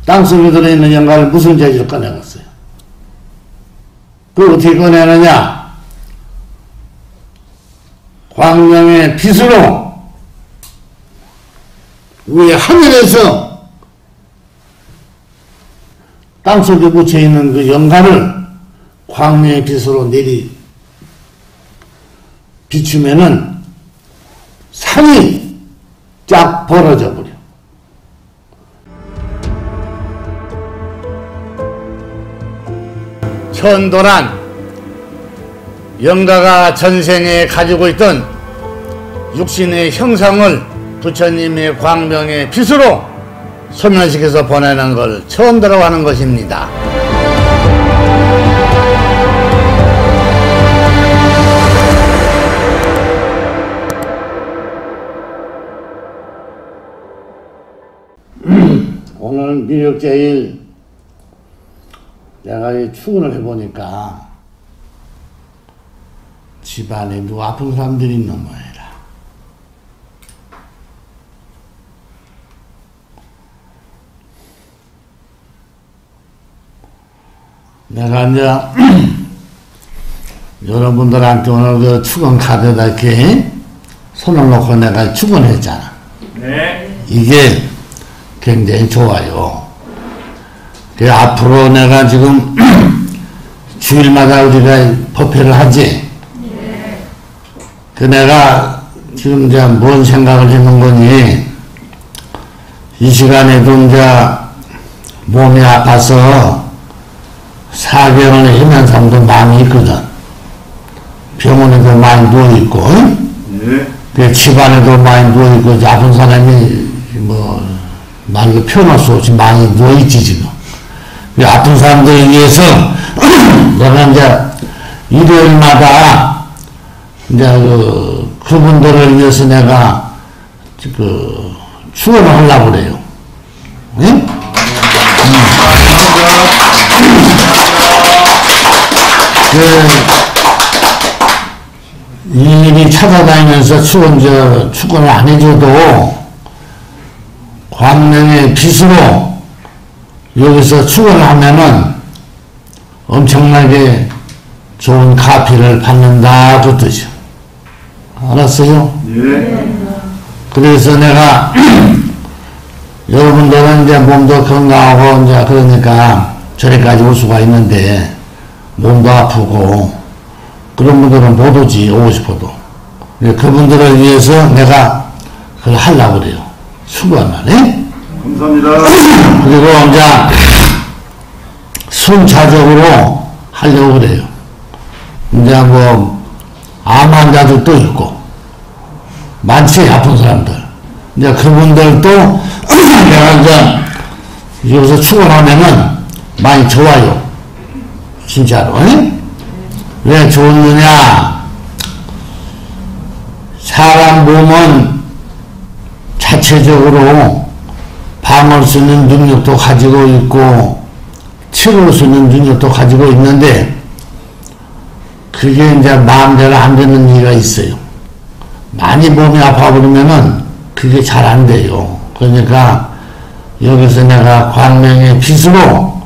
땅속에 들어있는 영가를 무슨 재주로 꺼내갔어요? 그걸 어떻게 꺼내느냐? 광명의 빛으로 위에 하늘에서 땅속에 묻혀있는 그 영가를 광명의 빛으로 비추면은 산이 쫙 벌어져 버려. 천도란 영가가 전생에 가지고 있던 육신의 형상을 부처님의 광명의 빛으로 소멸시켜서 보내는 걸 천도라고 하는 것입니다. 오늘 미륵제일 내가 출근을 해보니까 집안에 누구 아픈 사람들이 있는 모양이라. 내가 이제 여러분들한테 오늘 그 출근 카드에다 이렇게 손을 놓고 내가 출근했잖아. 네. 이게 굉장히 좋아요. 앞으로 내가 지금 주일마다 우리가 법회를 하지. 그 내가 지금 이제 뭔 생각을 했는 거니, 이 시간에도 이제 몸이 아파서 사경을 해낸 사람도 많이 있거든. 병원에도 많이 누워있고, 그 집안에도 많이 누워있고, 아픈 사람이 뭐 말로 표현할 수 없이 많이 누워있지 지금. 아픈 사람들을 위해서 내가 이제 일요일마다 이제 그분들을 위해서 내가 축원을 하려고 그래요. 응? 이 일이 찾아다니면서 축원을 안 해줘도 광명의 빛으로 여기서 축원을 하면은 엄청나게 좋은 가피를 받는다 그 뜻이요. 알았어요? 네. 그래서 내가 여러분들은 이제 몸도 건강하고 이제 그러니까 저리까지 올 수가 있는데 몸도 아프고 그런 분들은 못 오지, 오고 싶어도. 그분들을 위해서 내가 그걸 하려고 그래요. 수고하면, 네? 감사합니다. 그리고 이제 순차적으로 하려고 그래요. 이제 뭐 암 환자들도 있고 많지, 아픈 사람들. 이제 그분들도 내가 이제 여기서 축원하면은 많이 좋아요. 진짜로. 에? 왜 좋느냐? 사람 몸은 자체적으로 방어할 수 있는 능력도 가지고 있고 치료할 수 있는 능력도 가지고 있는데 그게 이제 마음대로 안 되는 이유가 있어요. 많이 몸이 아파버리면은 그게 잘 안 돼요. 그러니까 여기서 내가 광명의 빛으로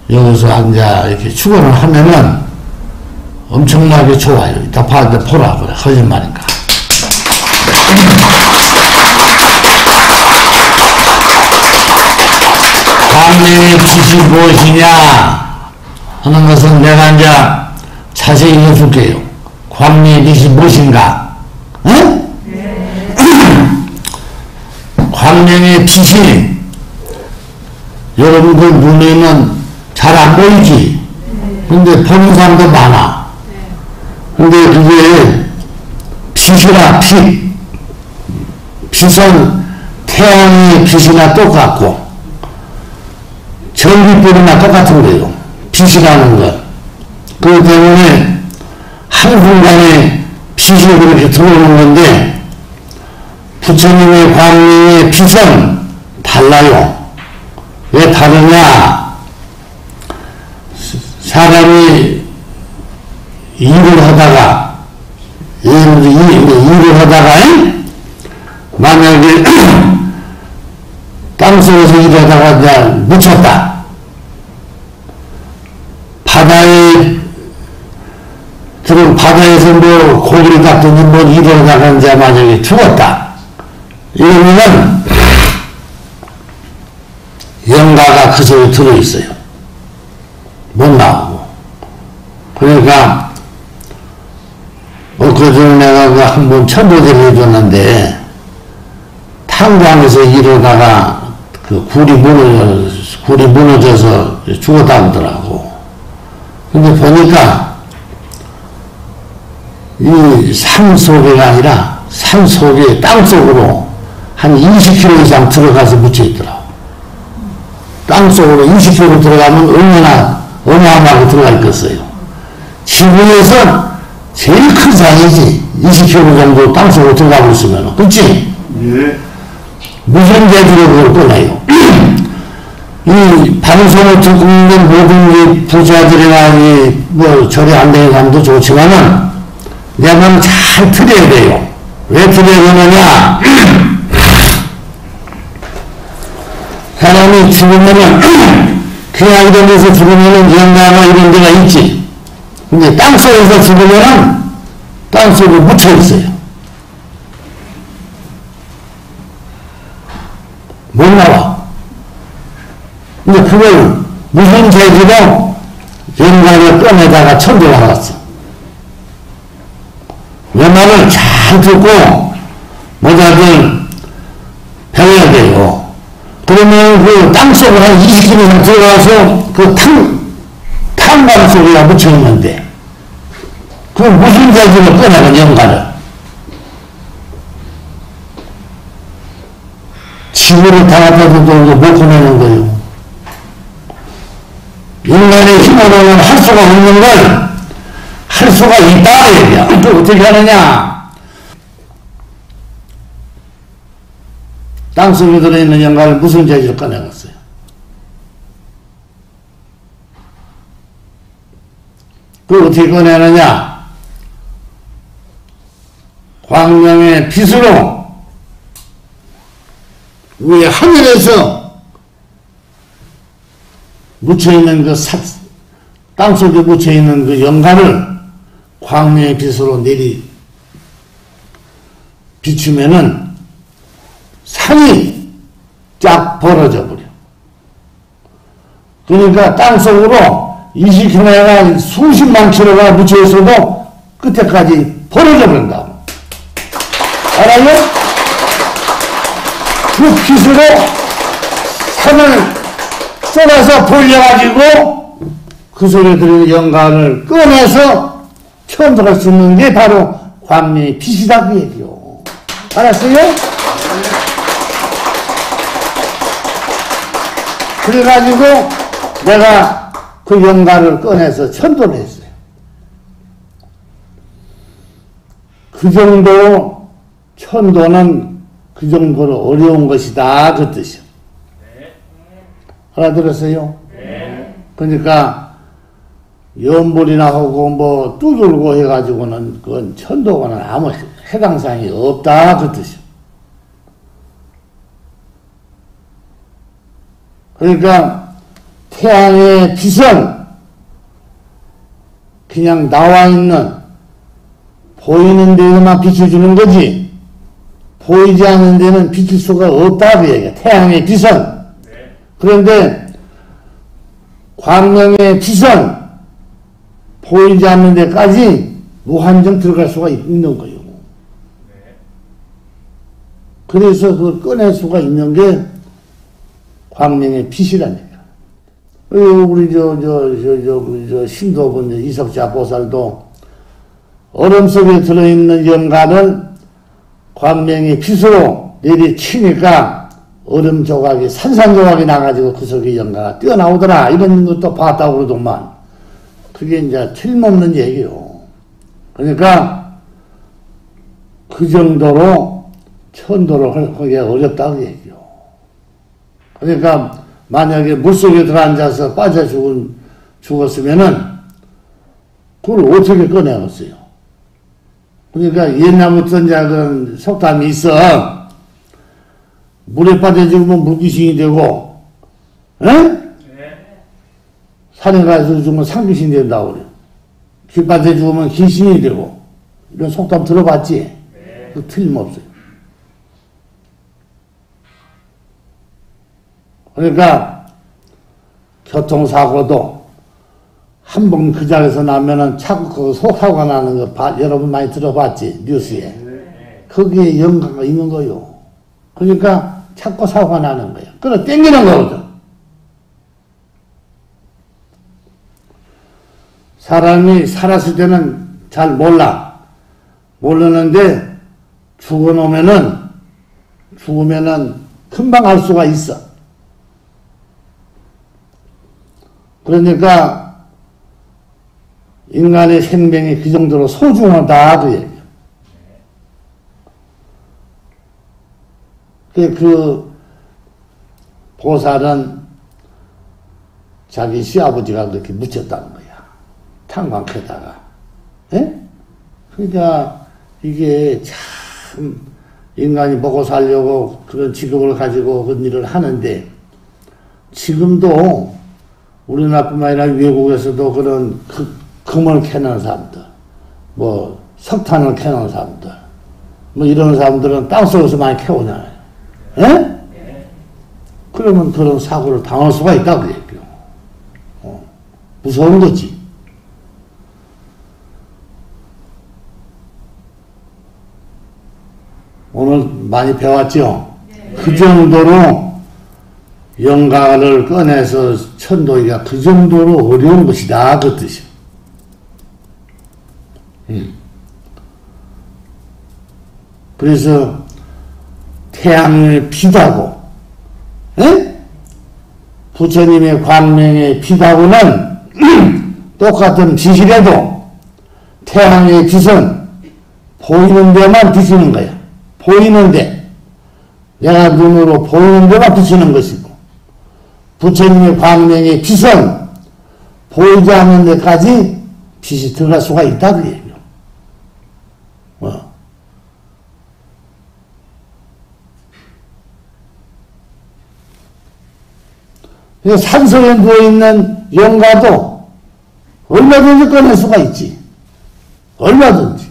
여기서 이제 이렇게 축원을 하면은 엄청나게 좋아요. 이따 보라 그래. 거짓말인가. 광명의 빛이 무엇이냐 하는 것은 내가 이제 자세히 해줄게요. 광명의 빛이 무엇인가? 응? 네. 광명의 빛이 여러분들 눈에는 잘 안 보이지? 근데 보는 사람도 많아. 근데 그게 빛이라 빛. 빛은 태양의 빛이나 똑같고 전기불이나 똑같은 거예요. 빛이라는 것. 그렇기 때문에 한순간에 빛이 그렇게 들어오는 건데 부처님의 광명의 빛은 달라요. 왜 다르냐? 사람이 일을 하다가 만약에 땅 땅속에서 일하다가 이제 묻혔다. 바다에서 뭐 고기를 잡든지 뭐 일하다가 이제 만약에 죽었다. 이러면은 영가가 그 속에 들어있어요. 못 나오고. 그러니까 그 전에 내가 그 한번 천도제를 해줬는데 탄광에서 일하다가 그 굴이 무너져서 죽었다고 하더라고. 근데 보니까 이 산 속에가 아니라 산 속에 땅 속으로 한 20km 이상 들어가서 묻혀 있더라고. 땅 속으로 20km 들어가면 얼마나 어마어마하게 들어가 있겠어요. 지구에서 제일 큰 산이지. 20km 정도 땅 속으로 들어가고 있으면. 그치? 예. 무슨 재주로 그걸 꺼내요. 이 방송을 듣고 있는 모든 이 부자들이나 뭐 절에 안 되는 사람도 좋지만은 내 말을 잘 들어야 돼요. 왜 들어야 되느냐? 사람이 죽으면은 그냥 이런 데서 죽으면은 영가나 이런 데가 있지. 근데 땅속에서 죽으면은 땅속에 묻혀 있어요. 못 나와. 근데 그걸 무슨 재주로 영가를 꺼내다가 천도에 나갔어. 내 말을 잘 듣고 모자들 배워야 돼요. 그러면 그 땅속으로 한 20km 들어가서 그 탄광 속에 묻혀 있는데 그 무슨 재주로 꺼내는 영가를 지구를 다 갖다 둬도 못 꺼내는 거예요. 인간의 힘으로는 할 수가 없는 걸 할 수가 있다 얘기야. 그 어떻게 하느냐? 땅속에 들어있는 영가를 무슨 재주로 꺼내갔어요? 그걸 어떻게 꺼내느냐? 광명의 빛으로 위에 하늘에서 묻혀있는 땅속에 묻혀있는 그 영가를 광명의 빛으로 비추면은 산이 쫙 벌어져 버려. 그러니까 땅속으로 20km가 수십만 킬로가 묻혀있어도 끝에까지 벌어져 버린다고. 알아요? 그 빛으로 산을 쏟아서 벌려가지고 그 속에 들어있는 영가를 꺼내서 처음 들어갈 수 있는 게 바로 광명의 빛이다 그 얘기요. 알았어요? 그래가지고 내가 그 영가를 꺼내서 천도를 했어요. 그 정도로 천도는 그 정도로 어려운 것이다 그 뜻이요. 알아들었어요? 그러니까 연불이나 하고 뭐 두들고 해가지고는 그건 천도가는 아무 해당사항이 없다 그 뜻이요. 그러니까 태양의 빛은 그냥 나와 있는 보이는 데에만 빛을 주는 거지 보이지 않는 데는 비칠 수가 없다 그 얘기야. 태양의 빛은. 그런데 광명의 빛은 보이지 않는 데까지 무한정 들어갈 수가 있는 거예요. 그래서 그걸 꺼낼 수가 있는 게 광명의 빛이라니까. 우리 저 신도분 이석자 보살도 얼음 속에 들어있는 영가를 광명의 빛으로 내리치니까 얼음 조각이 산산조각이 나가지고 그 속에 영가가 뛰어나오더라 이런 것도 봤다고 그러더만. 그게 이제 틀림없는 얘기요. 그러니까 그 정도로 천도를 하기가 어렵다고 얘기요. 그러니까 만약에 물속에 들어앉아서 빠져 죽었으면은 그걸 어떻게 꺼내었어요? 그러니까 옛날부터 이제 그런 속담이 있어. 물에 빠져 죽으면 물귀신이 되고, 에? 네. 산에 가서 죽으면 산귀신이 된다고 그래. 길 빠져 죽으면 귀신이 되고, 이런 속담 들어봤지? 네. 그 틀림없어요. 그러니까, 교통사고도 한 번 그 자리에서 나면은 자꾸 속사고가 나는 거 여러분 많이 들어봤지? 뉴스에. 네. 거기에 연관가 있는 거요. 그러니까 자꾸 사고가 나는 거야. 그래, 땡기는 거거든. 사람이 살았을 때는 잘 몰라. 모르는데 죽으면은 금방 알 수가 있어. 그러니까 인간의 생명이 그 정도로 소중하다 그 얘기야. 그 보살은 자기 시아버지가 그렇게 묻혔다는 거야. 탄광에다가. 예? 그러니까 이게 참 인간이 먹고 살려고 그런 직업을 가지고 그런 일을 하는데 지금도 우리나라뿐만 아니라 외국에서도 그런 금을 캐는 사람들, 뭐 석탄을 캐는 사람들, 뭐 이런 사람들은 땅속에서 많이 캐오잖아요. 예? 네. 그러면 그런 사고를 당할 수가 있다고 얘기해요. 무서운 거지. 오늘 많이 배웠죠? 네. 그 정도로 영가를 꺼내서 천도기가 그 정도로 어려운 것이다 그 뜻이야. 그래서 태양을 피다고, 에? 부처님의 광명의 빛하고는 똑같은 빛이라도 태양의 빛은 보이는 데만 비치는 거야. 보이는데, 내가 눈으로 보이는 데만 비치는 것이고, 부처님의 광명의 빛은 보이지 않는 데까지 빛이 들어갈 수가 있다 그 얘기예요. 산소에 누워있는 영가도 얼마든지 꺼낼 수가 있지. 얼마든지.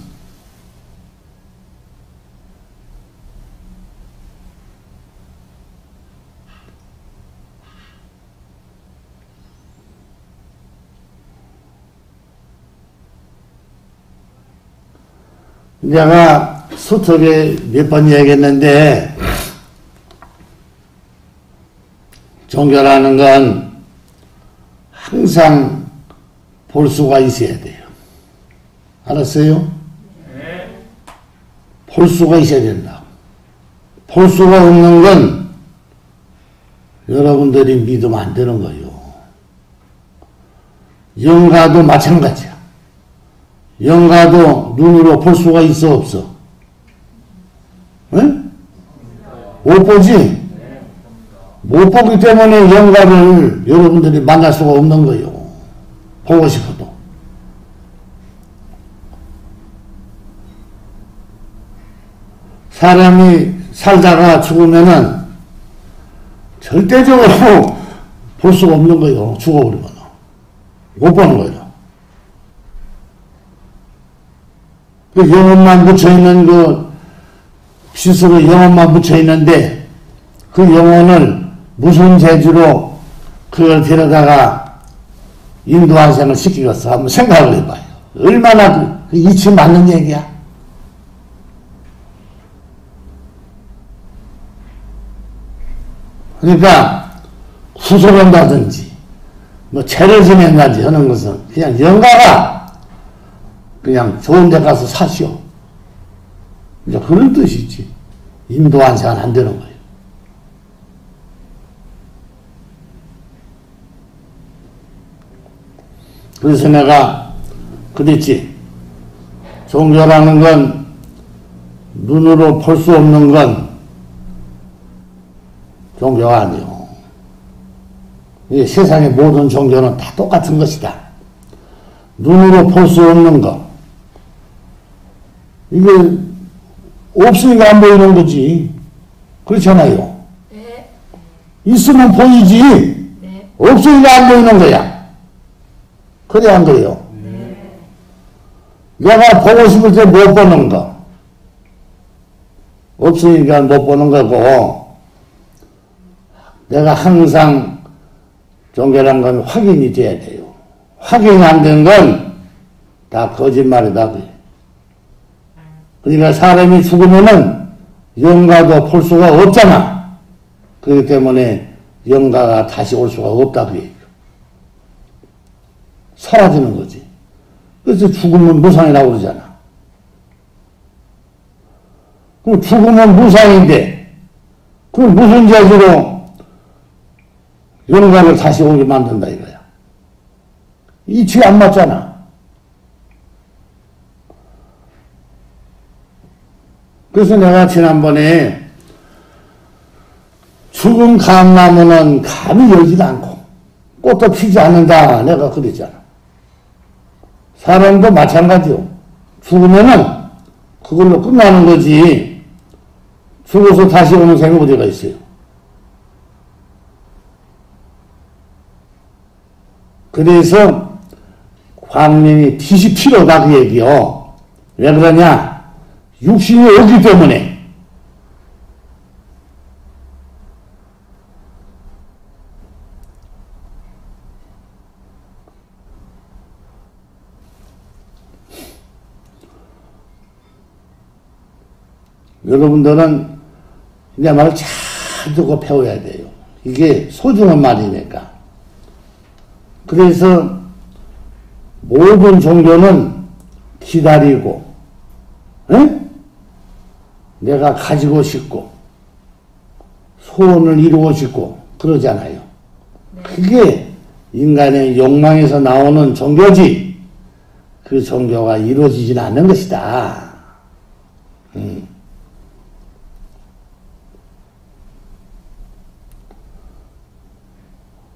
내가 수첩에 몇 번 얘기했는데 종교라는 건 항상 볼 수가 있어야 돼요. 알았어요? 네. 볼 수가 있어야 된다. 볼 수가 없는 건 여러분들이 믿으면 안 되는 거예요. 영가도 마찬가지야. 영가도 눈으로 볼 수가 있어 없어? 응? 못 보지? 못 보기 때문에 영가를 여러분들이 만날 수가 없는 거예요. 보고 싶어도. 사람이 살다가 죽으면은 절대적으로 볼 수가 없는 거예요. 죽어버리면. 못 보는 거예요. 그 영혼만 묻혀있는 그 빛으로 영혼만 묻혀있는데 그 영혼을 무슨 재주로 그걸 데려다가 인도환생을 시키겠어? 한번 생각을 해봐요. 얼마나 그 이치 맞는 얘기야? 그러니까 후소한다든지 뭐 죄를 지낸다든지 하는 것은 그냥 영가가 그냥 좋은 데 가서 사시오. 이제 그런 뜻이지. 인도환생은 안 되는 거예요. 그래서 내가 그랬지. 종교라는 건 눈으로 볼 수 없는 건 종교가 아니요. 이 세상의 모든 종교는 다 똑같은 것이다. 눈으로 볼 수 없는 것. 이게 없으니까 안 보이는 거지. 그렇잖아요. 있으면 보이지. 네. 없으니까 안 보이는 거야. 그래 안 그래요? 네. 내가 보고 싶을 때 못 보는 거. 없으니까 못 보는 거고, 내가 항상 종교란 건 확인이 돼야 돼요. 확인이 안 된 건 다 거짓말이다. 그러니까 사람이 죽으면은 영가도 볼 수가 없잖아. 그렇기 때문에 영가가 다시 올 수가 없다. 그 얘기예요. 사라지는 거지. 그래서 죽으면 무상이라고 그러잖아. 그럼 죽으면 무상인데, 그럼 무슨 재주로 영가를 다시 오게 만든다 이거야. 이치가 안 맞잖아. 그래서 내가 지난번에 죽은 감나무는 감이 열지도 않고 꽃도 피지 않는다 내가 그랬잖아. 사람도 마찬가지요. 죽으면은 그걸로 끝나는 거지. 죽어서 다시 오는 생이 어디가 있어요. 그래서 광명이 빛이 필요하다 그 얘기요. 왜 그러냐? 육신이 없기 때문에. 여러분들은 내 말을 잘 듣고 배워야 돼요. 이게 소중한 말이니까. 그래서 모든 종교는 기다리고, 응? 내가 가지고 싶고, 소원을 이루고 싶고, 그러잖아요. 네. 그게 인간의 욕망에서 나오는 종교지, 그 종교가 이루어지지는 않는 것이다.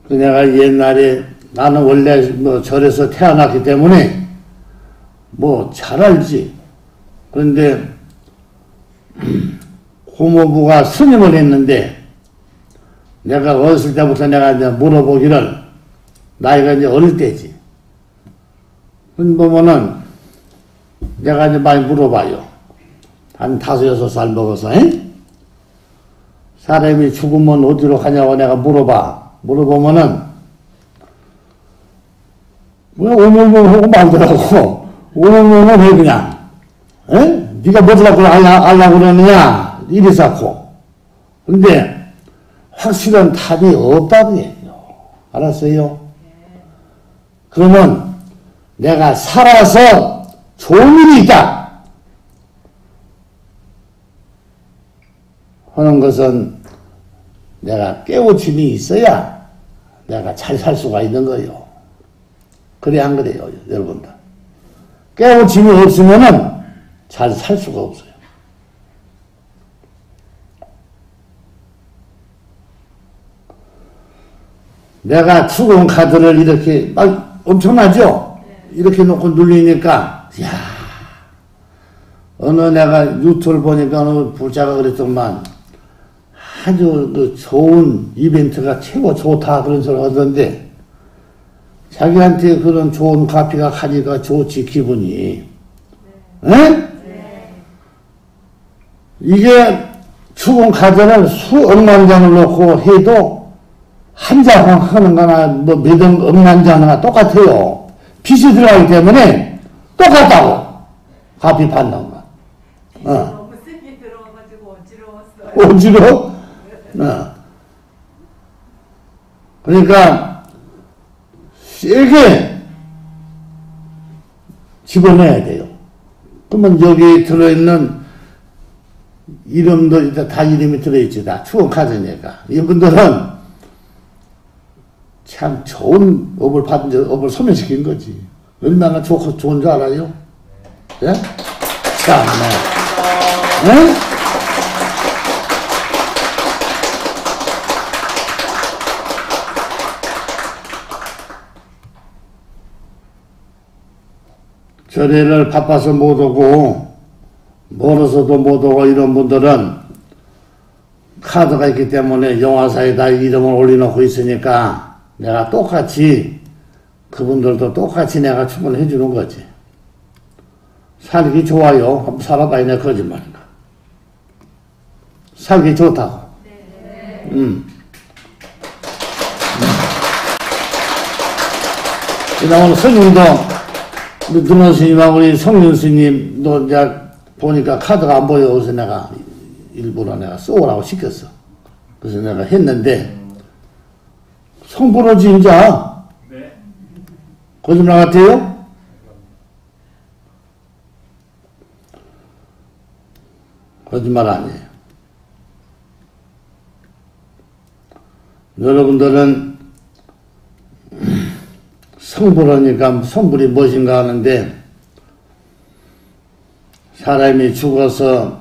내가 옛날에 나는 원래 뭐 절에서 태어났기 때문에 뭐 잘 알지. 그런데 고모부가 스님을 했는데 내가 어렸을 때부터 내가 이제 물어보기를 나이가 이제 어릴 때지. 보면은 내가 이제 많이 물어봐요. 한 5-6살 먹어서, 에? 사람이 죽으면 어디로 가냐고 내가 물어보면은, 왜 오물물 하고 말더라고. 오물물은 왜 그냥, 에? 네가 뭐라고 하려고 그러느냐? 이래서고. 근데, 확실한 답이 없다고 얘기해요. 알았어요? 그러면, 내가 살아서 좋은 일이 있다 하는 것은 내가 깨우침이 있어야 내가 잘 살 수가 있는 거예요. 그래 안 그래요, 여러분들? 깨우침이 없으면은 잘 살 수가 없어요. 내가 추공 카드를 이렇게 막 엄청나죠? 이렇게 놓고 눌리니까 야, 어느 내가 유튜브를 보니까 어느 부자가 그랬더만 아주 그 좋은 이벤트가 최고 좋다 그런 소리 하던데 자기한테 그런 좋은 카피가 가니까 좋지 기분이. 네. 네? 이게 추공 카드를 수억만 장을 놓고 해도 한 장 하는 거나 뭐 몇 억만 장 하나 똑같아요. 빛이 들어가기 때문에 똑같다고. 카피 받는 거. 너무 세게 들어와가지고 어지러웠어요. 어지러워? 그러니까 세게 집어넣어야 돼요. 그러면 여기 들어있는 이름도 다 이름이 들어있지. 다 추억 카드니까. 이분들은 참 좋은 업을 업을 소멸시킨 거지. 얼마나 좋은 줄 알아요? 예? 참네. 예? 절에를 바빠서 못 오고 멀어서도 못 오고 이런 분들은 카드가 있기 때문에 영화사에다 이름을 올려놓고 있으니까 내가 똑같이 그분들도 똑같이 내가 충분히 해주는 거지. 살기 좋아요. 한번 살아봐야 내 거짓말인가. 살기 좋다고. 오늘 스님도 우리 눈원 스님하고 우리 성윤 스님도 이제 보니까 카드가 안 보여. 그래서 내가 일부러 내가 써오라고 시켰어. 그래서 내가 했는데 성불을 진짜 네. 거짓말 같아요? 거짓말 아니에요. 여러분들은 성불하니까 성불이 무엇인가 하는데 사람이 죽어서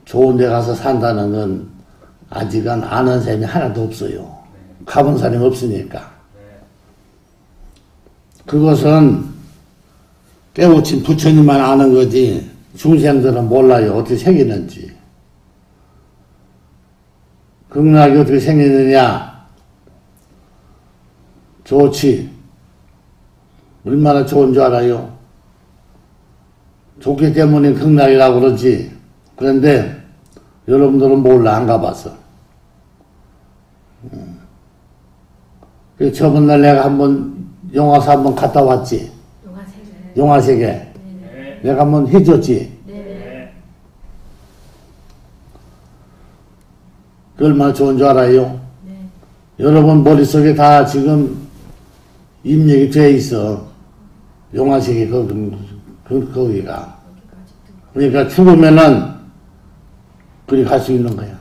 좋은 데 가서 산다는 건 아직은 아는 사람이 하나도 없어요. 가본 사람이 없으니까. 그것은 깨우친 부처님만 아는 거지 중생들은 몰라요. 어떻게 생기는지. 극락이 어떻게 생기느냐. 좋지. 얼마나 좋은 줄 알아요? 좋기 때문에 극락이라고 그러지. 그런데 여러분들은 몰라. 안 가봐서. 저번 날 내가 한번 영화사 한번 갔다 왔지. 영화세계. 네. 내가 한번 해줬지. 네. 그 얼마나 좋은 줄 알아요? 여러분 머릿속에 다 지금 입력이 돼 있어. 영화세계 거기가. 그러니까 죽으면은 그리 갈 수 있는 거야.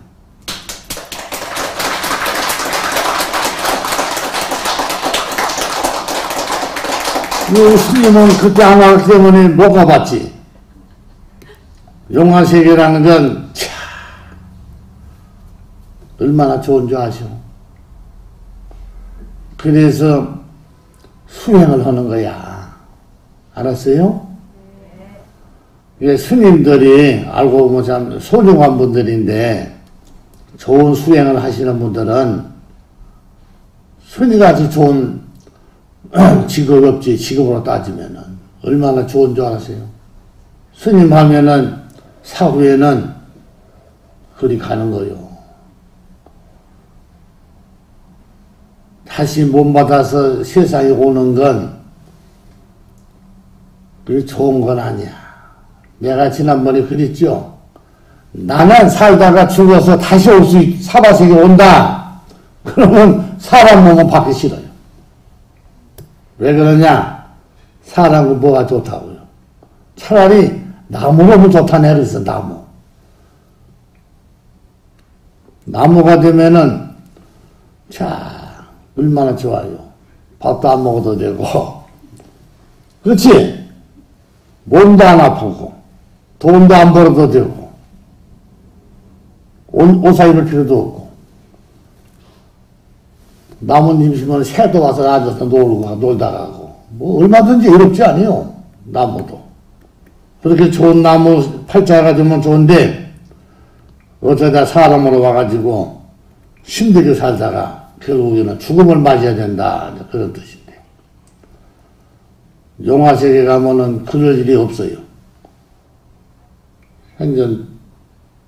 스님은 그때 안 왔기 때문에 못 가봤지. 영화세계라는 건 참 얼마나 좋은 줄 아시오. 그래서 수행을 하는 거야. 알았어요? 이게 스님들이 알고 보면 참 소중한 분들인데 좋은 수행을 하시는 분들은 스님같이 좋은 직업 없지. 직업으로 따지면은 얼마나 좋은 줄 알았어요. 스님 하면은 사후에는 그리 가는 거요. 다시 몸 받아서 세상에 오는 건 그리 좋은 건 아니야. 내가 지난번에 그랬죠. 나는 살다가 죽어서 다시 올 수 사바세계 온다. 그러면 사람 몸은 받기 싫어요. 왜 그러냐? 사람은 뭐가 좋다고요? 차라리 나무 보면 좋다네 그랬어. 나무. 나무가 되면은 자 얼마나 좋아요. 밥도 안 먹어도 되고 그렇지? 몸도 안 아프고 돈도 안 벌어도 되고 옷 입을 필요도 없고 나무님 심으면 새도 와서 앉아서 놀다 가고 뭐 얼마든지 어렵지 않아요. 나무도. 그렇게 좋은 나무 팔자가 되면 좋은데 어쩌다 사람으로 와가지고 힘들게 살다가 결국에는 죽음을 맞이해야 된다. 그런 뜻인데. 영화세계 가면은 그럴 일이 없어요. 완전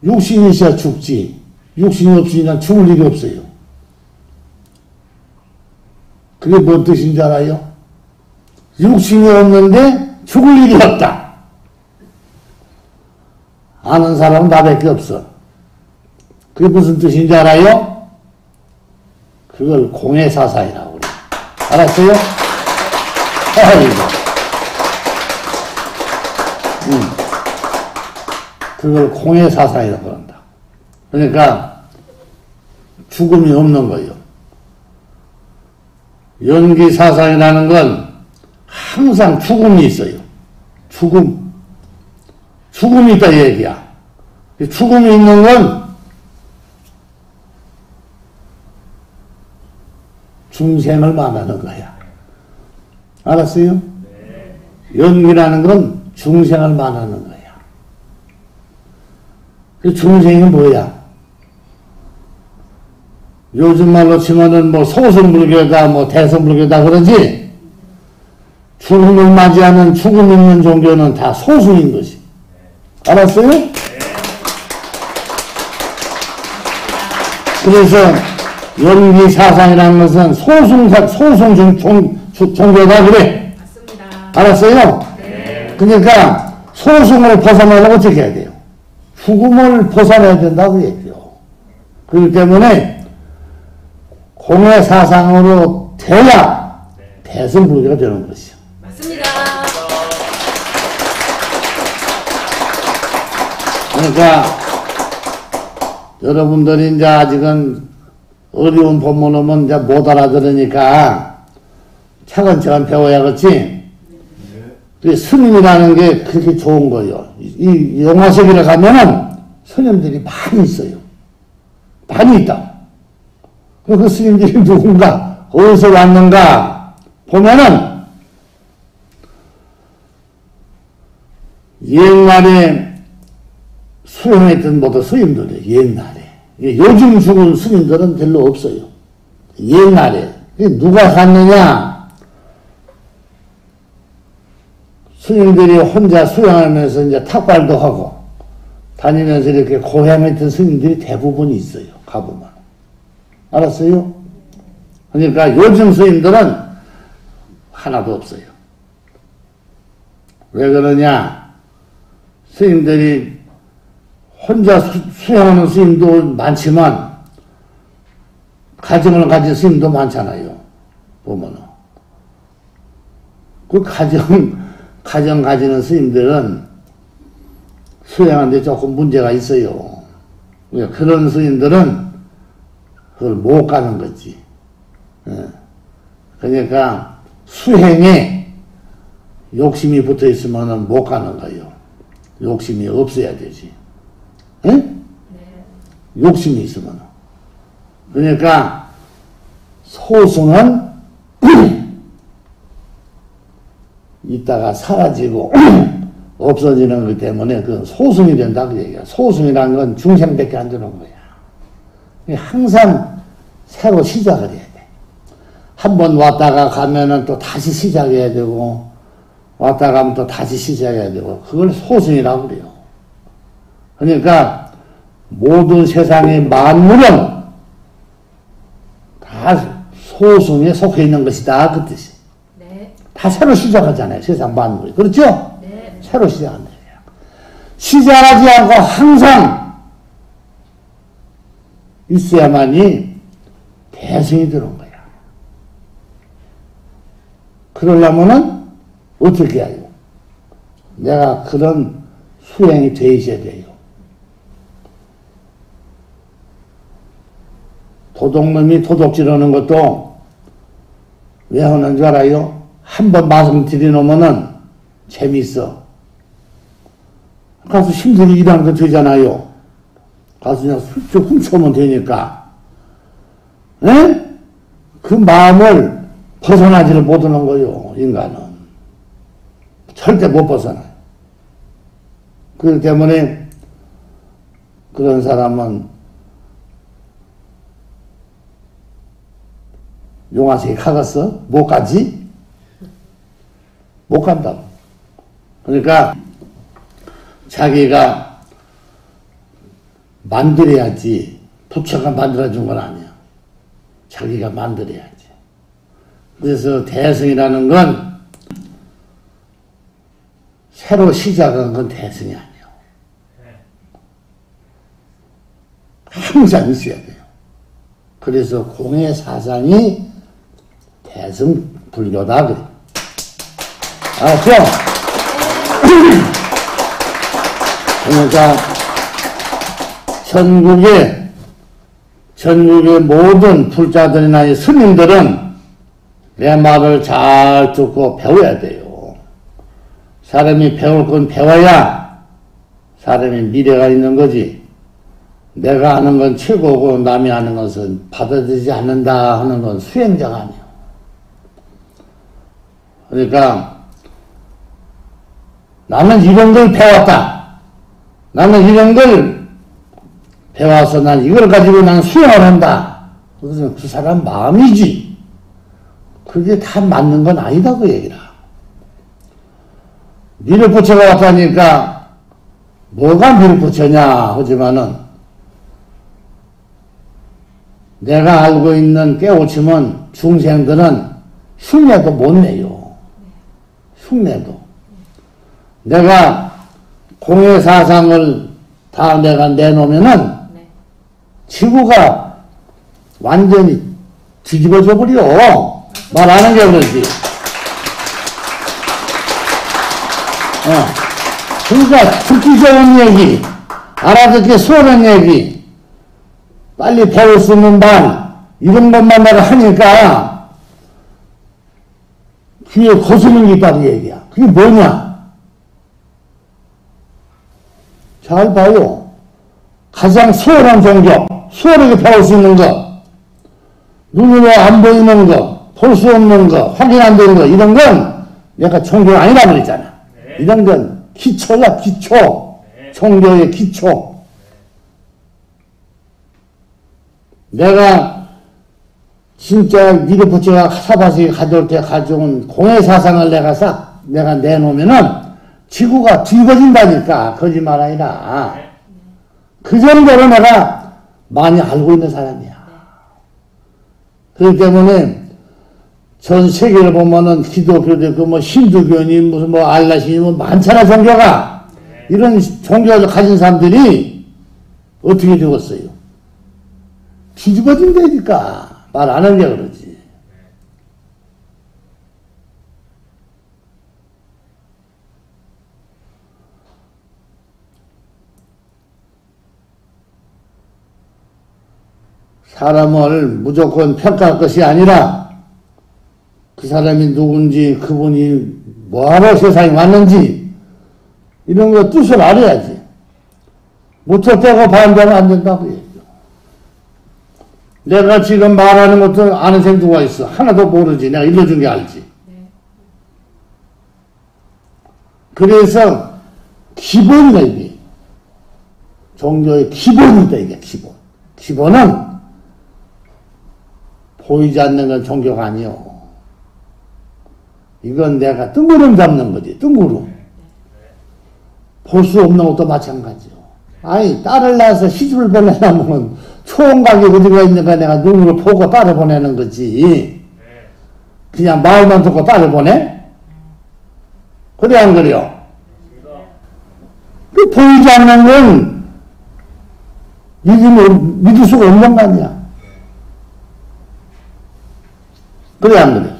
육신이 있어야 죽지. 육신이 없으니까 죽을 일이 없어요. 그게 뭔 뜻인지 알아요? 육신이 없는데 죽을 일이 없다. 아는 사람은 나밖에 없어. 그게 무슨 뜻인지 알아요? 그걸 공해사상이라고 그래. 알았어요? 아이고. 그걸 공해사상이라고 그런다. 그러니까 죽음이 없는 거예요. 연기사상이라는 건 항상 죽음이 있어요. 죽음이 있다 이 얘기야. 죽음이 있는 건 중생을 말하는 거야. 알았어요? 네. 연기라는 건 중생을 말하는 거야. 그 중생이 뭐야? 요즘 말로 치면은 뭐 소승불교다, 뭐 대승불교다 그러지, 죽음을 맞이하는 죽음 있는 종교는 다 소승인 것이. 알았어요? 그래서 연기 사상이라는 것은 소승 종교다 그래. 맞습니다. 알았어요? 네. 그러니까 소승을 벗어나려면 어떻게 해야 돼요? 죽음을 벗어나야 된다고 얘기해요. 그렇기 때문에 공의 사상으로 돼야 대승불교가 되는 것이요. 맞습니다. 그러니까 여러분들이 이제 아직은 어려운 법문 오면 이제 못 알아들으니까 차근차근 배워야겠지. 그 스님이라는 게 그렇게 좋은 거예요. 이 영화세계를 가면은 스님들이 많이 있어요. 많이 있다. 그 스님들이 누군가, 어디서 왔는가 보면은 옛날에 수행했던 모든 스님들이 옛날에, 요즘 죽은 스님들은 별로 없어요. 옛날에 누가 갔느냐? 스님들이 혼자 수행하면서 이제 탁발도 하고 다니면서 이렇게 고향했던 스님들이 대부분 있어요. 가보면. 알았어요? 그러니까 요즘 스님들은 하나도 없어요. 왜 그러냐? 스님들이 혼자 수행하는 스님도 많지만 가정을 가진 스님도 많잖아요. 보면은. 그 가정 가지는 스님들은 수행하는데 조금 문제가 있어요. 그런 스님들은 그걸 못 가는 거지. 그러니까 수행에 욕심이 붙어 있으면 못 가는 거예요. 욕심이 없어야 되지. 응? 네. 욕심이 있으면. 그러니까 소승은 있다가 사라지고 없어지는 것 때문에 그 소승이 된다 그 얘기야. 소승이라는 건 중생밖에 안 되는 거야. 항상 새로 시작을 해야 돼. 한 번 왔다가 가면은 또 다시 시작해야 되고, 왔다가 가면 또 다시 시작해야 되고, 그걸 소승이라고 그래요. 그러니까 모든 세상의 만물은 다 소승에 속해 있는 것이다 그 뜻이. 네. 다 새로 시작하잖아요. 세상 만물이. 그렇죠? 네. 새로 시작한다. 시작하지 않고 항상 있어야만이 대승이 되는 거야. 그러려면은 어떻게 해요? 내가 그런 수행이 돼 있어야 돼요. 도둑놈이 도둑질하는 것도 왜 하는 줄 알아요? 한 번 말씀드리놓으면은 재밌어. 가서 힘들게 일하는 거 되잖아요. 가서 그냥 슬쩍 훔쳐오면 되니까. 에? 그 마음을 벗어나지를 못하는 거요, 인간은. 절대 못 벗어나요. 그렇기 때문에 그런 사람은 용화세계 가겠어? 못 가지? 못 간다고. 그러니까 자기가 만들어야지. 부처가 만들어준 건 아니야. 자기가 만들어야지. 그래서 대승이라는 건 새로 시작한 건 대승이 아니에요. 항상 있어야 돼요. 그래서 공의 사상이 대승 불교다 그래. 알았죠? 그러니까 전국의 모든 불자들이나 스님들은 내 말을 잘 듣고 배워야 돼요. 사람이 배울 건 배워야 사람이 미래가 있는 거지. 내가 아는 건 최고고 남이 아는 것은 받아들이지 않는다 하는 건 수행자가 아니에요. 그러니까 나는 이런 걸 배웠다. 나는 이런 걸 배워서 난 이걸 가지고 난 수행을 한다. 그것은 그 사람 마음이지. 그게 다 맞는 건 아니다, 그 얘기라. 미륵부처가 왔다니까, 뭐가 미륵부처냐, 하지만은, 내가 알고 있는 깨우침은 중생들은 흉내도 못 내요. 흉내도. 내가 공의 사상을 다 내가 내놓으면은, 지구가 완전히 뒤집어져 버려. 말 안 하는 게 그러지. 그러니까 듣기 좋은 얘기, 알아듣기 수월한 얘기, 빨리 배울 수 있는 말, 이런 것만 내가 하니까 귀에 거스는 게 있다고 얘기야. 그게 뭐냐? 잘 봐요. 가장 수월한 종교, 수월하게 배울 수 있는 것, 눈으로 안 보이는 것, 볼 수 없는 것, 확인 안 되는 것, 이런 건 내가 종교가 아니라 그랬잖아. 네. 이런 건 기초야, 기초. 네. 종교의 기초. 내가 진짜 미륵부처가 사바세계 가져올 때 가져온 공해사상을 내가 내놓으면은 지구가 뒤집어진다니까. 거짓말 아니라. 네. 그 정도로 내가 많이 알고 있는 사람이야. 그렇기 때문에 전 세계를 보면은 기독교도 있고 뭐 힌두교니 무슨 뭐 알라신이 뭐 많잖아, 종교가. 이런 종교를 가진 사람들이 어떻게 되었어요? 뒤집어진다니까. 말 안 하는 게 그러지. 사람을 무조건 평가할 것이 아니라 그 사람이 누군지, 그분이 뭐하러 세상에 왔는지 이런 거 뜻을 알아야지. 무턱 대고 반대하면 안 된다고 얘기해요. 내가 지금 말하는 것도 아는 사람이 누가 있어. 하나도 모르지. 내가 일러준 게 알지. 그래서 기본이다, 이게. 종교의 기본이다, 이게 기본. 기본은 보이지 않는 건 종교가 아니요. 이건 내가 뜬구름 잡는 거지, 뜬구름. 볼 수 없는 것도 마찬가지요. 아니, 딸을 낳아서 시집을 보내려면 총각이 어디가 있는가 내가 눈으로 보고 딸을 보내는 거지. 그냥 말만 듣고 딸을 보내? 그래, 안 그래요? 그 보이지 않는 건 믿을 수가 없는 거 아니야. 그래, 안 그래?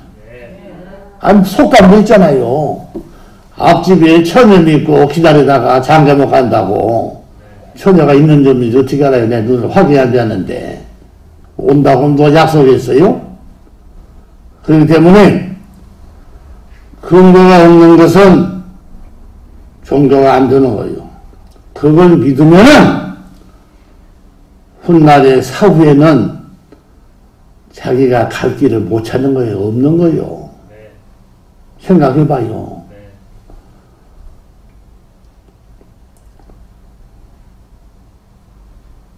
아니, 속담도 있잖아요. 앞집에 처녀이 있고 기다리다가 장가 못 간다고. 처녀가 있는 점인지 어떻게 알아요? 내 눈을 확인해야 되는데. 온다고 누가 약속했어요? 그렇기 때문에 근거가 없는 것은 종교가 안 되는 거예요. 그걸 믿으면은 훗날의 사후에는 자기가 갈 길을 못 찾는 거예요. 없는 거예요. 생각해봐요.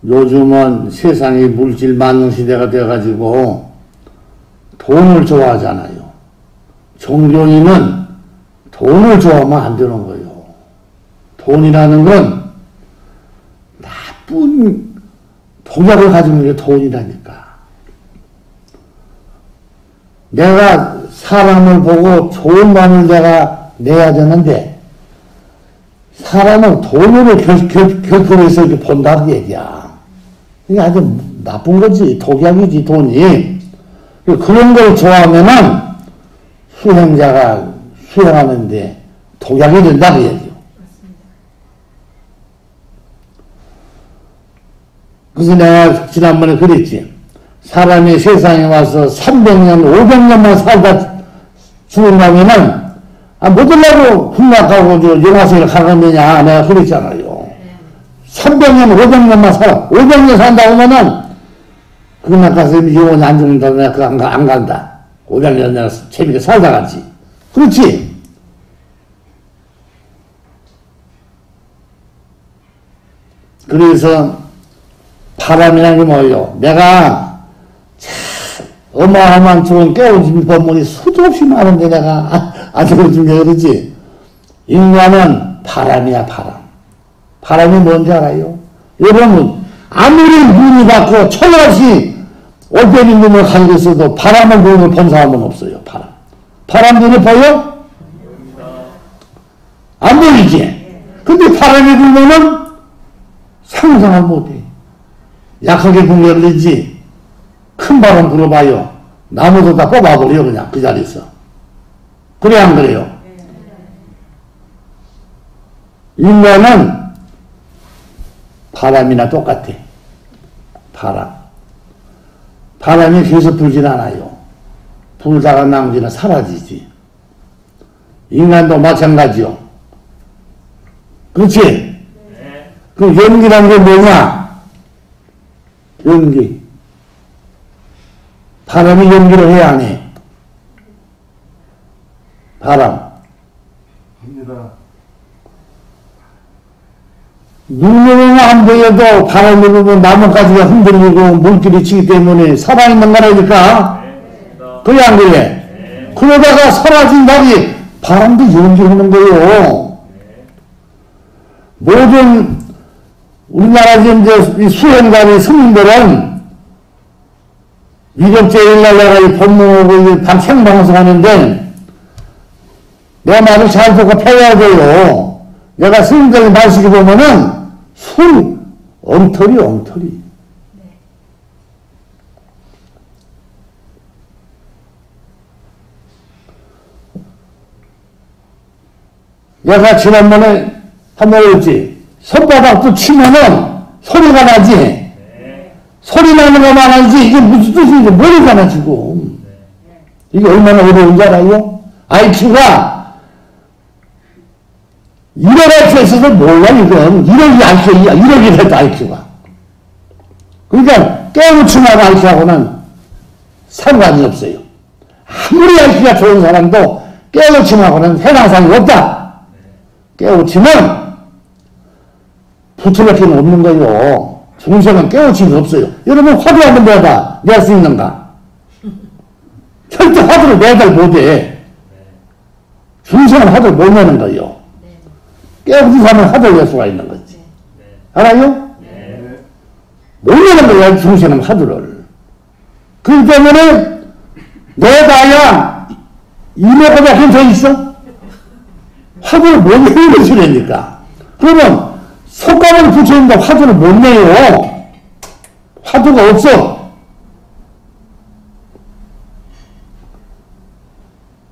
요즘은 세상이 물질 만능 시대가 돼가지고 돈을 좋아하잖아요. 종교인은 돈을 좋아하면 안 되는 거예요. 돈이라는 건 나쁜 독약을 가지고 있는 게 돈이라니까. 내가 사람을 보고 좋은 마음을 내가 내야 되는데 사람은 돈으로 결핍해서 이렇게 본다는 얘기야. 이게 아주 나쁜 거지. 독약이지, 돈이. 그런 걸 좋아하면은 수행자가 수행하는데 독약이 된다고 얘기요. 그래서 내가 지난번에 그랬지. 사람이 세상에 와서 300년, 500년만 살다 죽은다면은, 못 들라고 훈락하고 영화세를 가겠느냐. 내가 그랬잖아요. 300년, 500년만 살아. 500년 산다고 하면은, 그날 가서 영원히 안 죽는다. 내가 그거 안 간다. 500년 내가 재밌게 살다 가지. 그렇지? 그래서 바람이라는 게 뭐예요? 내가 어마어마한 좋은 깨우침 법문이 수도 없이 많은데 내가 안 들어준 게 그러지. 인간은 바람이야, 바람. 바람이 뭔지 알아요? 여러분, 아무리 눈이 받고 철없이 올빼미 눈을 가지고 있어도 바람을 눈을 본 사람은 없어요, 바람. 바람 눈에 보여? 안 보이지? 근데 바람이 불면은 상상을 못해. 약하게 불면 되지. 큰 바람 불어봐요. 나무도 다 뽑아버려, 그냥 그 자리에서. 그래, 안 그래요? 인간은 바람이나 똑같아. 바람. 바람이 계속 불진 않아요. 불다가 나머지는 사라지지. 인간도 마찬가지요. 그렇지? 네. 그 연기란 게 뭐냐? 연기. 바람이 연기를 해야 안 해? 바람. 합니다. 눈으로는 안 보여도 바람이 불면 나뭇가지가 흔들리고 물길이 치기 때문에 살아있는 거라니까. 그래, 안 그래? 그러다가 사라진 달이 바람도 연기하는 거예요. 모든 우리나라 이제 수행가의 스님들은 위력제일날 내가 이 법문하고 밤 생방송 하는데 내 말을 잘 듣고 배워야 돼요. 내가 스님들 말씀을 보면은 술 엉터리 엉터리. 내가 지난번에 한번 했지. 손바닥도 치면은 소리가 나지. 소리 나는 것만 알지 이게 무슨 뜻인지 모르잖아 지금. 이게 얼마나 어려운 줄 알아요? IQ가 1억 IQ 있어서 몰라 이건. 1억이 IQ야. 1억이 됐다 IQ가. 그러니까 깨우침하고 IQ하고는 상관이 없어요. 아무리 IQ가 좋은 사람도 깨우침하고는 해당상이 없다. 깨우침은 붙여넣기는 없는 거예요. 중생은 깨우침이 없어요. 여러분 화두 한번 내봐. 낼 수 있는가? 절대 화두를 내달 못해. 중생은 화두를 못 내는 거예요. 깨우친 사람은 화두를 낼 수가 있는 거지. 알아요? 못 내는 거야, 중생은 화두를. 그렇기 때문에 내가야 이래보다 힘 더 있어? 화두를 못 내는 것이라니까. 그러면 속감을 붙여있는데 화두를 못 내요. 화두가 없어.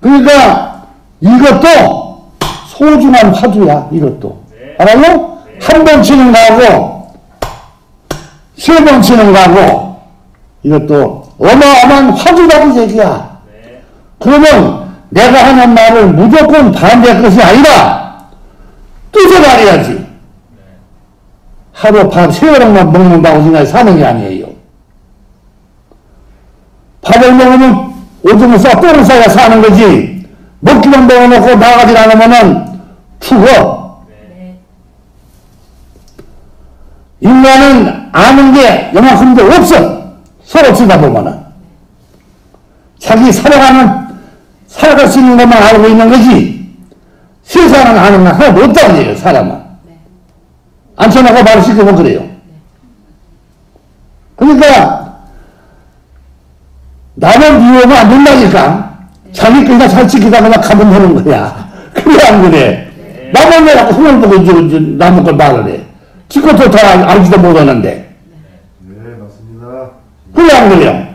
그러니까 이것도 소중한 화두야. 이것도. 알아요? 한 번 치는 거하고 세 번 치는 거하고 이것도 어마어마한 화두라고 얘기야. 그러면 내가 하는 말을 무조건 반대할 것이 아니라 뜻을 알아야지. 하루 밥 세월만 먹는다고 생각해 사는 게 아니에요. 밥을 먹으면 오줌을 싸 똥을 싸야 사는 거지. 먹기만 먹어놓고 나가지 않으면은 죽어. 인간은 아는 게 요만큼도 없어. 서로 쓰다 보면은. 자기 살아갈 수 있는 것만 알고 있는 거지. 세상은 아는 건 하나도 없다는 얘기예요, 사람은. 앉혀놓고 말을 시켜보면 그래요. 그러니까, 나는 미워하면 안 된다니까. 자기 거가 잘 지키다 그냥 가면 되는 거야. 그래, 안 그래? 나만 내가 손을 보고 이제 남의 걸 말을 해. 지 것도 다 알지도 못하는데. 네, 맞습니다. 그래, 안 그래요?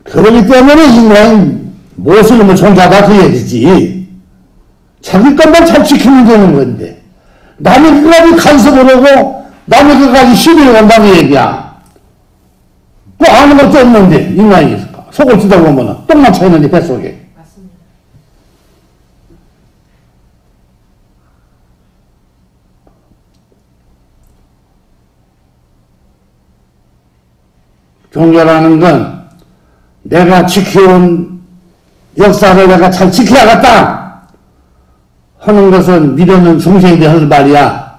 그러기 때문에 인간은 무엇을 존재하다 그 얘기지. 자기 것만 잘 지키면 되는 건데. 남의 것까지 간섭을 하고, 남의 것까지 시비를 건다는 얘기야. 그 아는 것도 없는데, 인간이 속을 쓰다 보면은 똥만 차 있는데, 뱃속에. 맞습니다. 종교라는 건 내가 지켜온 역사를 내가 잘 지켜야겠다 하는 것은 믿었는 중생들이 하는 말이야.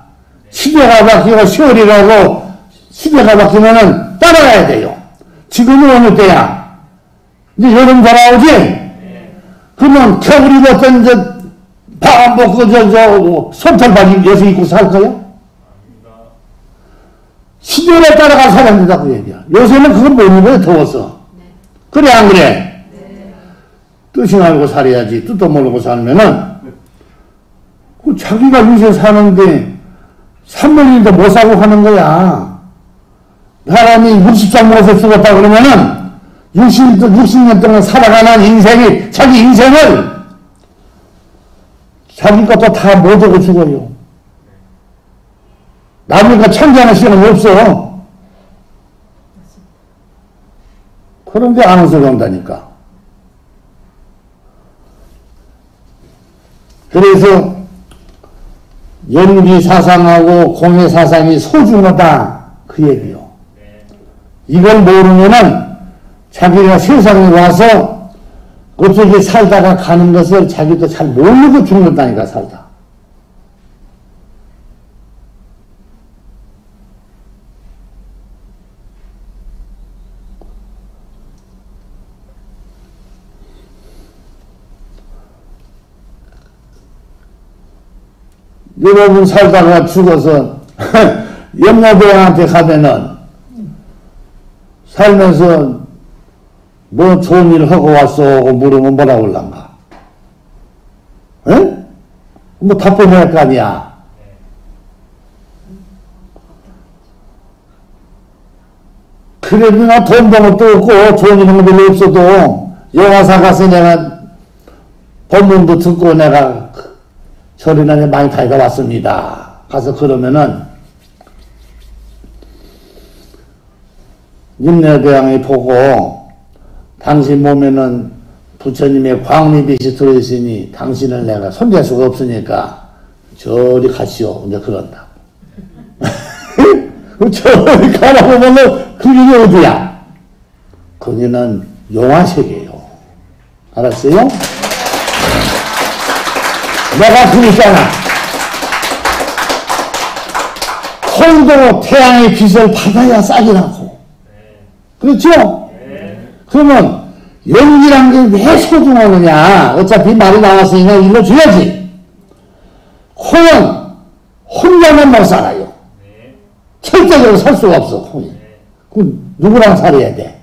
시대가 바뀌고 세월이 가고 시대가 바뀌면은 따라가야 돼요. 지금은 어느 때야? 이제 여름 돌아오지? 그러면 겨울이 어떤 바람 벗고 솜털바지 여서 입고 살 거야? 시절에 따라가 살아야 된다고 얘기야. 요새는 그걸 못 입어요, 더워서. 그래, 안 그래? 뜻이 알고 살아야지. 뜻도 모르고 살면은, 자기가 요새 사는데, 3년인데 못 사고 하는 거야. 사람이 60살 못을 쓰겠다 그러면은, 60년 동안 살아가는 인생이, 자기 인생을, 자기 것도 다 못 오고 죽어요. 남이가 참견할 시간은 없어. 그런 게 아는 소리 온다니까. 그래서 연기 사상하고 공예 사상이 소중하다 그 얘기요. 이걸 모르면은 자기가 세상에 와서 어떻게 살다가 가는 것을 자기도 잘 모르고 죽는다니까 살다. 여러분 살다가 죽어서 염려대왕한테 가면은 살면서 뭐 좋은 일을 하고 왔어 하고 물으면 뭐라고 올란가? 에? 뭐 답변해야 할 거 아니야. 그래도 나 돈 버는 것도 없고 좋은 일 하는 거 별로 없어도 영화사 가서 내가 법문도 듣고 내가 절이나 많이 다니다 왔습니다. 가서 그러면은 임내대왕이 보고 당신 몸에는 부처님의 광리빛이 들어있으니 당신을 내가 손댈 수가 없으니까 저리 가시오. 이제 그런다. 저리 가라고 보면 그 길이 어디야? 거기는 용화세계요. 알았어요? 내가 그랬잖아. 콩도 태양의 빛을 받아야 싹이 나고. 그렇죠? 그러면 연기란 게 왜 소중하느냐? 어차피 말이 나왔으니까 일러줘야지. 콩은 혼자만 못 살아요. 절대적으로 살 수가 없어, 콩이. 그럼 누구랑 살아야 돼?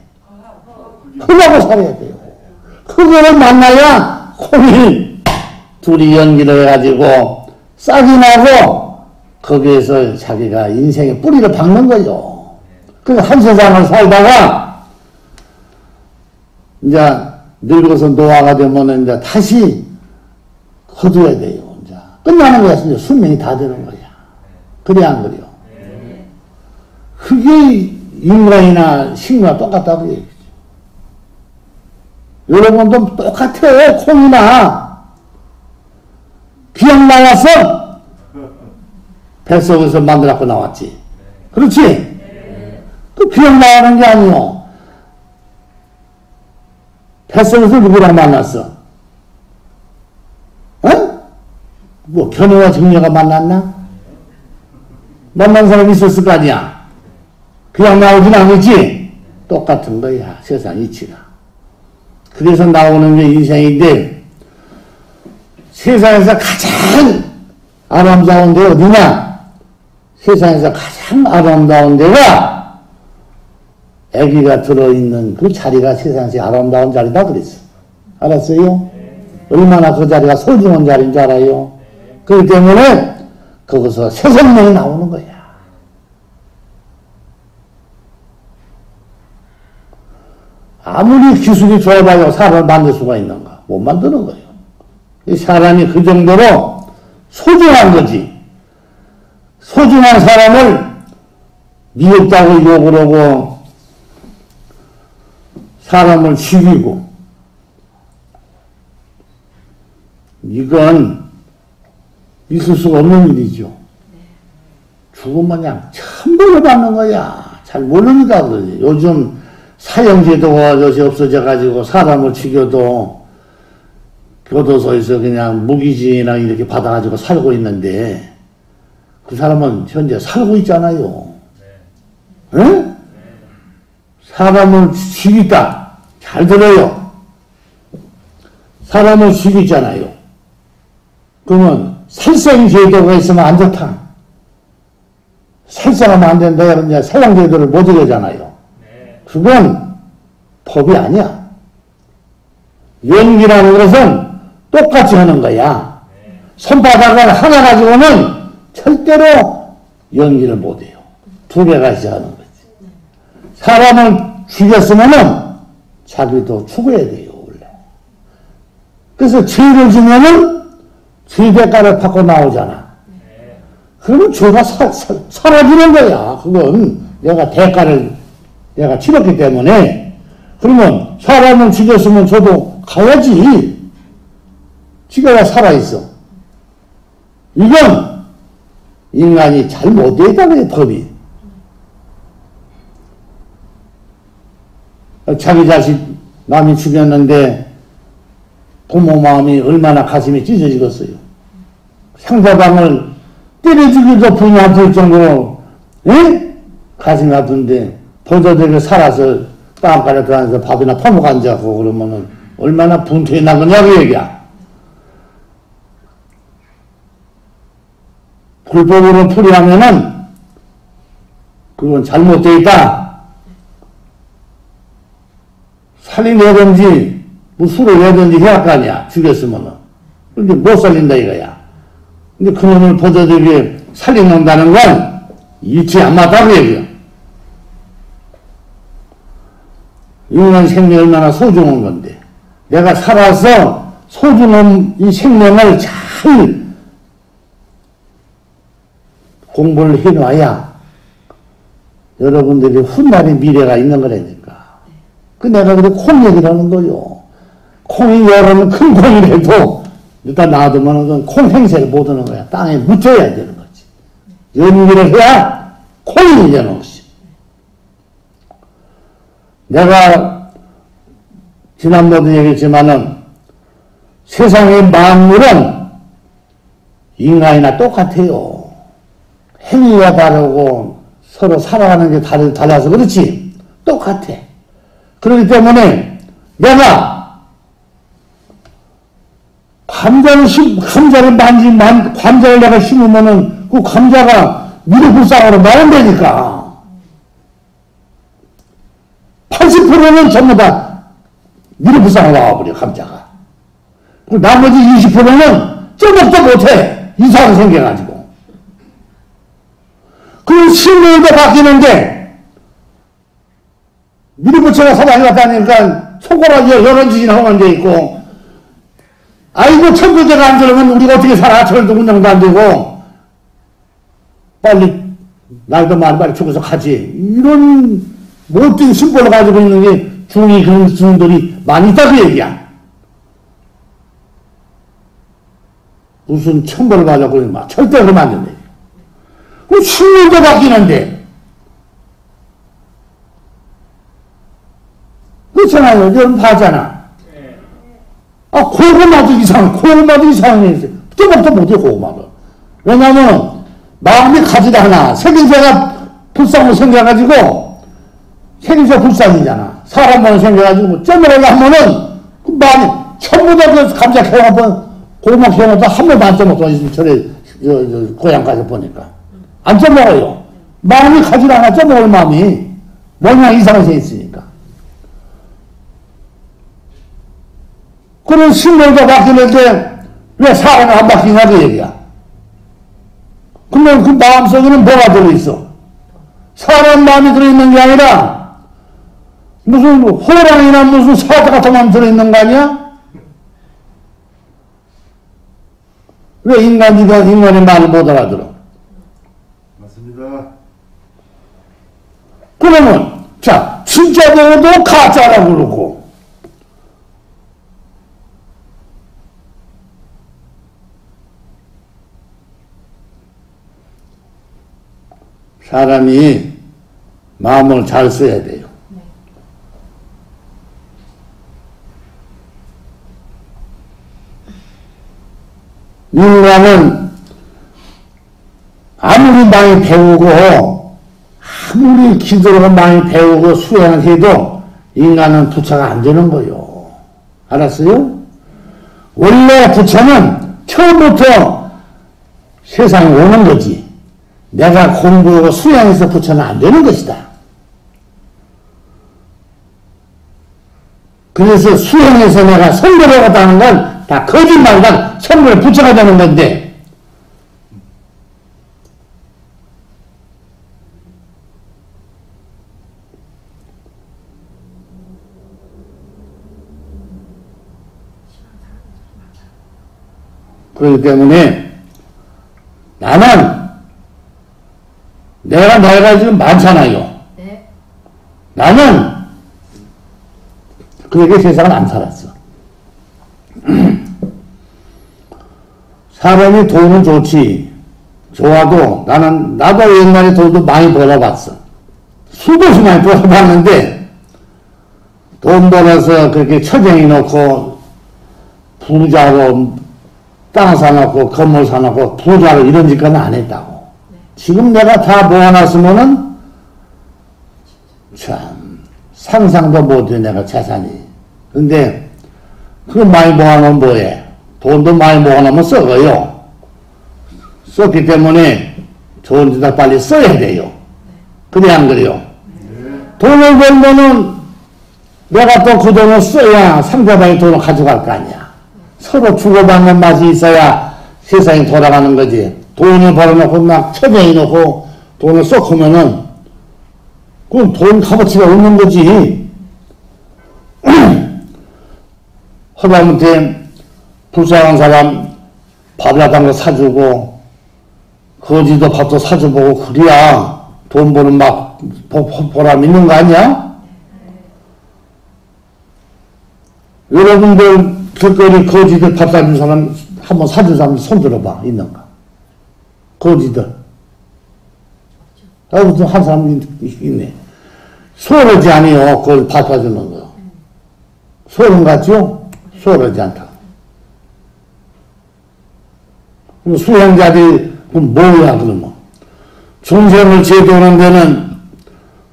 흙하고 살아야 돼요. 흙을 만나야 콩이 둘이 연기를 해가지고 싹이 나고 거기에서 자기가 인생의 뿌리를 박는 거죠. 그래서 한 세상을 살다가 이제 늙어서 노화가 되면 이제 다시 거둬야 돼요. 이제 끝나는 거야. 이제 수명이 다 되는 거야. 그래 안 그래요? 그게 인간이나 식물과 똑같다고 얘기죠. 여러분도 똑같아요. 콩이나 기억 나왔어? 뱃속에서 만들었고 나왔지. 그렇지? 그 기억 나오는 게 아니요. 뱃속에서 누구랑 만났어? 어? 뭐 견우와 정녀가 만났나? 만난 사람이 있었을 거 아니야. 그냥 나오진 않겠지? 똑같은 거야. 세상 이치가. 그래서 나오는 게 인생인데 세상에서 가장 아름다운 데 어디냐? 세상에서 가장 아름다운 데가 아기가 들어있는 그 자리가 세상에서 아름다운 자리다 그랬어. 알았어요? 얼마나 그 자리가 소중한 자리인 줄 알아요? 그렇기 때문에 거기서 새 생명이 나오는 거야. 아무리 기술이 좋아봐요. 사람을 만들 수가 있는가? 못 만드는 거예요. 이 사람이 그 정도로 소중한 거지. 소중한 사람을 미웠다고 욕을 하고 사람을 죽이고 이건 있을 수가 없는 일이죠. 죽으면 그냥 천벌을 받는 거야. 잘 모르니까 그러지. 요즘 사형제도가 요새 없어져가지고 사람을 죽여도 교도소에서 그냥 무기징이나 이렇게 받아가지고 살고 있는데 그 사람은 현재 살고 있잖아요. 네. 응? 사람을 죽이다. 잘 들어요. 사람을 죽이잖아요. 그러면 살생제도가 있으면 안 좋다. 살생하면 안 된다. 그러면 살생제도를 못 이루잖아요. 그건 법이 아니야. 연기라는 것은 똑같이 하는 거야. 손바닥을 하나 가지고는 절대로 연기를 못 해요. 두 개가 있어야 하는 거지. 사람을 죽였으면은 자기도 죽어야 돼요, 원래. 그래서 죄를 지면은 죄 대가를 받고 나오잖아. 그러면 죄가 사라지는 거야. 그건 내가 대가를 내가 치렀기 때문에. 그러면 사람을 죽였으면 저도 가야지. 지가 살아있어. 이건 인간이 잘 못되어 있다는 법이. 자기 자식 남이 죽였는데 부모 마음이 얼마나 가슴이 찢어지겠어요. 상대방을 때려주기도 분이 아플 정도로 에? 가슴이 아픈데 버저들이 살아서 땅가에 들어가서 밥이나 퍼먹어 앉아고 그러면은 얼마나 분투에 나그냐고 얘기야. 불법으로 풀이하면은 그건 잘못되어 있다. 살인하든지 뭐 술을 내든지 해야 할 거 아니야. 죽였으면은. 근데 못 살린다 이거야. 근데 그놈을 버저들이 살려놓는다는 건 일치 안 맞다고 얘기야. 인간 생명이 얼마나 소중한 건데 내가 살아서 소중한 이 생명을 잘 공부를 해놔야 여러분들이 훗날의 미래가 있는 거라니까. 그 내가 그래 콩 얘기를 하는 거요. 콩이 여러분 큰 콩이라도 일단 놔두면 콩 행세를 못 하는 거야. 땅에 묻혀야 되는 거지. 연기를 해야 콩이 되는 것이. 내가 지난번에도 얘기했지만은 세상의 만물은 인간이나 똑같아요. 행위가 다르고 서로 살아가는 게 달라서 그렇지. 똑같아. 그렇기 때문에 내가 감자를 감자를 내가 심으면은 그 감자가 미래불상으로 나온다니까. 80%는 전부 다 미래불상으로 나와버려, 감자가. 그 나머지 20%는 쩌먹도 못해. 이상이 생겨가지고. 그 신뢰도 바뀌는데, 미래부처가 사방에 왔다니까, 초고라 여러 짓이나 하면 돼 있고, 아이고, 천부제가 안 들으면 우리가 어떻게 살아? 절도 운영도 안 되고, 빨리, 날도 많이 빨리 죽어서 가지. 이런 못된 심보를 가지고 있는 게 중이 그런 중들이 많이 있다고 얘기야. 무슨 천벌을 받았고, 막 절대 그러면 안 된대. 그 신문도 바뀌는데. 그렇잖아요. 여러분 봐잖아. 아, 고구마도 이상해. 고구마도 이상해. 또박도 못해, 고구마도. 왜냐면, 마음이 가지다 하나. 생김새가 불쌍으로 생겨가지고, 생김새 불쌍이잖아. 사람만 생겨가지고, 쩌물하려 하면은, 그 마음이, 전부 다 그 감자 캐먹고, 고구마 캐먹고 한 번도 안 쪄먹고, 저래, 고향 가서 보니까. 안 쪄먹어요. 마음이 가지다 하나 쪄먹을 마음이, 모양 이상해서 있으니까. 그런 신뢰가 바뀌는데 왜 사람이 안 바뀌냐 그 얘기야. 그러면 그 마음속에는 뭐가 들어있어? 사람 마음이 들어있는 게 아니라 무슨 호랑이나 무슨 사자 같은 마음이 들어있는 거 아니야? 왜 인간의 말을 못 알아들어? 맞습니다. 그러면 자 진짜대로도 가짜라고 그러고 사람이 마음을 잘 써야 돼요. 인간은 아무리 많이 배우고 아무리 기도를 많이 배우고 수행을 해도 인간은 부처가 안 되는 거요. 알았어요? 원래 부처는 처음부터 세상에 오는 거지. 내가 공부하고 수행해서 부처는 안 되는 것이다. 그래서 수행해서 내가 선별을 하다는 건 다 거짓말이다. 선별 부처가 되는 건데, 그렇기 때문에 나는 내가 나이가 지금 많잖아요. 네. 나는 그렇게 세상을 안 살았어. 사람이 돈은 좋지. 좋아도 나도 옛날에 돈도 많이 벌어봤어. 수도수 많이 벌어봤는데 돈 벌어서 그렇게 처쟁이 놓고 부자로 땅 사놓고 건물 사놓고 부자로 이런 짓까지는 안 했다고. 지금 내가 다 모아놨으면은 참 상상도 못해 내가 재산이. 근데 그거 많이 모아놓으면 뭐해? 돈도 많이 모아놓으면 썩어요. 썩기 때문에 좋은 데다 빨리 써야 돼요. 그래 안 그래요? 돈을 벌면은 내가 또 그 돈을 써야 상대방이 돈을 가져갈 거 아니야. 서로 주고받는 맛이 있어야 세상이 돌아가는 거지. 돈을 벌어놓고 막 처쟁이 놓고 돈을 쏙 하면은 그건 돈 값어치가 없는 거지. 허다못해 불쌍한 사람 밥이라도 거 사주고 거지도 밥도 사줘보고 그래야 돈 버는 막 보람 있는 거 아니야? 여러분들 길거리 거지들 밥 사준 사람 한번 사준 사람 손 들어봐. 있는가? 거지들. 나도 한 사람 있네. 수월하지 않아요. 그걸 밥 사주는 거. 수월한 것 같죠? 수월하지 않다. 그럼 수행자들이 그럼 뭐야 그러면? 중생을 제도하는 데는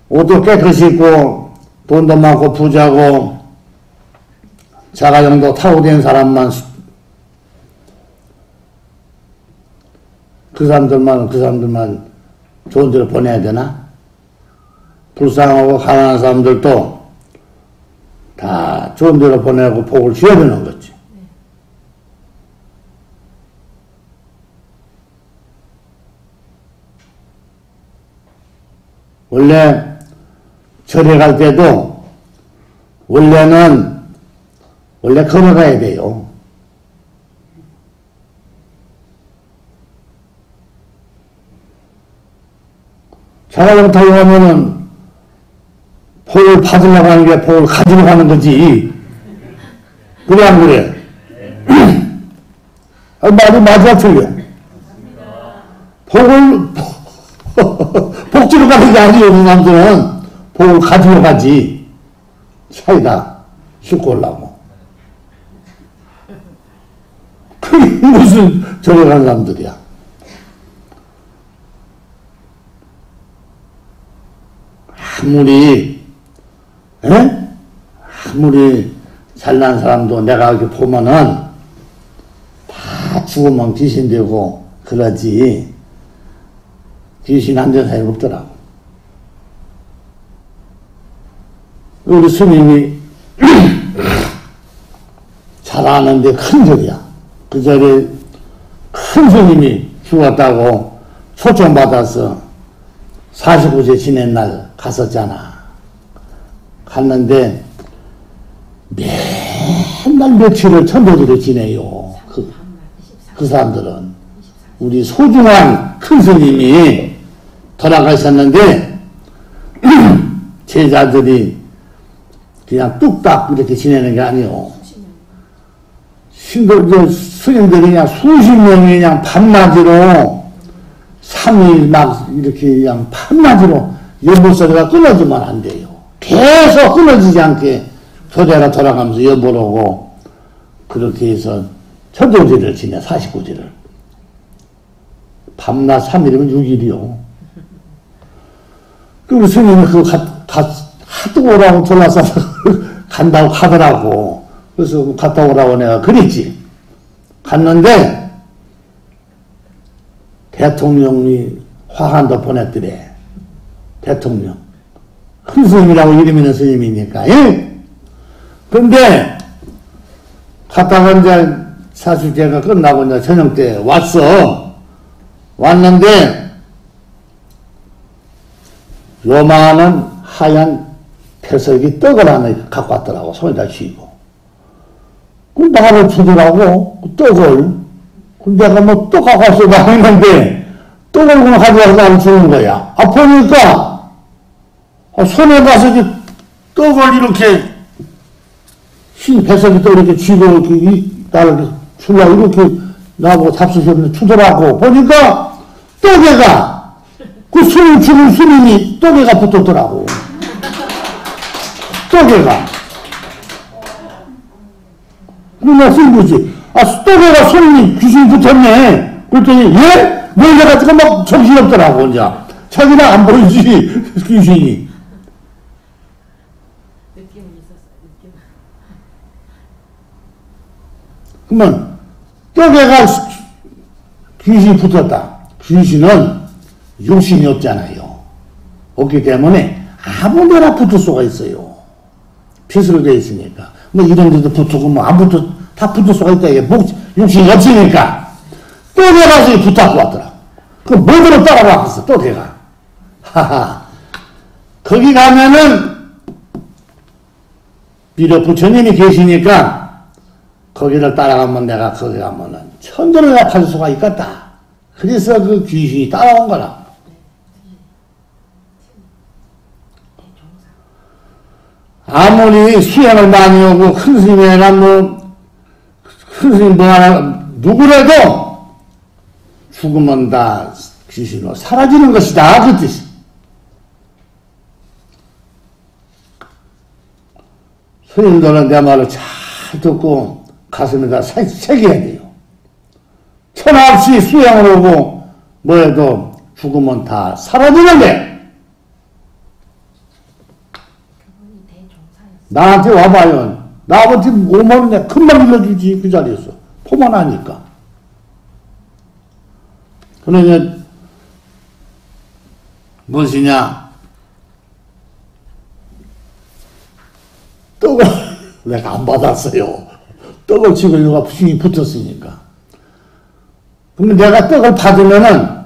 옷도 깨끗이 입고 돈도 많고 부자고 자가용도 타고 된 사람만 그 사람들만 좋은 데로 보내야 되나? 불쌍하고 가난한 사람들도 다 좋은 데로 보내고 복을 줘야 되는 거지. 원래 절에 갈 때도 원래 걸어가야 돼요. 자가용 타고 가면은 복을 받으려고 하는 게 복을 가지러 가는 거지. 그래 안 그래? 말이 맞아 틀려. 복지로 가는 게 아니에요. 그 사람들은 복을 가지러 가지. 차이다. 싣고 오려고. 그게 무슨 저래 가는 사람들이야. 아무리 잘난 사람도 내가 이렇게 보면은 다 죽으면 귀신 되고 그러지. 귀신 안 되는 사람이 없더라고. 우리 스님이 잘 아는데 큰 절이야. 그 절에 큰 스님이 죽었다고 초청받아서 49세 지낸 날 갔었잖아. 갔는데 맨날 며칠을 천도들을 지내요. 그 사람들은. 우리 소중한 큰 스님이 돌아가셨는데 제자들이 그냥 뚝딱 이렇게 지내는 게 아니에요. 스님들이 그냥 수십 명이 그냥 밤낮으로 3일 막 이렇게 그냥 밤낮으로 연보소리가 끊어지면 안 돼요. 계속 끊어지지 않게 교대로 돌아가면서 연보라고 그렇게 해서 천도제를 지내 49제를. 밤낮 3일이면 6일이요. 그 스님이 하도 오라고 돌아서 간다고 하더라고. 그래서 갔다 오라고 내가 그랬지. 갔는데 대통령이 화한도 보냈더래. 대통령. 큰 스님이라고 이름 있는 스님이니까. 예? 근데 갔다가 이제 사실 제가 끝나고 이제 저녁 때 왔는데 요만한 하얀 패석이 떡을 하나 갖고 왔더라고. 손에다 쥐고. 그 나를 주더라고. 그 떡을. 내가 뭐 떡 갖고 왔어. 나 했는데 떡을 그냥 가져와서 나를 주는 거야. 보니까 손에 가서 떡을 이렇게 흰 배석이 떡 이렇게 쥐고 이렇게 나를 주려고 이렇게 나보고 잡수셨는데 주더라고. 보니까 떡에가 그 스님 죽은 스님이 떡에가 붙었더라고. 떡에가. 그래서 쓴 거지. 떡에가 스님이 귀신이 붙었네. 그랬더니 예? 놀래가지고 막 정신없더라고. 이제 자기는 안 보이지 귀신이. 느낌은 있었어요. 느낌. 그러면 떡에가 귀신이 붙었다. 귀신은 육신이 없잖아요. 없기 때문에 아무 데나 붙을 수가 있어요. 핏으로 되어 있으니까. 뭐 이런 데도 붙고 뭐 안 붙어 다 붙을 수가 있다. 이게 육신이 없으니까 떡에 가서 붙잡고 왔더라. 그 뭐대로 따라왔어. 떡에가. 하하. 거기 가면은 비록 부처님이 계시니까 거기를 따라가면 내가 거기 가면은 천도를 갈 수가 있겠다. 그래서 그 귀신이 따라온 거라. 아무리 수행을 많이 하고 큰 스님이나 큰 스님 뭐 하나 누구라도 죽으면 다 귀신으로 사라지는 것이다. 그 뜻이. 스님들은 내 말을 잘 듣고 가슴에다 새겨야 돼요. 천하없이 수행을 하고 뭐해도 죽으면 다 사라지는데 나한테 와봐요. 나한테 오면 내가 금방 일러주지. 그 자리에서 포만 하니까. 그러니까 무엇이냐, 떡을 내가 안 받았어요. 떡을 치고 이거가 부신이 붙었으니까. 근데 내가 떡을 받으면은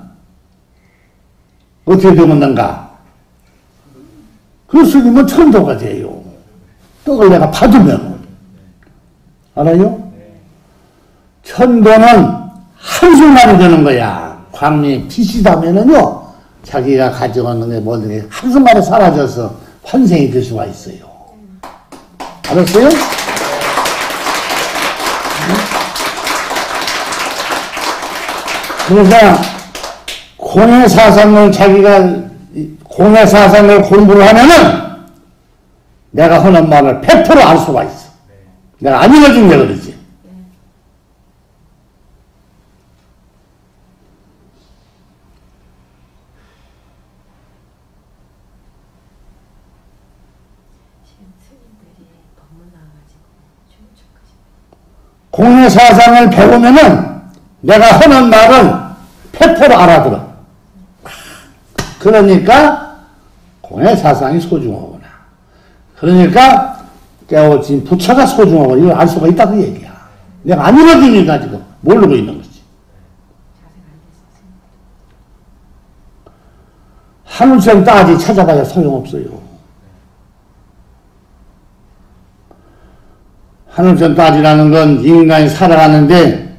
어떻게 되는가? 그 스님은 천도가 돼요. 떡을 내가 받으면. 알아요? 천도는 한순간이 되는 거야. 광명이 빛이다면은요, 자기가 가져가는 게 뭐든 게 한순간에 사라져서 환생이 될 수가 있어요. 알았어요? 그래서 공해사상을 자기가 공해사상을 공부를 하면은 내가 하는 말을 100% 알 수가 있어. 내가 안 읽어준 게 그러지. 공해사상을 배우면은 내가 하는 말을 100% 알아들어. 그러니까 공해사상이 소중하구나. 그러니까 깨어진 부처가 소중하고 이걸 알 수가 있다 그 얘기야. 내가 안 읽어주니까 지금 모르고 있는 거지. 하늘천 따지 찾아봐야 소용없어요. 하늘천 따지라는 건 인간이 살아가는데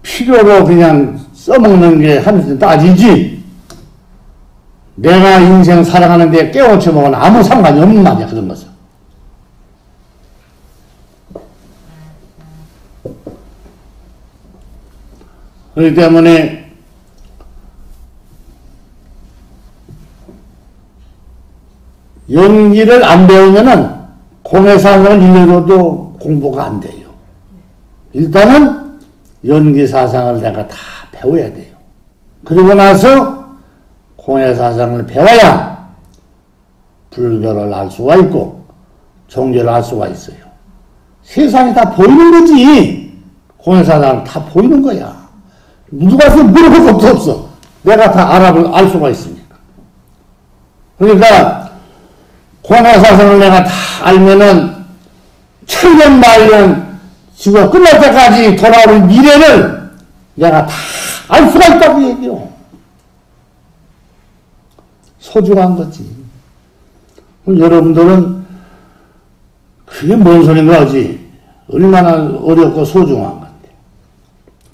필요로 그냥 써먹는 게 하늘천 따지지, 내가 인생 살아가는데 깨우쳐 먹으면 아무 상관이 없는 말이야, 그런 것은. 그렇기 때문에 연기를 안 배우면은 공해사상을 읽어도 공부가 안 돼요. 일단은 연기사상을 내가 다 배워야 돼요. 그리고 나서 홍해사상을 배워야 불교를 알 수가 있고 종교를 알 수가 있어요. 세상이 다 보이는 거지. 홍해사상은 다 보이는 거야. 누가 물어볼 것도 없어. 내가 다 알 수가 있으니까. 그러니까 홍해사상을 내가 다 알면은 천년 만년 지구가 끝날 때까지 돌아오는 미래를 내가 다 알 수가 있다고 얘기해요. 소중한 거지. 여러분들은 그게 뭔 소린가 하지. 얼마나 어렵고 소중한 건데.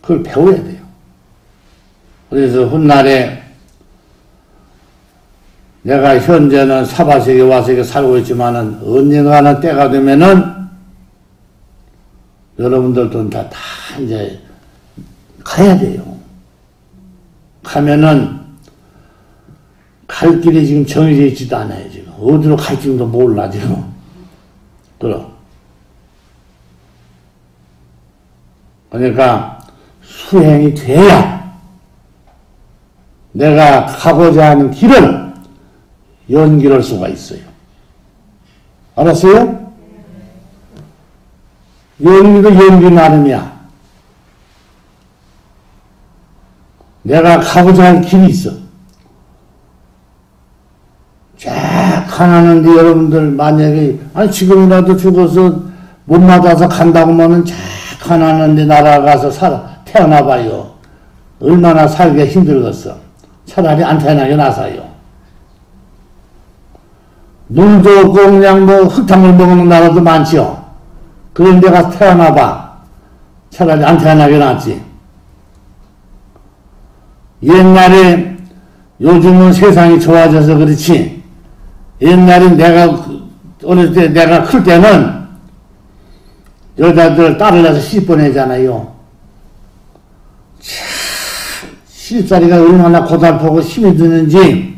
그걸 배워야 돼요. 그래서 훗날에 내가 현재는 사바세계 와세계 살고 있지만은 언젠가는 때가 되면은 여러분들도 다 이제 가야 돼요. 가면은 갈 길이 지금 정해져 있지도 않아요, 지금. 어디로 갈지도 몰라, 지금. 그럼. 그러니까 수행이 돼야 내가 가고자 하는 길을 연결할 수가 있어요. 알았어요? 연기도 연기 나름이야. 내가 가고자 하는 길이 있어. 쫙 가는데 여러분들 만약에 지금이라도 죽어서 못 맞아서 간다고 하면은 쫙 가는데 날아가서 태어나봐요. 얼마나 살기가 힘들겠어. 차라리 안 태어나게 나서요. 눈도 없고 그냥 흙탕물 먹는 나라도 많지요. 그런 데가 태어나봐. 차라리 안 태어나게 낫지. 옛날에 요즘은 세상이 좋아져서 그렇지. 옛날에 내가 어릴 때 내가 클 때는 여자들 딸을 낳아서 시집 보내잖아요. 참 시집살이가 얼마나 고달프고 힘이 드는지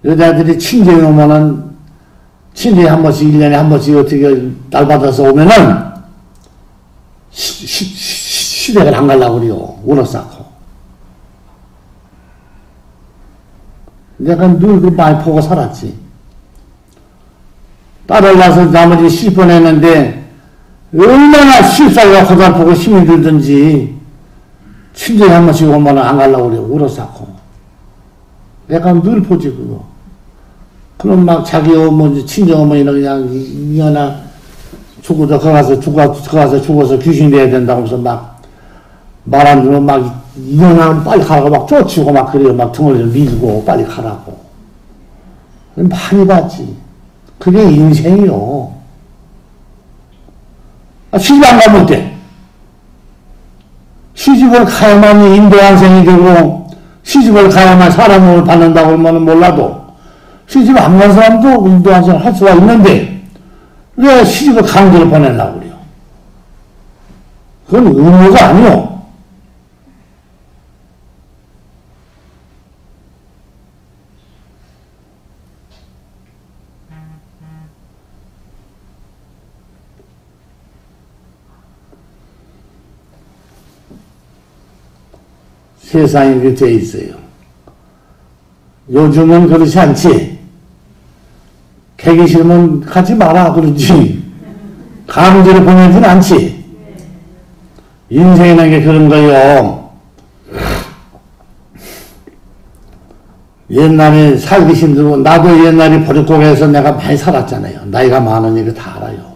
여자들이 친정에 오면은 친정에 한 번씩 1년에 한 번씩 어떻게 딸 받아서 오면은 시댁을 안 가려고 그래요. 울어싸고. 내가 늘 그 많이 보고 살았지. 딸을 낳아서 나머지 시집 보냈는데 얼마나 시집살이가 고달프고 힘이 들든지 친정에 한 번씩 오면 안 가려고 그래요. 울어싸고. 내가 늘 보지 그거. 그럼 막 자기 어머니 친정 어머니는 그냥 이거나 죽어서 귀신 돼야 된다고 해서 막 말 안 들으면 막 이거나 빨리 가라고 막 쫓치고 막 그래요. 막 등을 밀고 빨리 가라고. 많이 봤지. 그게 인생이요. 시집 안 가면 어때? 시집을 가야만 인도환생이 되고 시집을 가야만 사람을 받는다고 하면 몰라도 시집 안 간 사람도 인도환생을 할 수가 있는데 왜 시집을 강제로 보내려고 그래요? 그건 의무가 아니요. 세상이 그렇게 돼 있어요. 요즘은 그렇지 않지. 가기 싫으면 가지 마라 그러지. 강제로 보내진 않지. 인생이라는 게 그런 거요. 옛날에 살기 힘들고 나도 옛날에 보릿고개에서 내가 많이 살았잖아요. 나이가 많으니까 다 알아요.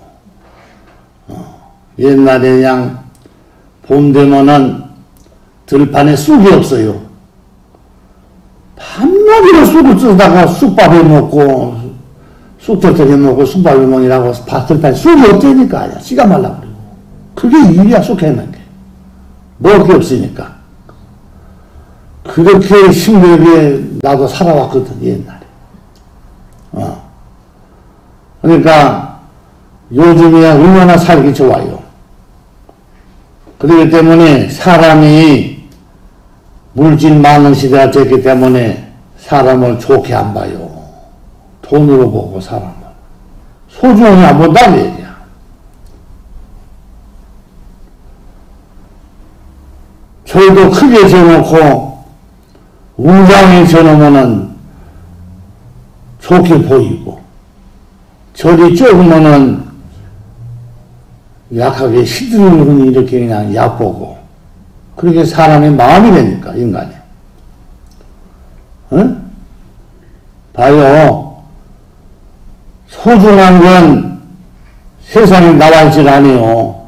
옛날에 그냥 봄 되면은 들판에 쑥이 없어요. 밤낮으로 쑥을 쓰다가 쑥밥을 먹고 쑥떡떡이 먹고 쑥밥을 먹으라고 들판에 쑥이 없다니까. 씨가 말라 그래요. 그게 일이야. 쑥 해는 게. 먹을 게 없으니까. 그렇게 힘들게 나도 살아왔거든 옛날에. 그러니까 요즘이야 얼마나 살기 좋아요. 그렇기 때문에 사람이 물질 많은 시대가 됐기 때문에 사람을 좋게 안 봐요. 돈으로 보고 사람을. 소중히 안 본다는 얘기야. 절도 크게 지어놓고 웅장히 저놓으면은 좋게 보이고, 절이 좁으면은 약하게 시드는 흔히 이렇게 그냥 약보고, 그렇게 사람의 마음이 되니까, 인간이. 응? 봐요. 소중한 건 세상에 나와 있질 않아요.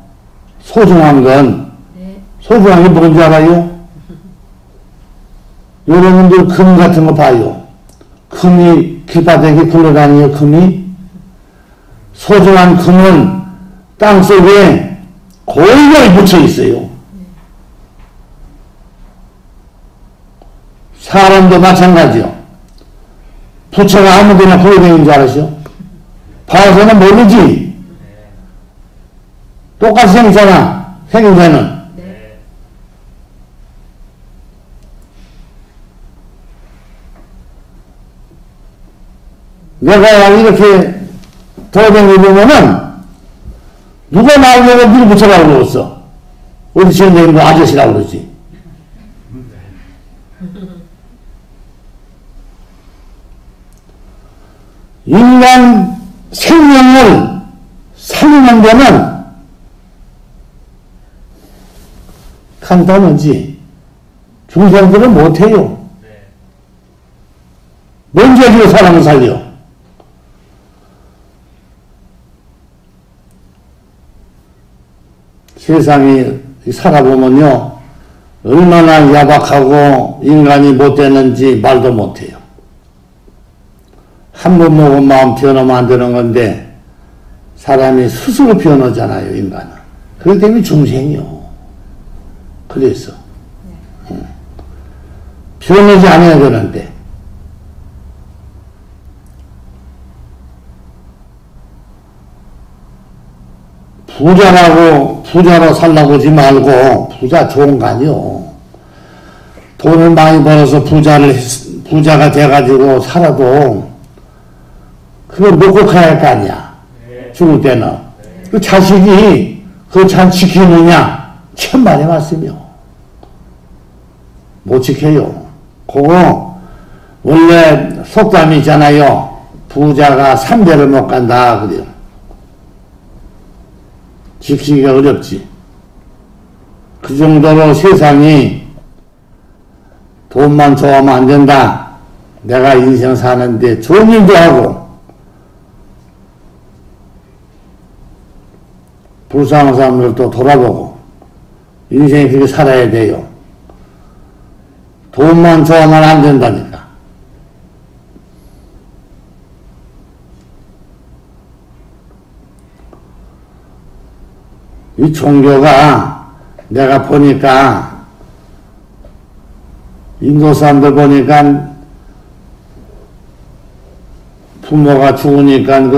소중한 건, 네. 소중한 게 뭔지 알아요? 여러분들 금 같은 거 봐요. 금이 길바닥에 굴러다니요, 금이. 소중한 금은 땅 속에 골고루 묻혀 있어요. 사람도 마찬가지요. 부처가 아무 데나 보여야 되는 줄 알았죠? 봐서는 모르지. 똑같이 생기잖아, 생긴자는. 네. 내가 이렇게 돌아다니면은 누가 나오려고 밀붙여라고 그러겠어. 어디 지금 뭐 아저씨라고 그러지. 인간 생명을 살리는 데는 간단하지. 중생들은 못해요. 네. 뭔 죄지로 사람을 살려? 세상에 살아보면요, 얼마나 야박하고 인간이 못되는지 말도 못해요. 한 번 먹은 마음 변하면 안 되는 건데, 사람이 스스로 변하잖아요, 인간은. 그렇기 때문에 중생이요. 그래서. 변하지 않아야 되는데. 부자로 살라고 하지 말고, 부자 좋은 거 아니요. 돈을 많이 벌어서 부자가 돼가지고 살아도, 그걸 먹고 가야 할 거 아니야. 네. 죽을 때는. 그 자식이 그거 잘 지키느냐? 천만의 말씀이요. 못 지켜요. 그거, 원래 속담이 있잖아요. 부자가 3배를 못 간다. 그래요. 지키기가 어렵지. 그 정도로 세상이 돈만 좋아하면 안 된다. 내가 인생 사는데 좋은 일도 하고, 불쌍한 사람들도 돌아보고, 인생이 그렇게 살아야 돼요. 돈만 좋아하면 안 된다니까. 이 종교가 내가 보니까, 인도 사람들 보니까 부모가 죽으니까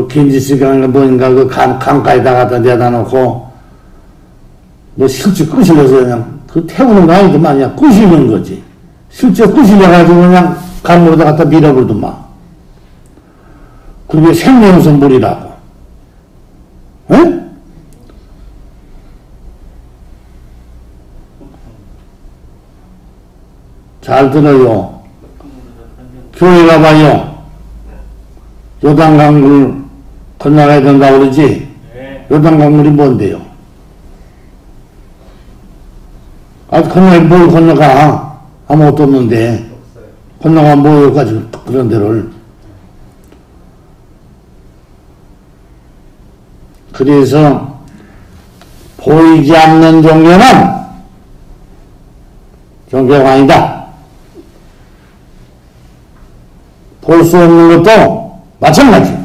긴지스강인가 뭐인가 그 강가에다 갖다 내다 놓고 실제 끄실려서 그냥 그 태우는 거 아니더만 그냥 끄시는 거지. 실제 끄실려가지고 그냥 강물에다 갖다 밀어버리더만. 그게 생명선물이라고. 에? 잘 들어요. 교회 가봐요. 요단강물 건너가야 된다고 그러지? 네. 요단강물이 뭔데요? 건너에 뭘 건너가? 아무것도 없는데. 건너가 뭐 여기까지 그런 데를. 그래서 보이지 않는 종교는 종교가 아니다. 볼 수 없는 것도 마찬가지.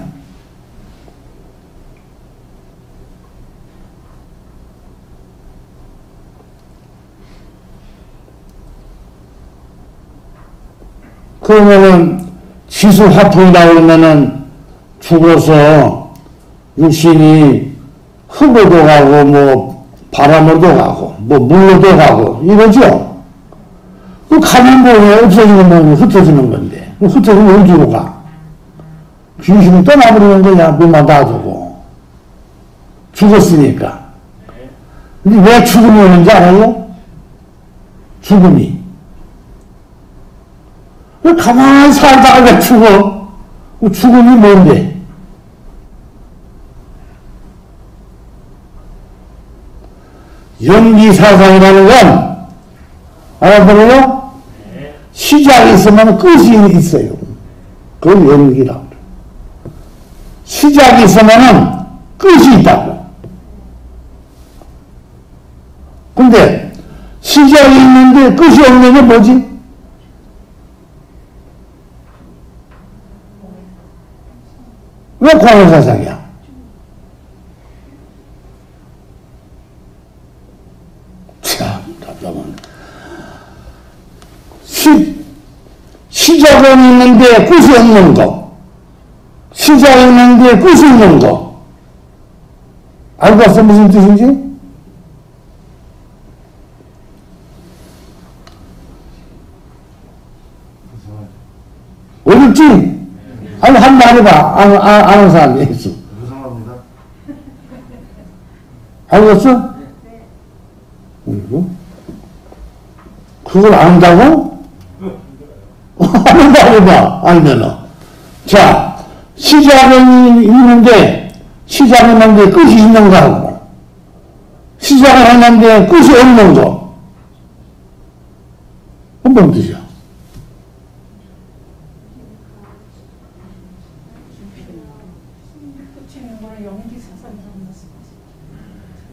그러면은 지수화풍이라고 그러면은 죽어서 육신이 흙으로도 가고 뭐 바람으로도 가고 뭐 물로도 가고 이러죠. 그 가면 뭐예요? 없어지는 거는 흩어지는 건데 흩어지면 어디로 가? 귀신이 떠나버리는 거야. 몸만 놔두고 죽었으니까. 근데 왜 죽음이 오는지 알아요? 죽음이. 왜 가만히 살다가 왜 죽어? 죽음이 뭔데? 연기사상이라는 건 알아들어요? 시작이 있으면 끝이 있어요. 그걸 연기라고 그래요. 시작이 있으면 끝이 있다고. 근데 시작이 있는데 끝이 없는 게 뭐지? 왜 공허사상이야? 참 답답하네. 시작은 있는데 끝이 없는 거, 시작이 있는데 끝이 있는 거, 알고 봤어? 무슨 뜻인지? 어렵지? 아니, 한 번 해봐. 아는 사람이 있어. 죄송합니다. 알겠어? 그걸 안다고? 한번 해봐. 알면은. 자, 시작은 있는데, 시작은 있는데 끝이 있는 거하고, 시작을 했는데 끝이 없는 거. 뭔 뜻이야?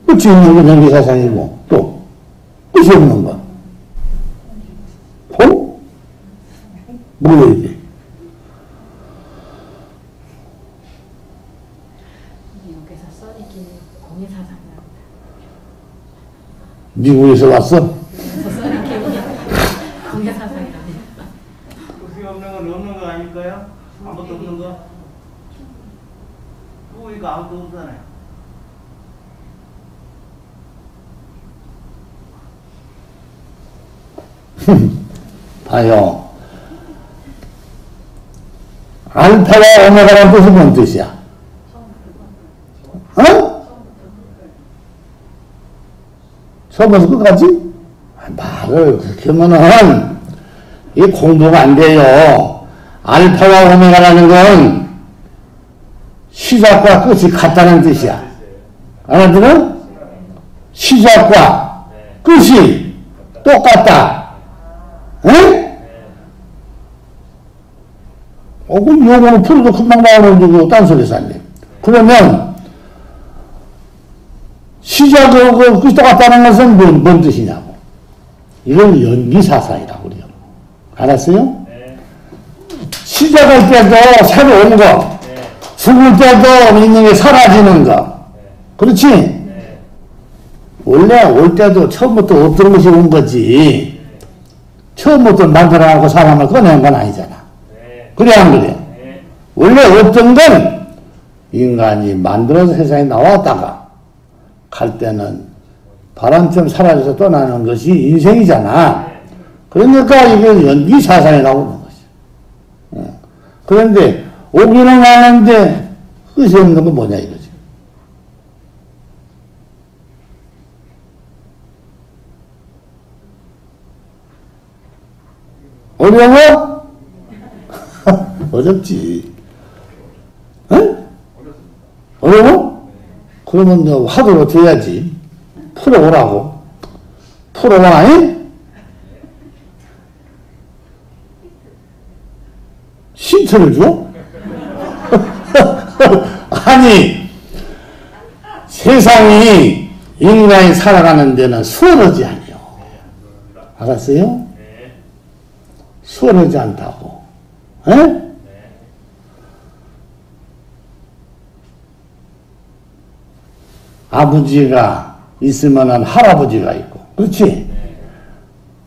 끝이 있는 건 연기사상이고, 또, 끝이 없는 건. 뭐야, 이게? 미국에서 써니기 공예사상이랍니다. 미국에서 왔어? 써니기 공예사상이랍니다. 끝이 없는 건 없는 거 아닐까요? 아무것도 없는 거? 또 이거 아무것도 없잖아요. 봐요. 알파와 오메가라는 뜻이 뭔 뜻이야? 어? 처음부터 끝까지? 말을 그렇게 하면은 이 공부가 안 돼요. 알파와 오메가라는 건 시작과 끝이 같다는 뜻이야. 알아들어? 시작과 끝이 똑같다. 응? 그럼 요거는 풀어도 금방 나오는데 그거 딴소리 쌌네. 그러면 시작하고 끝이 똑같다는 것은 뭔 뜻이냐고. 이건 연기사상이라고 그래요. 알았어요? 네. 시작할 때도 새로운 거, 죽을 때도 있는 게 사라지는 거. 그렇지? 네. 원래 올 때도 처음부터 없던 것이 온 거지. 처음부터 만들어가고 사람을 꺼낸 건 아니잖아. 네. 그래, 안 그래? 네. 원래 없던 건 인간이 만들어서 세상에 나왔다가 갈 때는 바람처럼 사라져서 떠나는 것이 인생이잖아. 그러니까 이게 연기사상이라고 하는 것이야. 그런데 오기는 하는데 끝이 없는 건 뭐냐 이거지. 어려워? 어렵지. 응? 어려워? 그러면 너 화두로 줘야지. 풀어오라고. 풀어와, 잉? 힌트를 줘? 아니, 세상이 인간이 살아가는 데는 수월하지 않아요. 알았어요? 수월하지 않다고. 에? 아버지가 있으면은 할아버지가 있고, 그렇지?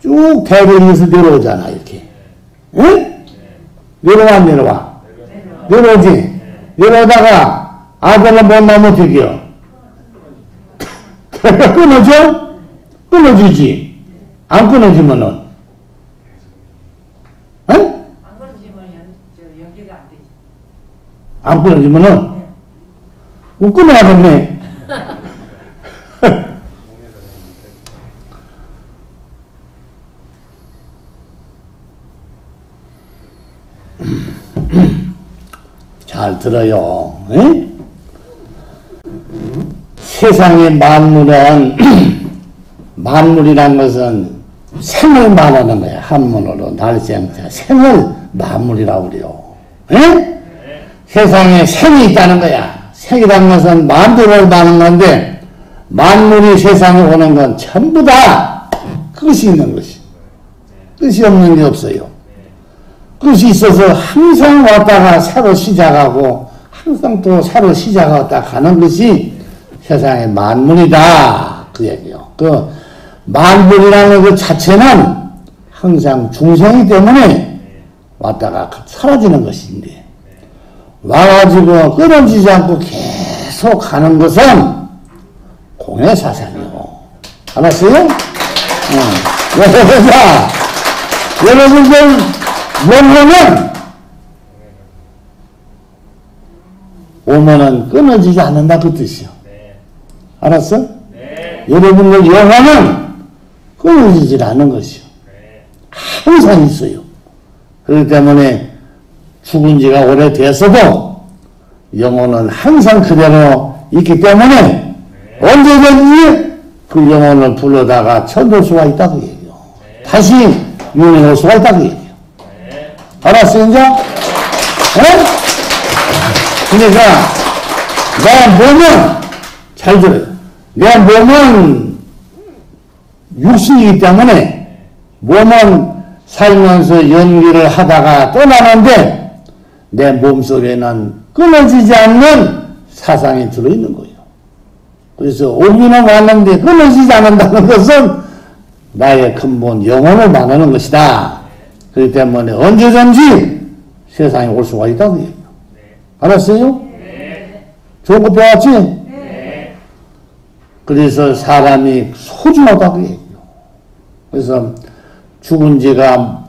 쭉 대변에서 내려오잖아, 이렇게. 에? 내려와, 안 내려와? 내려오지? 내려오다가 아들을 못 나면 어떡해요? 끊어져? 끊어지지? 안 끊어지면은? 에? 안 그러지면 연기가 안 되지. 안 끊어지면은? 뭐 끊어야겠네. 잘 들어요. 에? 세상의 만물은 만물이란 것은 생을 말하는 거야. 한문으로 날생자 생을 만물이라고 그래요. 에? 세상에 생이 있다는 거야. 생이란 것은 만물을 말하는 건데 만물이 세상에 오는 건 전부 다 끝이 있는 것이. 끝이 없는 게 없어요. 끝이 있어서 항상 왔다가 새로 시작하고 항상 또 새로 시작하다 가는 것이 세상의 만물이다. 그 얘기요. 그 만물이라는 그 자체는 항상 중생이기 때문에 왔다가 사라지는 것인데 와가지고 끊어지지 않고 계속 가는 것은 공해사상이요. 알았어요? 자, 여러분들 영혼은 오면은 끊어지지 않는다 그 뜻이요. 알았어? 네. 여러분들 영혼은 끊어지지 않는 것이요. 항상 있어요. 그렇기 때문에 죽은 지가 오래됐어도 영혼은 항상 그대로 있기 때문에 언제든지 그 영혼을 불러다가 천도할 수가 있다고 얘기해요. 다시 유인할 수가 있다고 얘기해요. 알았어, 이제? 네? 그러니까, 내 몸은, 잘 들어요. 내 몸은 육신이기 때문에, 몸은 살면서 연기를 하다가 떠나는데, 내 몸속에는 끊어지지 않는 사상이 들어있는 거예요. 그래서 오기는 왔는데 끊어지지 않는다는 것은 나의 근본 영혼을 말하는 것이다. 그렇기 때문에 언제든지 세상에 올 수가 있다고 얘기해요. 알았어요? 네. 좋은 거 배웠지? 네. 그래서 사람이 소중하다고 얘기해요. 그래서 죽은 지가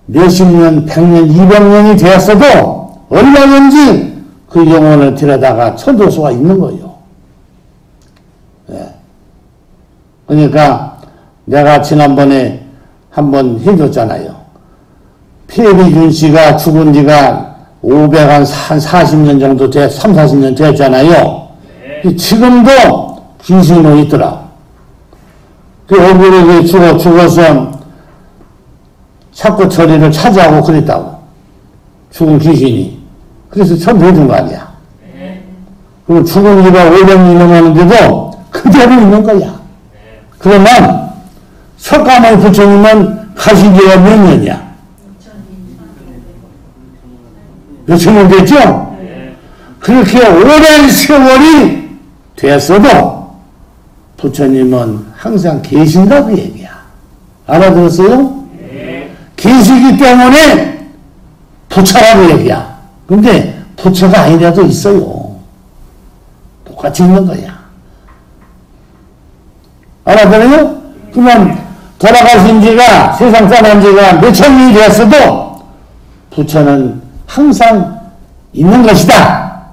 몇십 년, 100년, 200년이 되었어도 얼마든지 그 영혼을 데려다가 천도할 수가 있는 거예요. 네. 그러니까 내가 지난번에 한번 해줬잖아요. 피해비준 씨가 죽은 지가 540년 정도 3, 40년 됐잖아요. 네. 지금도 귀신이 있더라. 그 얼굴에 죽어서 자꾸 처리를 차지하고 그랬다고. 죽은 귀신이. 그래서 천도해준 거 아니야. 네. 그럼 죽은 지가 500년이 넘었는데도 그대로 있는 거야. 네. 그러면 석가모니 부처님은 가신 지가 몇 년이야? 몇천 년 됐죠? 네. 그렇게 오랜 세월이 됐어도 부처님은 항상 계신다고 얘기야. 알아들었어요? 네. 계시기 때문에 부처라고 얘기야. 근데 부처가 아니라도 있어요. 똑같이 있는 거야. 알아들어요? 그러면 돌아가신 지가 세상 떠난 지가 몇천 년이 되었어도 부처는 항상 있는 것이다.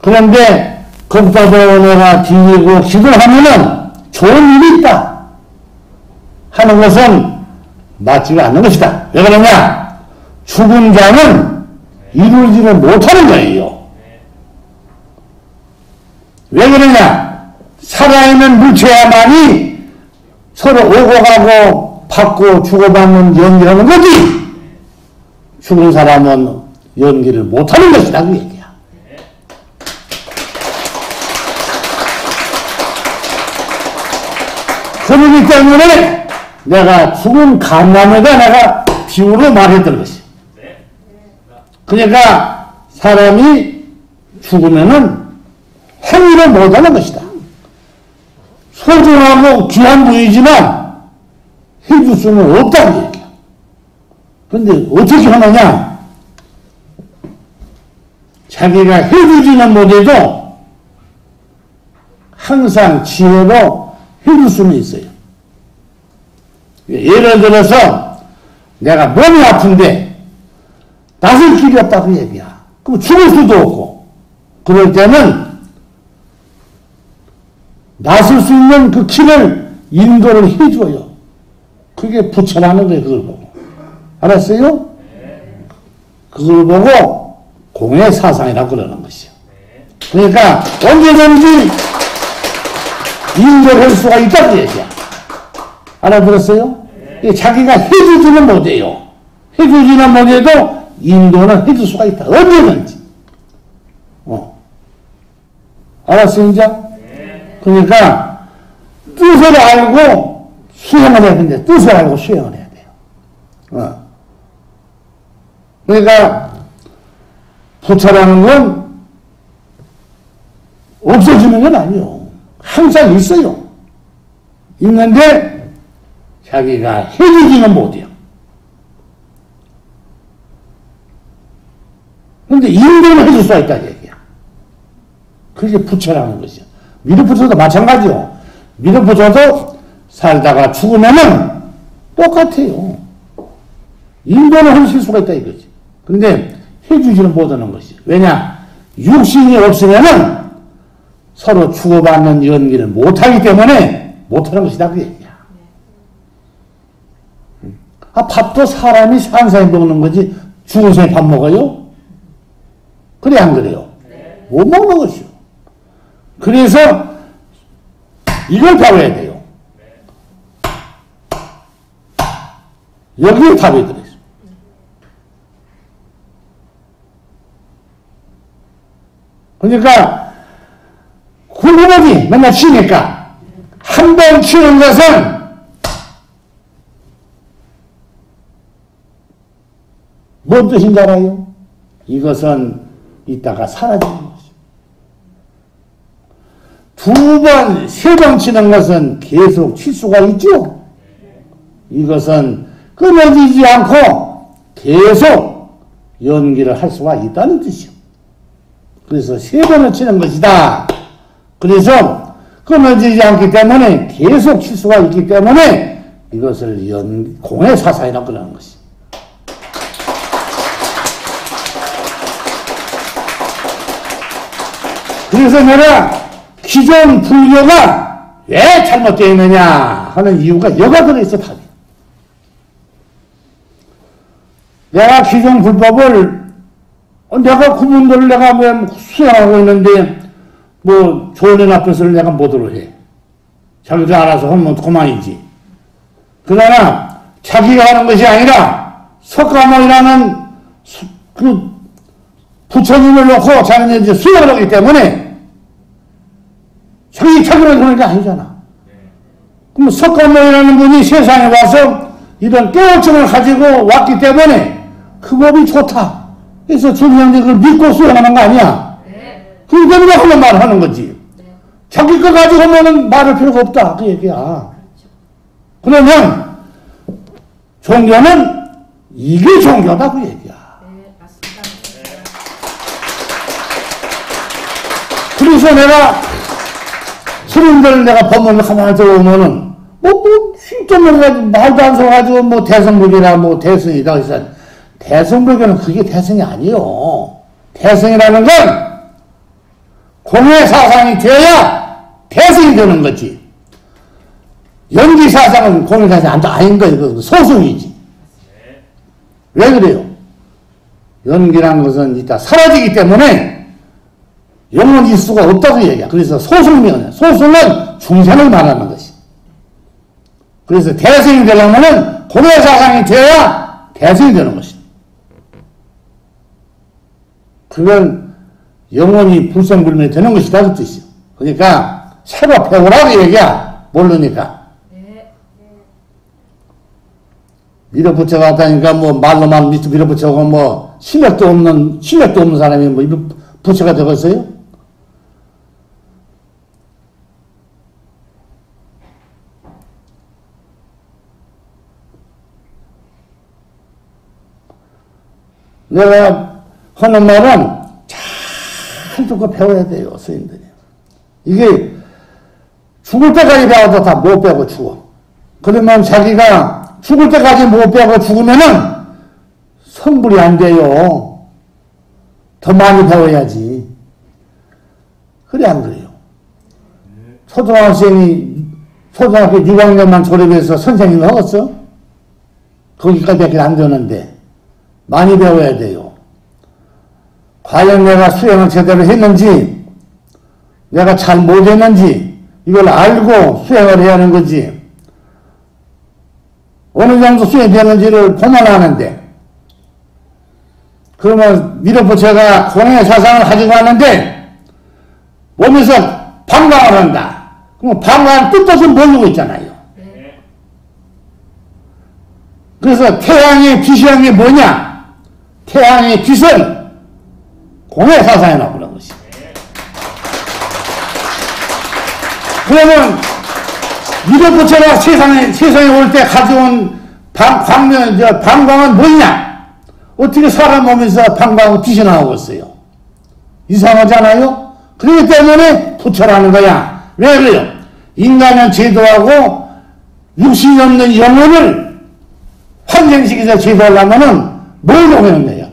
그런데 겁다도 내가 빌리고 기도하면은 좋은 일이 있다 하는 것은 맞지가 않는 것이다. 왜 그러냐? 죽은 자는 이루지를 못하는 거예요. 왜 그러냐? 살아있는 물체야만이 서로 오고 가고 받고 주고받는 연기하는 거지. 죽은 사람은 연기를 못하는 것이다. 그 얘기야. 그러기 때문에 내가 죽은 감남에다 내가 비유로 말했던 것이. 그러니까 사람이 죽으면은 행위를 못하는 것이다. 소중하고 귀한 부위지만 해줄 수는 없다고 얘기야. 그런데 어떻게 하느냐? 자기가 해주지는 못해도 항상 지혜로 해줄 수는 있어요. 예를 들어서 내가 몸이 아픈데 나설 길이 없다고 얘기야. 그럼 죽을 수도 없고 그럴 때는 나설 수 있는 그 길을 인도를 해줘요. 그게 부처라는 거예요. 그걸 보고. 알았어요? 그걸 보고 공의 사상이라고 그러는 것이요. 그러니까 언제든지 인도할 수가 있다고 얘기야. 알아들었어요? 자기가 해주지는 못해요. 해주지는 못해도 인도는 해줄 수가 있다. 언제든지. 알았어, 이제? 그러니까 뜻을 알고 수행을 해야 되는데 뜻을 알고 수행을 해야 돼요. 그러니까 부처라는 건 없어지는 건 아니요. 항상 있어요. 있는데 자기가 해주지는 못해요. 그런데 인도는 해줄 수가 있다는 얘기야. 그게 부처라는 것이야. 미륵부처도 마찬가지요. 미륵부처도 살다가 죽으면은 똑같아요. 인도는 하실 수가 있다 이거지. 근데 해주지는 못하는 것이. 왜냐? 육신이 없으면은 서로 주고받는 연기를 못하기 때문에 못하는 것이다 그 얘기야. 밥도 사람이 산 사람이 먹는 거지 죽은 사람이 밥 먹어요? 그래 안 그래요? 못 먹는 것이요. 그래서 이걸 배워야 돼요. 여기에 답이 들어있어. 그러니까 굴구멍이 맨날 치니까 한 번 치는 것은 뭔 뜻인지 알아요? 이것은 이따가 사라지는 것이죠. 두 번, 세 번 치는 것은 계속 칠 수가 있죠. 이것은 끊어지지 않고 계속 연기를 할 수가 있다는 뜻이요. 그래서 세 번을 치는 것이다. 그래서 끊어지지 않기 때문에 계속 칠 수가 있기 때문에 이것을 공의 사상이라고 그러는 것이. 그래서 내가 기존 불교가 왜 잘못되어 있느냐 하는 이유가 여가 들어있어 답이. 내가 기존 불법을 내가 그분들을 내가 왜 수행하고 있는데 뭐 좋은 애 나쁜 것을 내가 뭐대로 해. 자기도 알아서 하면 그만이지. 그러나 자기가 하는 것이 아니라 석가모니라는 그 부처님을 놓고 자기는 이제 수행을 하기 때문에 자기 자기를 그러는 게 아니잖아. 그럼 석가모니라는 분이 세상에 와서 이런 깨우침을 가지고 왔기 때문에 그 법이 좋다. 그래서 중생들이 그걸 믿고 수행하는 거 아니야? 그 때문에 하는 말을 하는 거지. 자기 거 가지고 하면 말할 필요가 없다. 그 얘기야. 그러면 종교는 이게 종교다. 그 얘기야. 그래서 내가 스님들 내가 법문을 가만히 들어보면은 쓸데없는 가지고 말도 안 써가지고 뭐 대성불교나 뭐 대승이다 해서 대성불교는 그게 대승이 아니요. 대승이라는 건 공의 사상이 되어야 대승이 되는 거지. 연기 사상은 공의 사상이 아닌 거예요. 소승이지. 왜 그래요? 연기라는 것은 이따 사라지기 때문에 영원히 있을 수가 없다고 얘기야. 그래서 소승명이야. 소승은 중생을 말하는 것이. 그래서 대승이 되려면은 공의 사상이 되어야 대승이 되는 것이. 그건 영원히 불생불멸이 되는 것이다 그 뜻이요. 그러니까 새로 배우라고 얘기야. 모르니까. 밀어붙여 갔다니까 뭐 말로만 밀어붙여고 뭐 실력도 없는 사람이 뭐 부처가 되겠어요? 내가 하는 말은 잘 듣고 배워야 돼요, 스님들이. 이게 죽을 때까지 배워도 다 못 배우고 죽어. 그러면 자기가 죽을 때까지 못 배우고 죽으면은 성불이 안 돼요. 더 많이 배워야지. 그래, 안 그래요? 초등학생이 초등학교 6학년만 졸업해서 선생님을 하겠어? 거기까지밖에 안 되는데. 많이 배워야 돼요. 과연 내가 수행을 제대로 했는지, 내가 잘 못했는지, 이걸 알고 수행을 해야 하는 거지. 어느 정도 수행되는지를 보면 아는데, 그러면 밀어붙여가 공의 사상을 가지고 왔는데, 몸에서 방광을 한다. 그럼 방광을 뜻뜻이 모르고 있잖아요. 그래서 태양의 빛이라는 게 뭐냐? 태양의 빛은 공의 사상에 나오는 것이. 그러면 밀어붙여가 세상에 올 때 가져온 방광은 뭐냐? 어떻게 사람 몸에서 방광은 빛이 나오고 있어요? 이상하잖아요? 그렇기 때문에 부처라는 거야. 왜 그래요? 인간은 제도하고 육신이 없는 영혼을 환생시켜서 제도하려면은 뭘 녹여놓는 거야?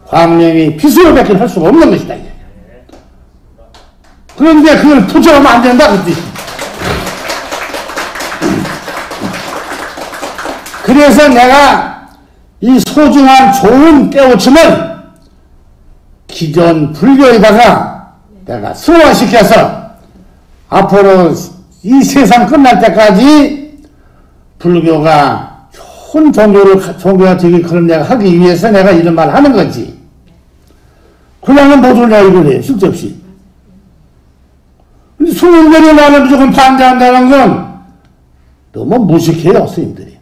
광명이 빛으로 밖에 할 수가 없는 것이다. 이게. 그런데 그걸 부처하면 안 된다. 그 뜻이. 그래서 내가 이 소중한 좋은 깨우침을 기존 불교에다가 내가 승화시켜서 앞으로 이 세상 끝날 때까지 불교가 좋은 종교가 되기 그런 내가 하기 위해서 내가 이런 말을 하는 거지. 그냥은 모두 내가 이걸 해요. 쓸데없이. 근데 스님들이 나를 무조건 반대한다는 건 너무 무식해요. 스님들이.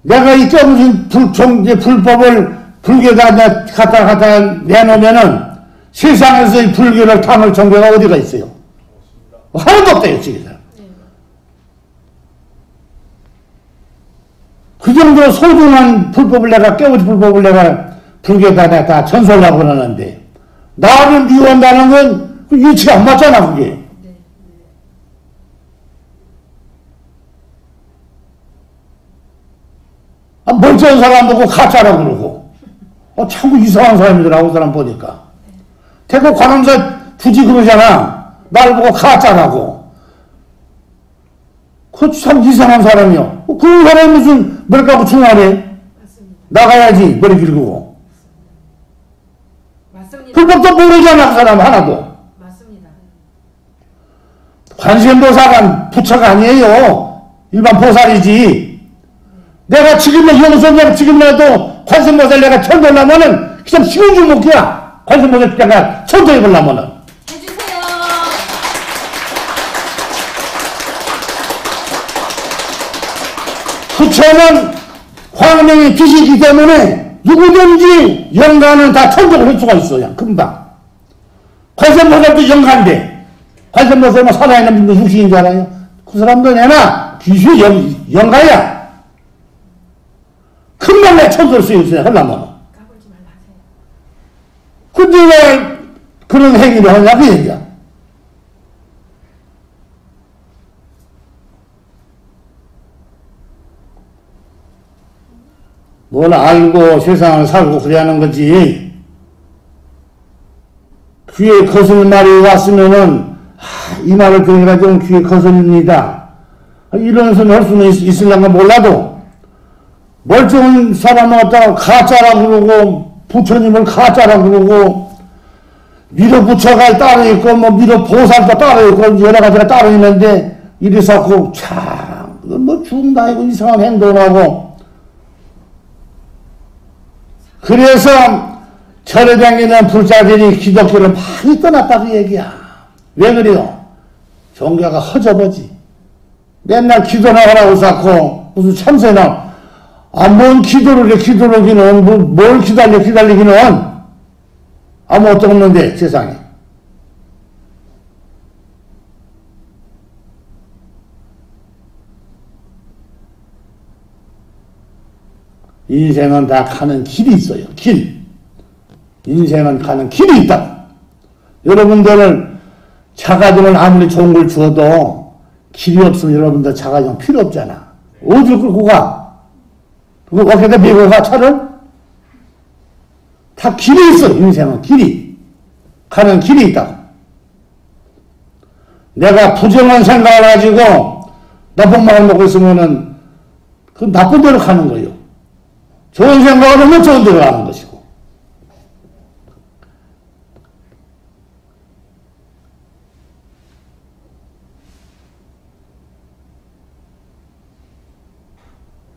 내가 이 깨우친 불법을 불교에다 갖다 내놓으면은 세상에서 이 불교를 담을 종교가 어디가 있어요? 하나도 없대요, 지금. 그 정도로 소중한 불법을 내가 깨우친 불법을 내가 불교에다 다 전설하고 그러는데 나를 미워한다는 건 그 이치가 안 맞잖아, 그게. 멀쩡한 사람 보고 가짜라고 그러고, 자꾸 이상한 사람이더라고, 사람 보니까. 대구 관음사 굳이 그러잖아. 날 보고 가짜라고. 그 참 이상한 사람이요. 그 사람이 무슨 머리 감고 중하네. 나가야지, 머리 길고. 맞습니다. 불법도 모르잖아, 그 사람 하나도. 맞습니다. 관세음보살은 부처가 아니에요. 일반 보살이지. 내가 지금의 영성력 지금이라도 관세음보살 내가 천도하려면은 그냥 쉬운 줄 못기야. 관세음보살 내가 천도해보려면은. 해주세요. 부처는 광명의 빛이기 때문에 누구든지 영가는 다 천도를 할 수가 있어요. 금방. 관세음보살도 영가인데 관세음보살은 살아있는 분도 육신인 줄 알아요? 그 사람도 내나 귀신이 영가야. 금방 내 천도를 쓰여주세요. 하려면. 까불지 말라 하세요. 근데 왜 그런 행위를 하냐 그 얘기야. 뭘 알고 세상을 살고 그래야 하는 거지. 귀에 거슬 말이 왔으면은 이 말을 들으니까 좀 귀에 거슬립니다. 이런 소리 할 수는 있을란가 몰라도 멀쩡한 사람을 갖다가 가짜라고 그러고 부처님을 가짜라고 그러고 밀어부처가 따로 있고 뭐 밀어보살도 따로 있고 여러 가지가 따로 있는데 이래서 그 참 뭐 죽나이고 이상한 행동하고 그래서 절에 다니는 불자들이 기독교를 많이 떠났다고 얘기야. 왜 그래요? 종교가 허접하지. 맨날 기도나 하라고 쌓고 무슨 참새나 뭔 기도를 해 기도하기는 뭘 기다리기는 아무것도 없는데 세상에. 인생은 다 가는 길이 있어요. 길. 인생은 가는 길이 있다. 여러분들은 자가정을 아무리 좋은 걸 주어도 길이 없으면 여러분들 자가정 필요 없잖아. 어디로 끌고 가? 그거 어깨다 메고 가 차를? 다 길이 있어. 인생은 길이. 가는 길이 있다고. 내가 부정한 생각을 가지고 나쁜 마음 먹고 있으면은 그건 나쁜 대로 가는 거예요. 좋은 생각을 하면 좋은 대로 가는 것이고.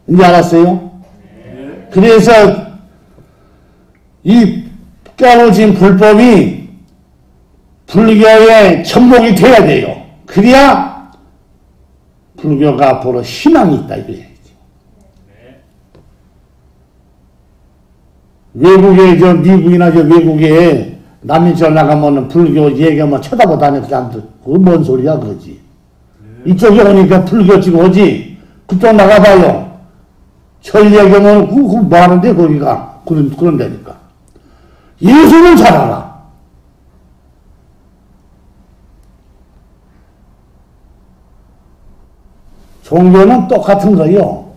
이제 알았어요? 그래서 이 깨우친 불법이 불교의 천목이 돼야 돼요. 그래야 불교가 앞으로 희망이 있다 이거예요. 외국에 미국이나 외국에 남인철 나가면은 불교 얘기하면 쳐다보다니 그 사람들 그거 뭔 소리야 그거지. 이쪽에 오니까 불교 지금 오지. 그쪽 나가봐요. 절 얘기하면 그거 뭐 하는데 거기가 그런 데니까. 예수는 잘 알아. 종교는 똑같은 거요.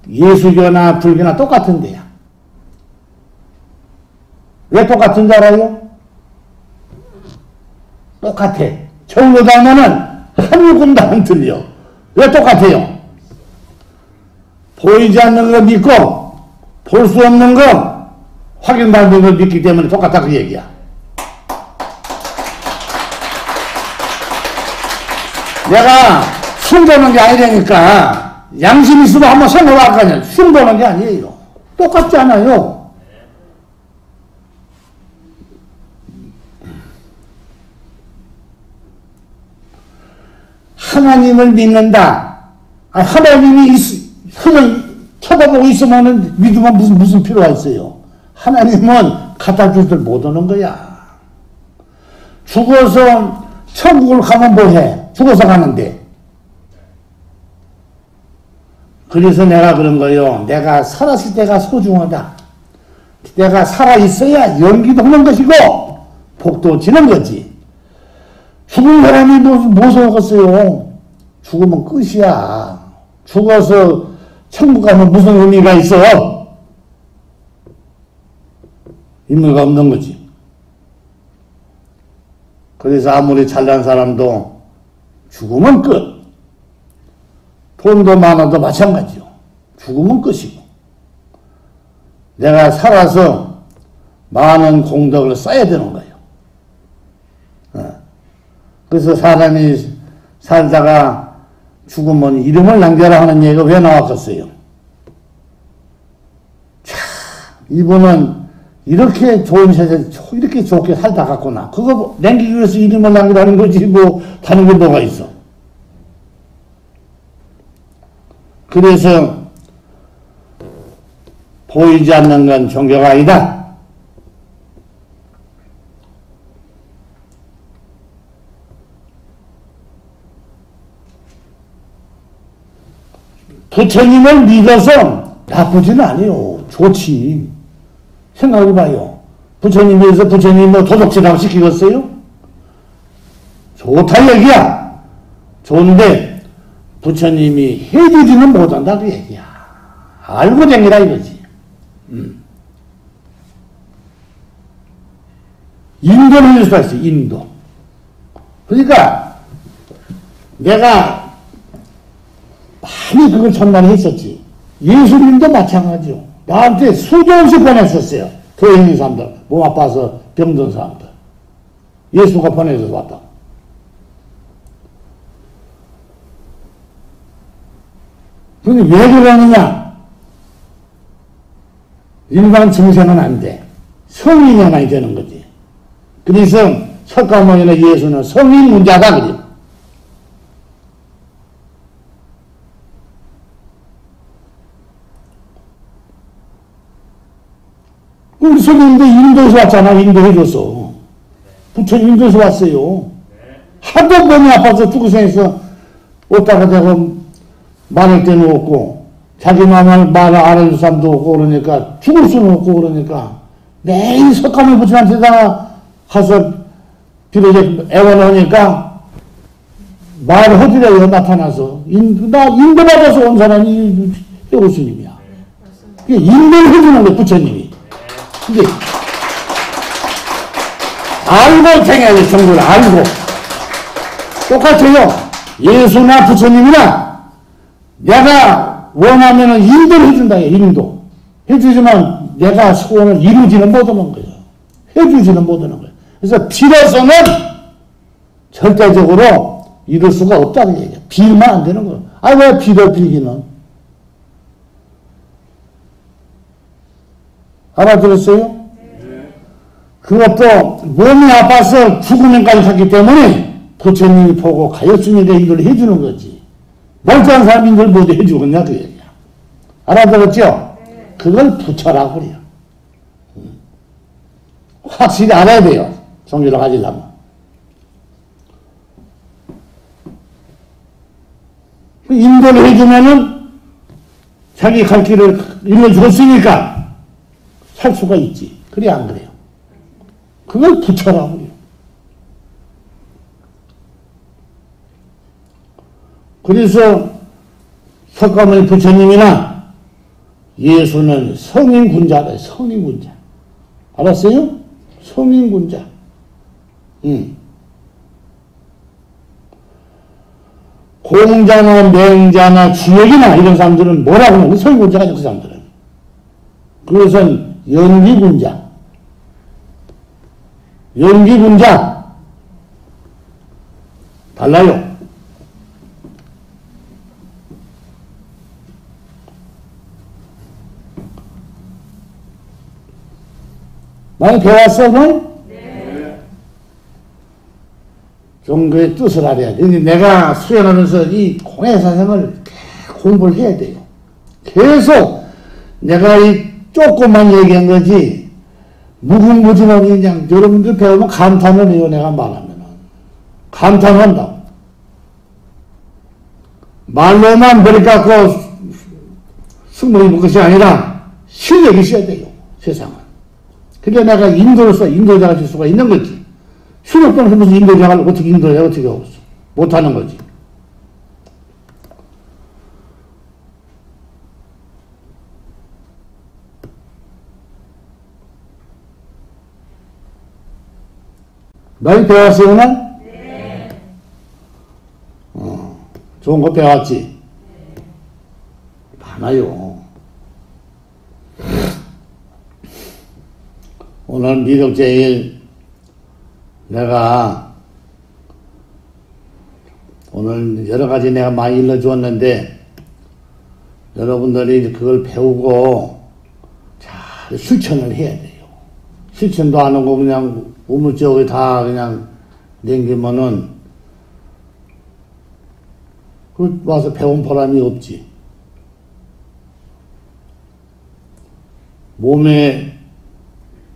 예수교나 불교나 똑같은 데야. 왜 똑같은 줄 알아요? 똑같아. 종교 가면은 한 군데는 틀려. 왜 똑같아요? 보이지 않는 거 믿고 볼 수 없는 거 확인받는 걸 믿기 때문에 똑같다 그 얘기야. 내가 흉 보는 게 아니라니까 양심 있으면 한번 생각할 거 아니야. 흉 보는 게 아니에요. 똑같지 않아요. 하나님을 믿는다. 하나님이 그냥 쳐다보고 있으면 믿으면 무슨 필요가 있어요. 하나님은 갖다 줄 줄 못 오는 거야. 죽어서 천국을 가면 뭐해? 죽어서 가는데. 그래서 내가 그런 거요. 내가 살았을 때가 소중하다. 내가 살아있어야 연기도 하는 것이고 복도 지는 거지. 죽은 사람이 무서웠어요. 죽으면 끝이야. 죽어서 천국 가면 무슨 의미가 있어? 의미가 없는 거지. 그래서 아무리 잘난 사람도 죽으면 끝. 돈도 많아도 마찬가지요. 죽으면 끝이고. 내가 살아서 많은 공덕을 쌓아야 되는 거예요. 그래서 사람이 살다가 죽으면 이름을 남겨라 하는 얘기가 왜 나왔겠어요? 참, 이분은 이렇게 좋은 세상, 이렇게 좋게 살다 갔구나. 그거 남기기 위해서 이름을 남기라는 거지, 뭐, 다른 게 뭐가 있어. 그래서, 보이지 않는 건 종교가 아니다. 부처님을 믿어서 나쁘지는 않아요. 좋지. 생각해봐요. 부처님에서 부처님 뭐 도둑질하고 시키겠어요? 좋다 얘기야. 좋은데 부처님이 해주지는 못한다 그 얘기야. 알고 댕기라 이거지. 인도를 할 수가 있어. 인도. 그러니까 내가 많이 그걸 전달했었지. 예수님도 마찬가지요. 나한테 수조씩 보냈었어요. 교회 있는 사람들, 몸 아파서 병든 사람들. 예수가 보내줘서 왔다. 근데 왜 그러느냐? 일반 증세는 안 돼. 성인에만 되는 거지. 그래서 석가모니나 예수는 성인 문자다 그래. 우리 성인인데 인도에서 왔잖아. 인도 해줘서. 부처님 인도에서 왔어요. 하도 몸이 아파서 죽으생에서 오다가 내가 말할 때는 없고 자기 마음을 말을 알아줄 사람도 없고 그러니까 죽을 수는 없고 그러니까 매일 석가모니 부처님한테다가 가서 비로소 애원하니까 말을 해드려요. 나타나서. 나 인도 받아서 온 사람이 예수님이야. 인도를 해주는 거야 부처님이. 근데 알고 생겨야 돼. 정보를 알고. 똑같아요. 예수나 부처님이나 내가 원하면은 인도를 해준다, 인도. 해주지만 내가 소원을 이루지는 못하는 거예요. 해주지는 못하는 거예요. 그래서 빌어서는 절대적으로 이룰 수가 없다는 얘기예요. 빌면 안 되는 거예요. 아, 왜 빌기는? 알아들었어요? 네. 그것도 몸이 아파서 죽으면까지 갔기 때문에 부처님이 보고 가엾으니까 이걸 해주는 거지. 멀쩡한 사람이 이걸 못 해주겠냐, 그 얘기야. 알아들었죠? 네. 그걸 부처라고 그래요. 확실히 알아야 돼요. 성질을 가지려면. 인도를 해주면은 자기 갈 길을 일러줬으니까 살 수가 있지. 그래, 안 그래요? 그걸 부처라고 그래요. 그래서 석가모니 부처님이나 예수는 성인군자다. 성인군자. 알았어요? 성인군자. 공자나 맹자나 주역이나 이런 사람들은 뭐라고 하는 거야? 성인군자가 그 사람들은. 그것은 연기군자. 연기군자. 달라요. 많이 배웠어, 너? 네. 좀 그 뜻을 알아야 돼. 내가 수행하면서 이 공해사상을 공부를 해야 돼요. 계속 내가 이 조금만 얘기한 거지, 무궁무진하게 그냥 여러분들 배우면 감탄을 해요, 내가 말하면은. 감탄한다. 말로만 머리 깎고 승부 입은 것이 아니라 실력이 있어야 돼요, 세상은. 그게 내가 인도로서 인도자가 될 수가 있는 거지. 실력도 없는 무슨 인도자가 어떻게 인도자 어떻게 하고 있어. 못하는 거지. 많이 배웠어요, 오늘? 네. 좋은 거 배웠지? 네. 많아요. 오늘 미륵제일 내가 오늘 여러 가지 내가 많이 일러주었는데 여러분들이 그걸 배우고 잘 실천을 해야 돼요. 실천도 안 하고 그냥 우물적으로 다 그냥 남기면은 그 와서 배운 보람이 없지.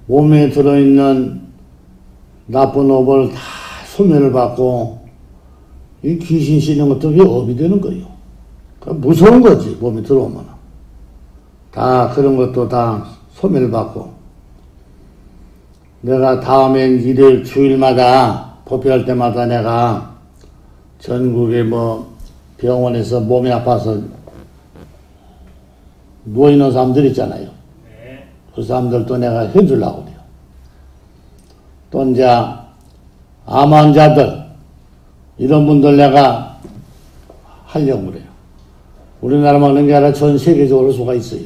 몸에 들어있는 나쁜 업을 다 소멸을 받고 이 귀신 씌는 것도 그게 업이 되는 거예요. 그러니까 무서운 거지, 몸에 들어오면. 다 그런 것도 다 소멸을 받고. 내가 다음엔 일요일 주일마다 법회할 때마다 내가 전국에 뭐 병원에서 몸이 아파서 누워있는 사람들 있잖아요. 그 사람들도 내가 해주려고 그래요. 또 이제 암 환자들 이런 분들 내가 하려고 그래요. 우리나라만 그런 게 아니라 전 세계적으로 수가 있어요.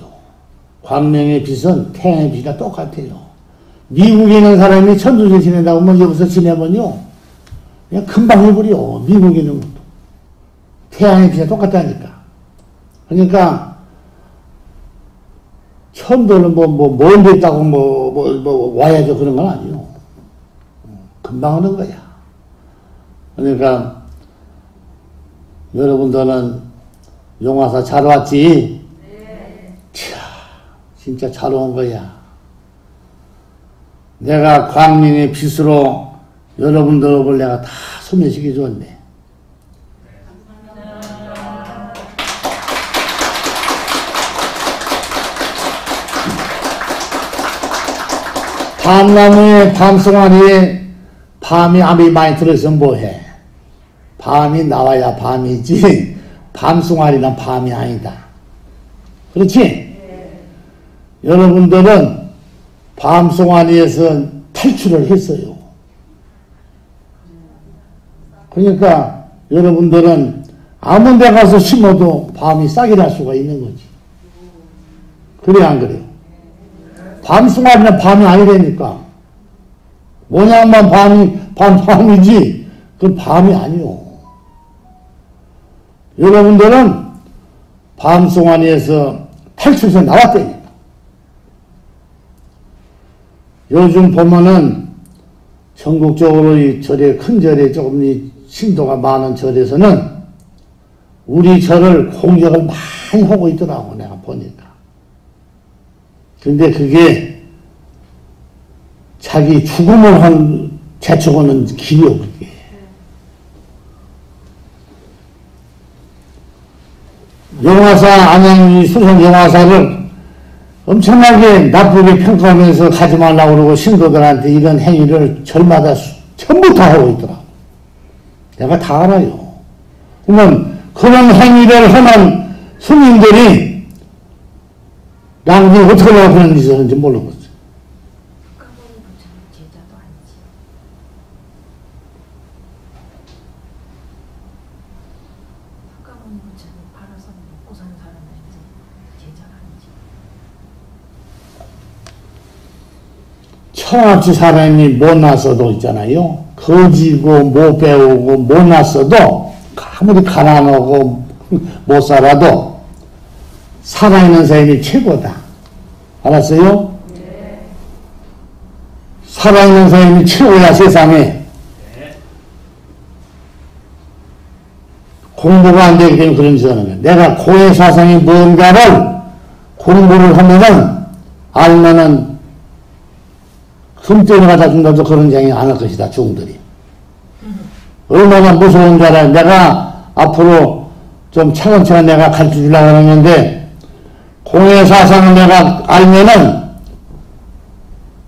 광명의 빛은 태양의 빛과 똑같아요. 미국에 있는 사람이 천주에 지낸다고 하면 여기서 지내면요 그냥 금방 해버려. 미국에 있는 것도 태양의 빛과 똑같다니까. 그러니까 천도는 멀리 있다고 와야죠. 그런 건 아니요. 금방 오는 거야. 그러니까, 여러분들은 용화사 잘 왔지? 네. 차, 진짜 잘 온 거야. 내가 광명의 빛으로 여러분들을 내가 다 소멸시켜 줬네. 밤나무에 밤송아리에 밤이 암이 많이 들어있으면 뭐해? 밤이 나와야 밤이지 밤송아리는 밤이 아니다. 그렇지? 네. 여러분들은 밤송아리에서 탈출을 했어요. 그러니까 여러분들은 아무 데 가서 심어도 밤이 싹이 날 수가 있는 거지. 그래, 안 그래요? 밤송아리는 밤이 아니라니까. 모양만 밤이지, 그건 밤이 아니요. 여러분들은 밤송아리에서 탈출해서 나왔다니까. 요즘 보면은 전국적으로 이 절에, 큰 절에 조금 이 신도가 많은 절에서는 우리 절을 공격을 많이 하고 있더라고, 내가 보니까. 근데 그게 자기 죽음을 제쳐오는 길이요, 그게. 영화사, 안양이 수성 영화사를 엄청나게 나쁘게 평가하면서 가지 말라고 그러고 신도들한테 이런 행위를 절마다 전부 다 하고 있더라고. 내가 다 알아요. 그러면 그런 행위를 하는 스님들이 나중에 어떻게 하려고 그런 짓을 하는지 모르겠어요. 까마귀 부처는 제자도 아니지. 까마귀 부처는 팔아서 먹고 사는 사람들이지 제자가 아니지. 천하치 사람이 못났어도 있잖아요. 거지고 못 배우고 못났어도 아무리 가난하고 못 살아도 살아있는 사람이 최고다. 알았어요? 네. 살아있는 사람이 최고야, 세상에. 네. 공부가 안 되기 때문에 그런 짓을 하는 거야. 내가 고해 사상이 뭔가를 공부를 하면은, 알면은, 금덩이 갖다 준다도 그런 장이 안 할 것이다, 종들이. 얼마나 무서운 줄 알아요. 내가 앞으로 좀 차근차근 내가 가르쳐 주려고 하는데, 공의 사상을 내가 알면은,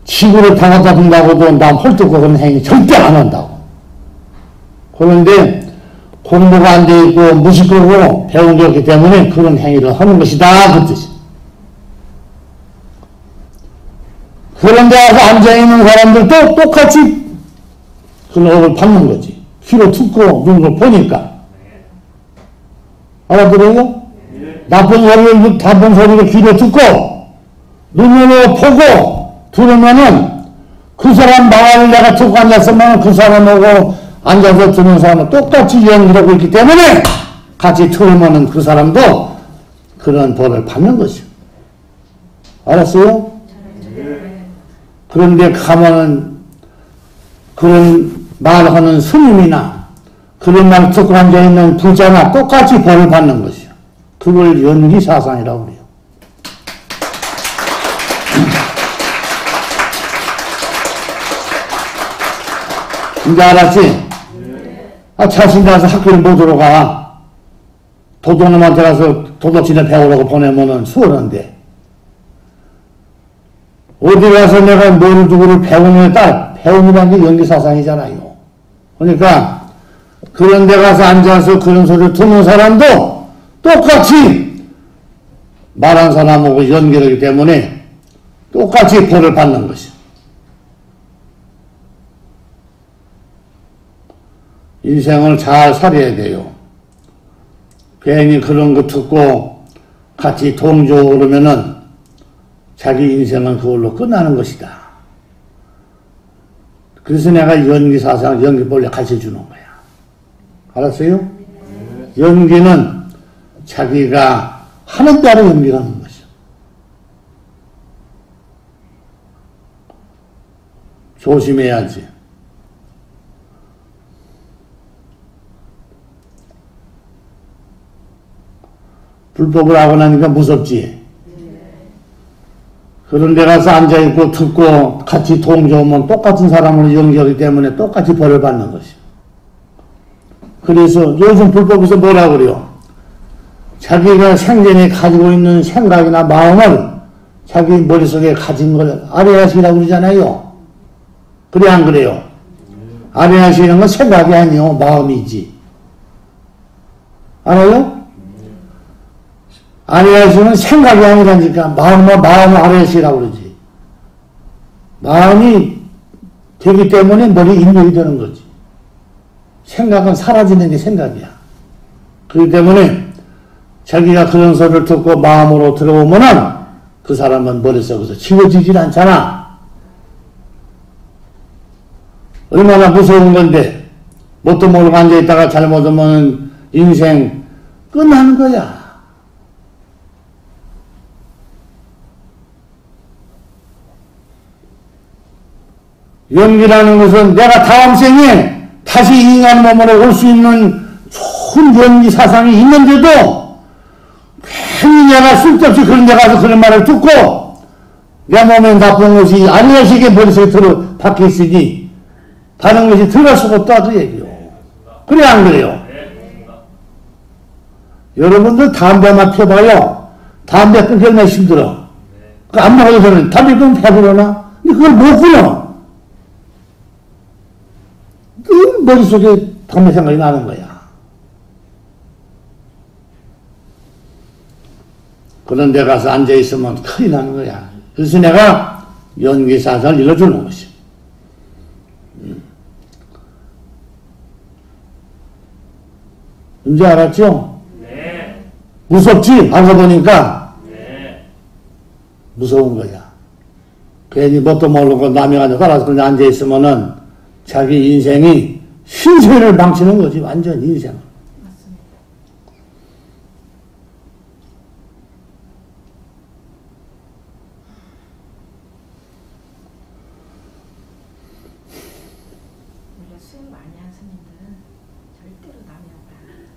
지구를 다 갖다 준다고도 남 헐뜯고 그런 행위 절대 안 한다고. 그런데, 공부가 안 돼 있고, 무식하고, 배운 게 없기 때문에 그런 행위를 하는 것이다, 그 뜻이. 그런 데 가서 앉아있는 사람들도 똑같이 그런 업을 받는 거지. 귀로 듣고 눈으로 보니까. 알아들어요? 나쁜 소리를 귀로 듣고 눈으로 보고 들으면은 그 사람 말을 내가 듣고 앉았으면 그 사람하고 앉아서 듣는 사람은 똑같이 연기하고 있기 때문에 같이 들으면은 그 사람도 그런 벌을 받는 것이요. 알았어요? 그런데 가면은 그런 말하는 스님이나 그런 말 듣고 앉아있는 부자나 똑같이 벌을 받는 것이요. 그걸 연기사상이라고 그래요. 이제 알았지? 아, 자신 가서 학교를 못 들어가. 도둑놈한테 가서 도둑질을 배우라고 보내면은 수월한데. 어디 가서 내가 뭘 누구를 배우느냐에 따라 배움이라는 게 연기사상이잖아요. 그러니까 그런 데 가서 앉아서 그런 소리를 듣는 사람도 똑같이 말한 사람하고 연결하기 때문에 똑같이 벌을 받는 것이요. 인생을 잘 살아야 돼요. 괜히 그런 거 듣고 같이 동조하고 그러면은 자기 인생은 그걸로 끝나는 것이다. 그래서 내가 연기사상, 연기법을 가르쳐 주는 거야. 알았어요? 네. 연기는 자기가 하는 대로 연기하는 것이요. 조심해야지. 불법을 하고 나니까 무섭지. 그런 데 가서 앉아있고 듣고 같이 동조하면 똑같은 사람으로 연기하기 때문에 똑같이 벌을 받는 것이요. 그래서 요즘 불법에서 뭐라 그래요? 자기가 생전에 가지고 있는 생각이나 마음을 자기 머릿속에 가진 걸 아뢰하시라고 그러잖아요. 그래 안 그래요? 아뢰하시는 건 생각이 아니요, 마음이지. 알아요? 아뢰하시는 생각이 아니라니까 마음을 아뢰하시라고 그러지. 마음이 되기 때문에 머리에 입력이 되는 거지. 생각은 사라지는 게 생각이야. 그렇기 때문에 자기가 그런 소리를 듣고 마음으로 들어오면은 그 사람은 머릿속에서 지워지질 않잖아. 얼마나 무서운 건데 뭣도 모르고 앉아있다가 잘못하면 인생 끝나는 거야. 연기라는 것은 내가 다음 생에 다시 인간 몸으로 올 수 있는 좋은 연기 사상이 있는데도 괜히 내가 쓸데없이 그런 데 가서 그런 말을 듣고 내 몸에 나쁜 것이 아니야식의 머릿속에 박혀 있으니 다른 것이 들어갈 수가 없다 그 얘기요. 그래 안 그래요? 여러분들 담배만 펴봐요. 담배 끊기 얼마나 힘들어. 그 안 먹어도 되는 담배 끊으면 배부르나? 근데 그걸 못 끊어. 그 머릿속에 담배 생각이 나는 거야. 그런 데 가서 앉아있으면 큰일 나는 거야. 그래서 내가 연기사상을 일러주는 것이. 이제 알았죠? 네. 무섭지? 알고 보니까 네. 무서운 거야. 괜히 뭣도 모르고 남이 가지고 가서 그냥 앉아있으면은 자기 인생이 신세를 망치는 거지, 완전 인생을. 맞습니다. 원래 수행 많이 한 스님들은 절대로 남이 오면 안 돼.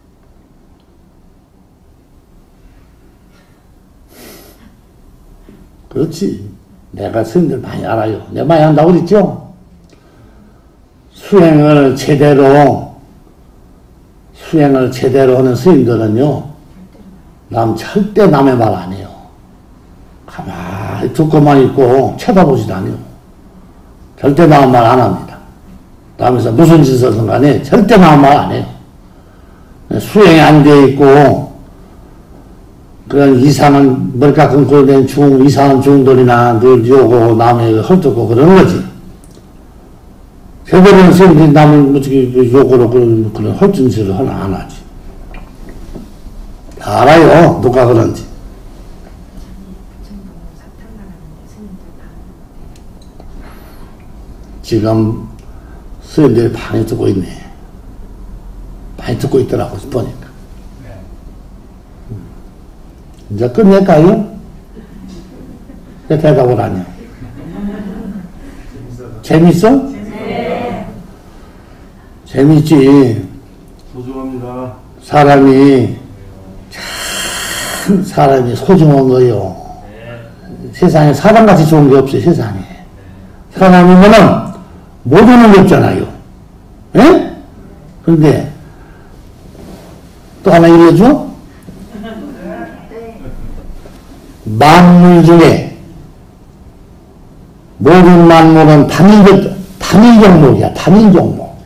그렇지. 내가 스님들 많이 알아요. 내가 많이 한다고 그랬죠? 수행을 제대로 하는 스님들은요, 절대 남의 말 안 해요. 가만히 듣고만 있고 쳐다보지도 않아요. 절대 남의 말 안 합니다. 남에서 무슨 짓을 하든 간에 절대 남의 말 안 해요. 수행이 안 돼 있고, 그런 이상한, 머리가 끊고 된 이상한 중돌이나 늘 요고, 남의 헐뜯고 그러는 거지. 제대로는 스님들이 남을 요구로 그런 헐뜯질을 하나 안 하지. 다 알아요. 누가 그런지. 부처님 사탕 나가는데 스님들 다 지금 스님들이 많이 듣고 있네. 많이 듣고 있더라고, 보니까. 이제 끝낼까요? 왜 대답을 안 해? 재밌어? 네. 재밌지. 소중합니다. 사람이 소중한 거요. 세상에 사람같이 좋은 게 없어요, 세상에. 사람이면은 모르는 게 없잖아요. 예? 그런데 또 하나 읽어줘? 만물 중에 모든 만물은 단일 종목이야. 단일 종목.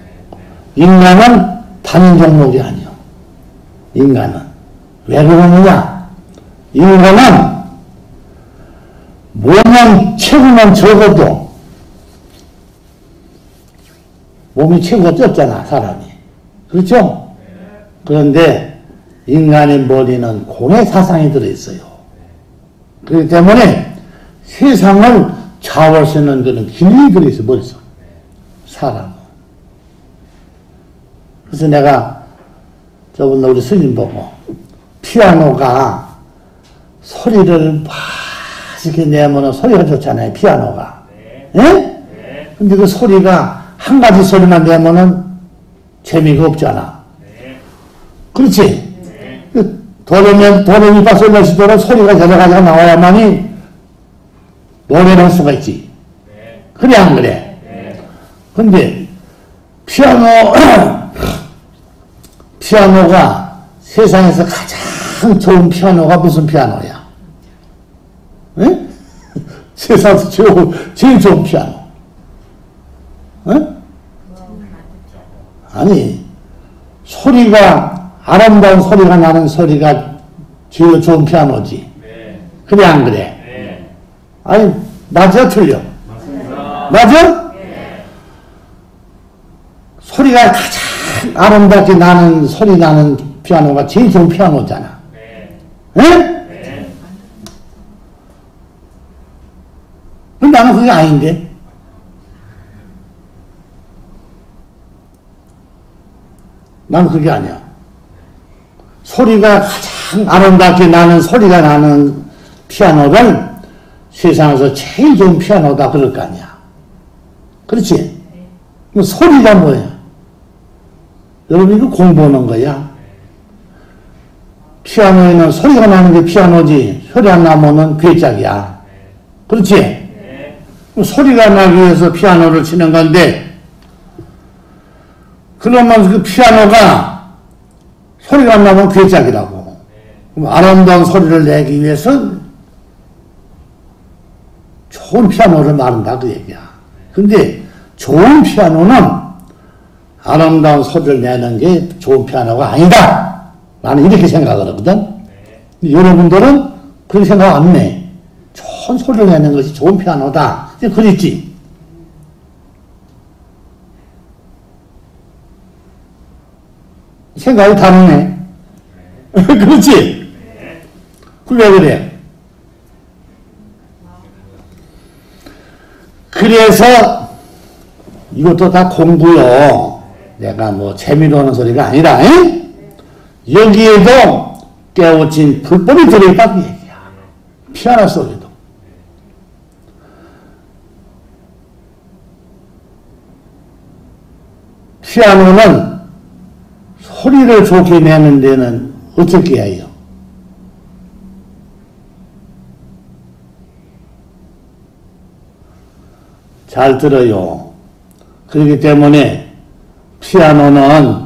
인간은 단일 종목이 아니야. 인간은 왜 그러느냐? 인간은 몸은 체구만 적어도 몸이 체구가 적잖아, 사람이. 그렇죠? 그런데 인간의 머리는 공의 사상이 들어있어요. 그렇기 때문에 세상을 좌우할 수 있는 그런 기능이 들어있어, 머릿속에. 사람. 그래서 내가 저번에 우리 스님 보고 피아노가 소리를 막 이렇게 내면 소리가 좋잖아요, 피아노가. 예? 네? 근데 그 소리가 한 가지 소리만 내면은 재미가 없잖아. 네. 그렇지? 네. 도레미파솔라시도로 소리가 여러 가지가 나와야만이 노래를 할 수가 있지. 네. 그래 안 그래? 네. 근데 피아노가 세상에서 가장 좋은 피아노가 무슨 피아노야? 에? 세상에서 제일 좋은 피아노. 에? 아니, 아름다운 소리가 나는 소리가 제일 좋은 피아노지. 네. 그래 안 그래? 네. 아니, 맞아 틀려? 맞습니다. 맞아? 네. 소리가 가장 아름답게 나는 소리 나는 피아노가 제일 좋은 피아노잖아. 네. 응? 네. 근데 나는 그게 아닌데. 나는 그게 아니야. 소리가 가장 아름답게 나는 소리가 나는 피아노를 세상에서 제일 좋은 피아노다 그럴 거 아니야. 그렇지? 그럼 소리가 뭐야? 여러분 이거 공부하는 거야. 피아노에는 소리가 나는 게 피아노지 소리 안 나면은 괴짝이야. 그렇지? 그럼 소리가 나기 위해서 피아노를 치는 건데 그러면 그 피아노가 소리가 안 나면 괴짝이라고. 그럼 아름다운 소리를 내기 위해서 좋은 피아노를 말한다 그 얘기야. 근데 좋은 피아노는 아름다운 소리를 내는 게 좋은 피아노가 아니다. 나는 이렇게 생각을 하거든. 여러분들은 그렇게 생각 안 해. 좋은 소리를 내는 것이 좋은 피아노다. 그랬지. 생각이 다르네. 그렇지? 왜 그래? 그래서 이것도 다 공부요. 내가 뭐 재미로 하는 소리가 아니라 여기에도 깨우친 불법이 들어있다 그 얘기야. 피아노 속에도. 피아노는 소리를 좋게 내는 데는 어떻게 해요? 잘 들어요. 그렇기 때문에 피아노는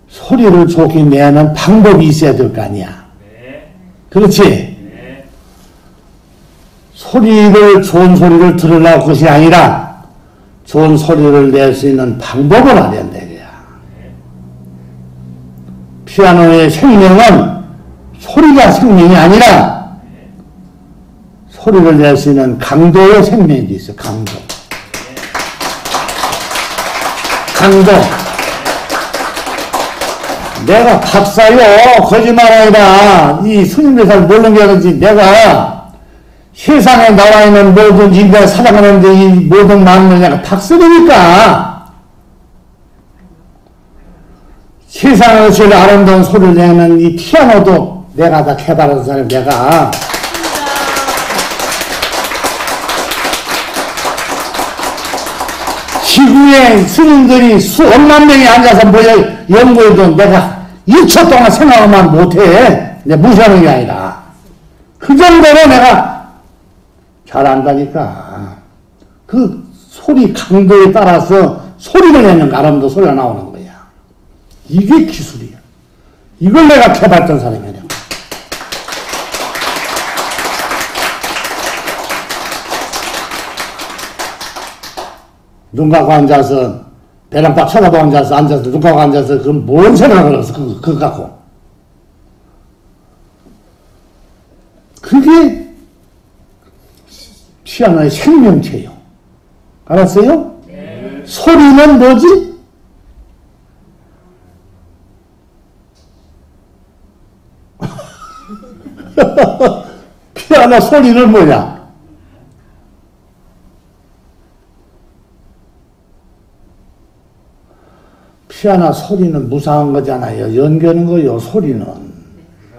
소리를 좋게 내는 방법이 있어야 될 거 아니야. 그렇지? 소리를, 좋은 소리를 들으려고 것이 아니라 좋은 소리를 낼 수 있는 방법을 알아야 된다. 피아노의 생명은 소리가 생명이 아니라 소리를 낼 수 있는 강도의 생명이 있어. 강도. 강도. 내가 박사요. 거짓말 아니라 이 스님들 잘 모르는 게 아니지. 내가 세상에 나와 있는 모든 인간을 사랑하는데 이 모든 만물을 내가 박사니까 세상에서 제일 아름다운 소리를 내는 이 피아노도 내가 다 개발한 사람 내가 지구에 스님들이 수억만 명이 앉아서 모여 연구해도 내가 2초 동안 생각만 못해. 내가 무시하는 게 아니라 그 정도로 내가 잘한다니까. 그 소리 강도에 따라서 소리를 내는 아름다운 소리가 나오는 거야. 이게 기술이야. 이걸 내가 개발했던 사람이야. 눈 감고 앉아서 배낭박 쳐다보고 앉아서 눈 감고 앉아서 그럼 뭔 생각을 해서 그거 갖고 그게 피아노의 생명체요. 알았어요? 네. 소리는 뭐지? 피아노 소리는 뭐냐? 피아노 소리는 무상한 거잖아요. 연결하는 거요, 소리는.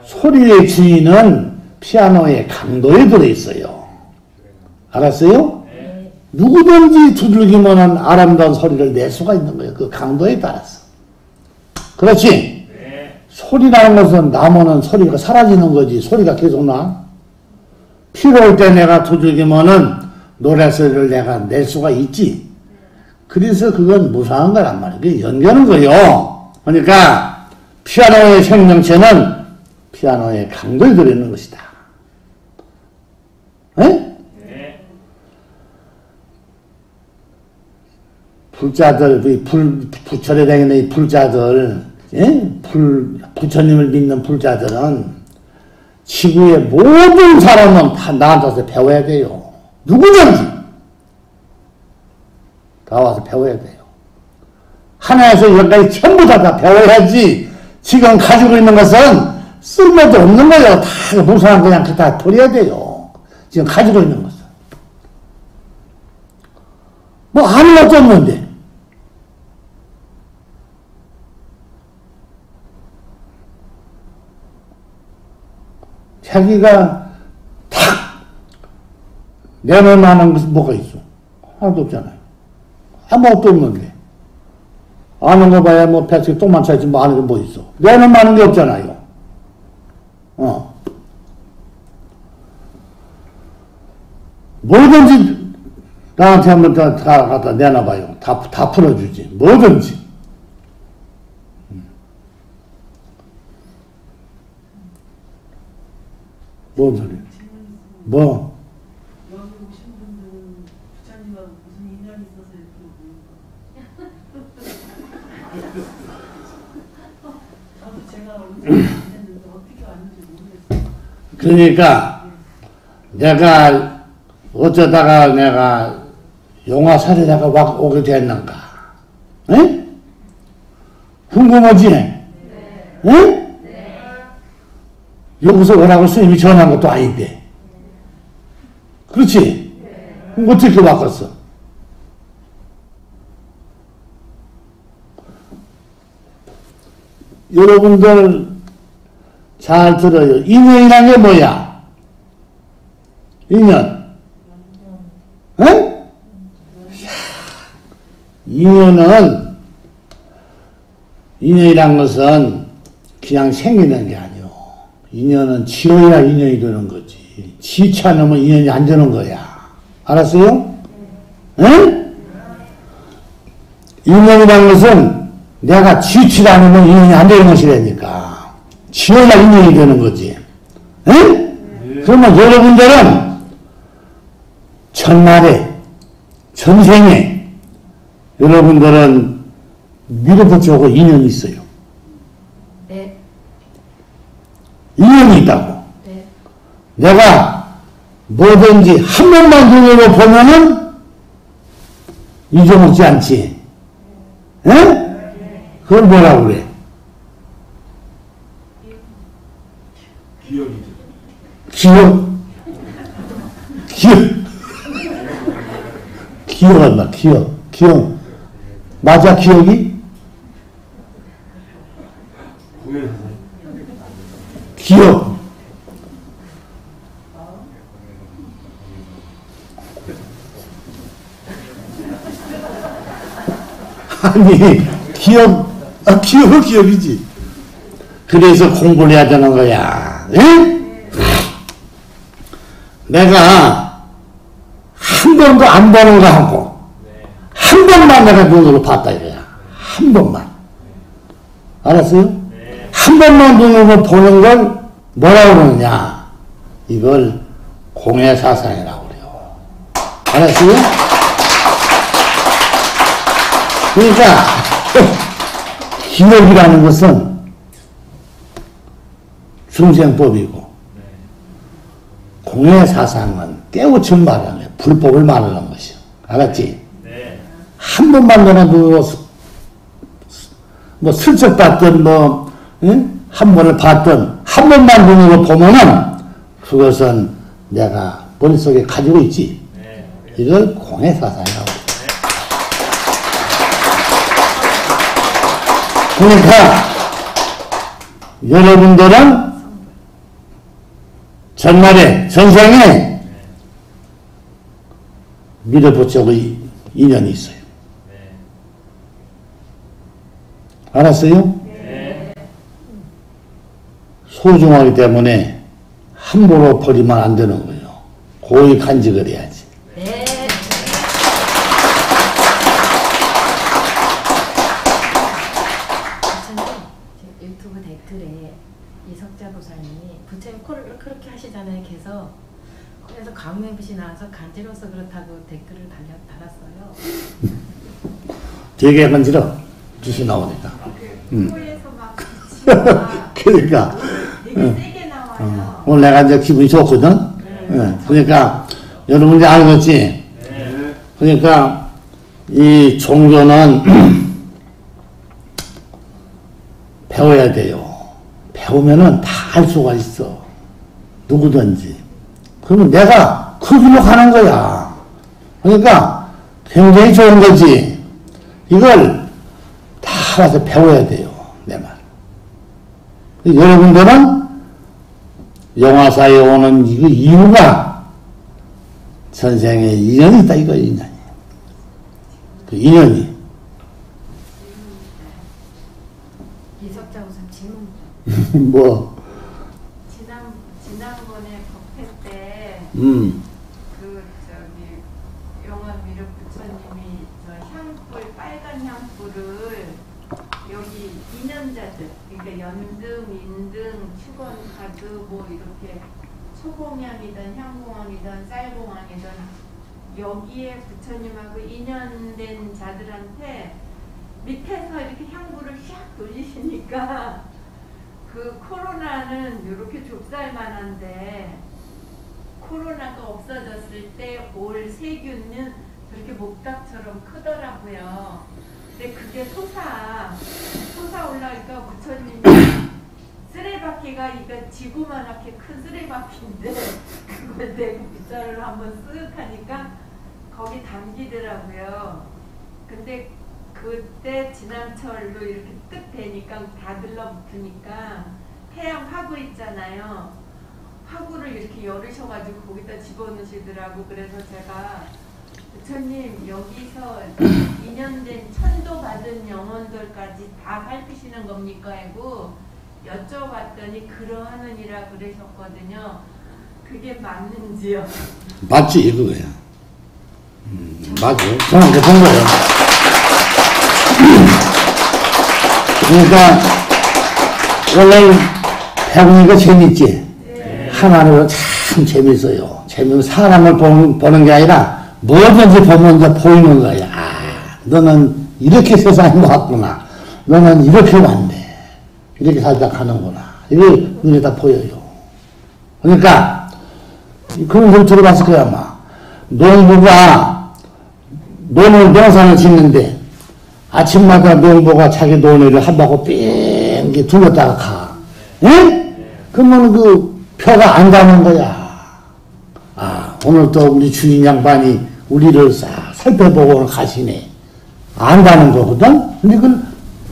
소리의 주인은 피아노의 강도에 들어있어요. 알았어요? 네. 누구든지 두들기면 아름다운 소리를 낼 수가 있는 거예요. 그 강도에 따라서. 그렇지? 네. 소리라는 것은 나면은 소리가 사라지는 거지. 소리가 계속 나. 필요할 때 내가 두들기면은 노래소리를 내가 낼 수가 있지. 그래서 그건 무상한 거란 말이에요. 그게 연결하는 거요. 그러니까 피아노의 생명체는 피아노의 강도에 들어있는 것이다. 에? 네. 불자들, 부처에 다니는 이 불자들, 예? 부처님을 믿는 불자들은 지구의 모든 사람은 다 나한테서 배워야 돼요. 누구든지 다 와서 배워야 돼요. 하나에서 여기까지 전부 다 배워야지 지금 가지고 있는 것은 쓸모도 없는 거예요. 다 무상한 그냥 다 버려야 돼요. 지금 가지고 있는 것은. 뭐 아무것도 없는데. 자기가 탁 내놓으면 것은 뭐가 있어? 하나도 없잖아요. 아무것도 없는데. 아는 거 봐야 뭐 뱃속에 똥만 차지 뭐 아는 게 뭐 있어. 내놓으면 게 없잖아요. 뭐든지 나한테 한번 다 갖다 내놔봐요. 다 풀어주지. 뭐든지. 뭔 소리? 뭐? 여기 오신 분들은 부처님하고 무슨 인연이 있어서 이렇게 오는 거. 나도 제가 했는데 어떻게 왔는지 모르겠어요. 그러니까 내가 어쩌다가 내가 용화살에다가 오게 됐는가? 응? 궁금하지? 네. 응? 여기서 오라고 스님이 전한 것도 아닌데. 그렇지? 그럼 어떻게 바꿨어? 여러분들 잘 들어요. 인연이란 게 뭐야? 인연. 응? 인연이란 것은 그냥 생기는 게 아니오. 인연은 지어야 인연이 되는 거지. 지치 않으면 인연이 안 되는 거야. 알았어요? 응? 인연이란 것은 내가 지치지 않으면 인연이 안 되는 것이라니까. 지어야 인연이 되는 거지. 응? 그러면 여러분들은 전날에, 전생에 여러분들은 밀어붙여고 인연이 있어요. 네. 인연이 있다고. 네. 내가 뭐든지 한 번만 눈으로 보면은 잊어먹지 않지. 응? 그걸 뭐라고 그래? 기억이죠. 기억. 기억한다. 기억. 맞아, 기억이? 공연에서 기억. 아니, 기억은 기억이지. 그래서 공부를 해야 되는 거야. 응? 내가 한 번도 안 보는 거 하고, 한 번만 내가 눈으로 봤다 이거야. 한 번만. 알았어요? 한 번만 눈으로 보는 걸 뭐라고 그러느냐? 이걸 공해사상이라고 그래요. 알았어요? 그러니까 기억이라는 것은 중생법이고 공해사상은 깨우친 말하는 거야. 불법을 말하는 것이요. 알았지? 한 번만 너나 뭐 슬쩍 봤든 한 번을 봤든 한 번만 눈으로 보면은 그것은 내가 머릿속에 가지고 있지. 이걸 공해사상이라고. 그러니까 여러분들은 전날에 전생에 밀어붙이고 인연이 있어요. 알았어요? 소중하기 때문에 함부로 버리면 안 되는 거예요. 고이 간직을 해야지. 네. 유튜브 댓글에 이석자 보살님이 부처님 코를 그렇게 하시잖아요. 그래서 광명빛이 나와서 간지러워서 그렇다고 댓글을 달았어요. 되게 간지러. 빛이 나오니까. 코에서 막 빛이 그러니까. 되게 세게 나와요. 오늘 내가 이제 기분이 좋거든? 그러니까, 여러분들이 알겠지? 그러니까, 이 종교는, 배워야 돼요. 배우면은 다 할 수가 있어. 누구든지. 그러면 내가 그 길로 가는 거야. 그러니까 굉장히 좋은 거지. 이걸 다 와서 배워야 돼요. 내 말. 여러분들은 영화사에 오는 이 이유가 선생의 인연이 있다, 이거 인연이. 그 인연이. 이석자 우선 질문. 뭐, 지난번에 법회 때 그 저기 영원 미륵 부처님이 저 향불 빨간 향불을 여기 인연자들 그러니까 연등, 인등, 축원, 가드 뭐 이렇게 소공양이든 향공왕이든 쌀공왕이든 여기에 부처님하고 인연된 자들한테 밑에서 이렇게 향불을 샥 돌리시니까 그 코로나는 이렇게 좁쌀만한데 코로나가 없어졌을 때 올 세균은 저렇게 목닥처럼 크더라고요. 근데 그게 솟아 올라오니까 부처님이 쓰레바퀴가 이거 지구만하게 큰 쓰레바퀴인데 그걸 대고 빗자루를 한번 쓱 하니까 거기 담기더라고요. 근데 그때 지난철로 이렇게 뜩 되니까 다 들러붙으니까 태양 화구 있잖아요. 화구를 이렇게 열으셔가지고 거기다 집어넣으시더라고. 그래서 제가 부처님 여기서 인연된 천도 받은 영혼들까지 다 살피시는 겁니까? 하고 여쭤봤더니 그러하느니라 그러셨거든요. 그게 맞는지요? 맞지, 그거야. 맞아. 정확히 본 거예요. 그러니까, 오늘 배우니까 재밌지? 네. 하나로 참 재밌어요. 재밌고, 사람을 보는 게 아니라, 뭐든지 보면 이제 보이는 거야. 아, 너는 이렇게 세상이 왔구나. 너는 이렇게 왔네. 이렇게 살다 가는구나. 이게 눈에 다 보여요. 그러니까, 그런 걸 들어봤을 거야, 아마. 농부가 농사를 짓는데, 아침마다 농부가 자기 논을 한 바퀴 뺑 둘렀다가 가. 예? 그러면 그 표가 안 가는 거야. 아, 오늘 또 우리 주인 양반이 우리를 싹 살펴보고 오늘 가시네. 안다는 거거든? 근데 그건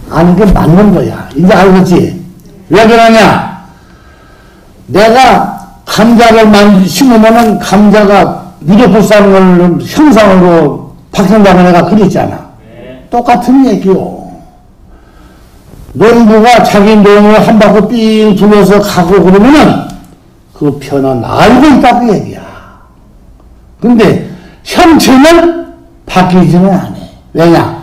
아는 게 맞는 거야. 이제 알겠지? 왜 그러냐? 내가 감자를 심으면은 감자가 미륵불상을 형상으로 바뀐다고 내가 그랬잖아. 똑같은 얘기요. 농부가 자기 농을 한 바퀴 삥 둘러서 가고 그러면은 그 편은 알고 있다 그 얘기야. 근데 형체는 바뀌지는 않아. 왜냐?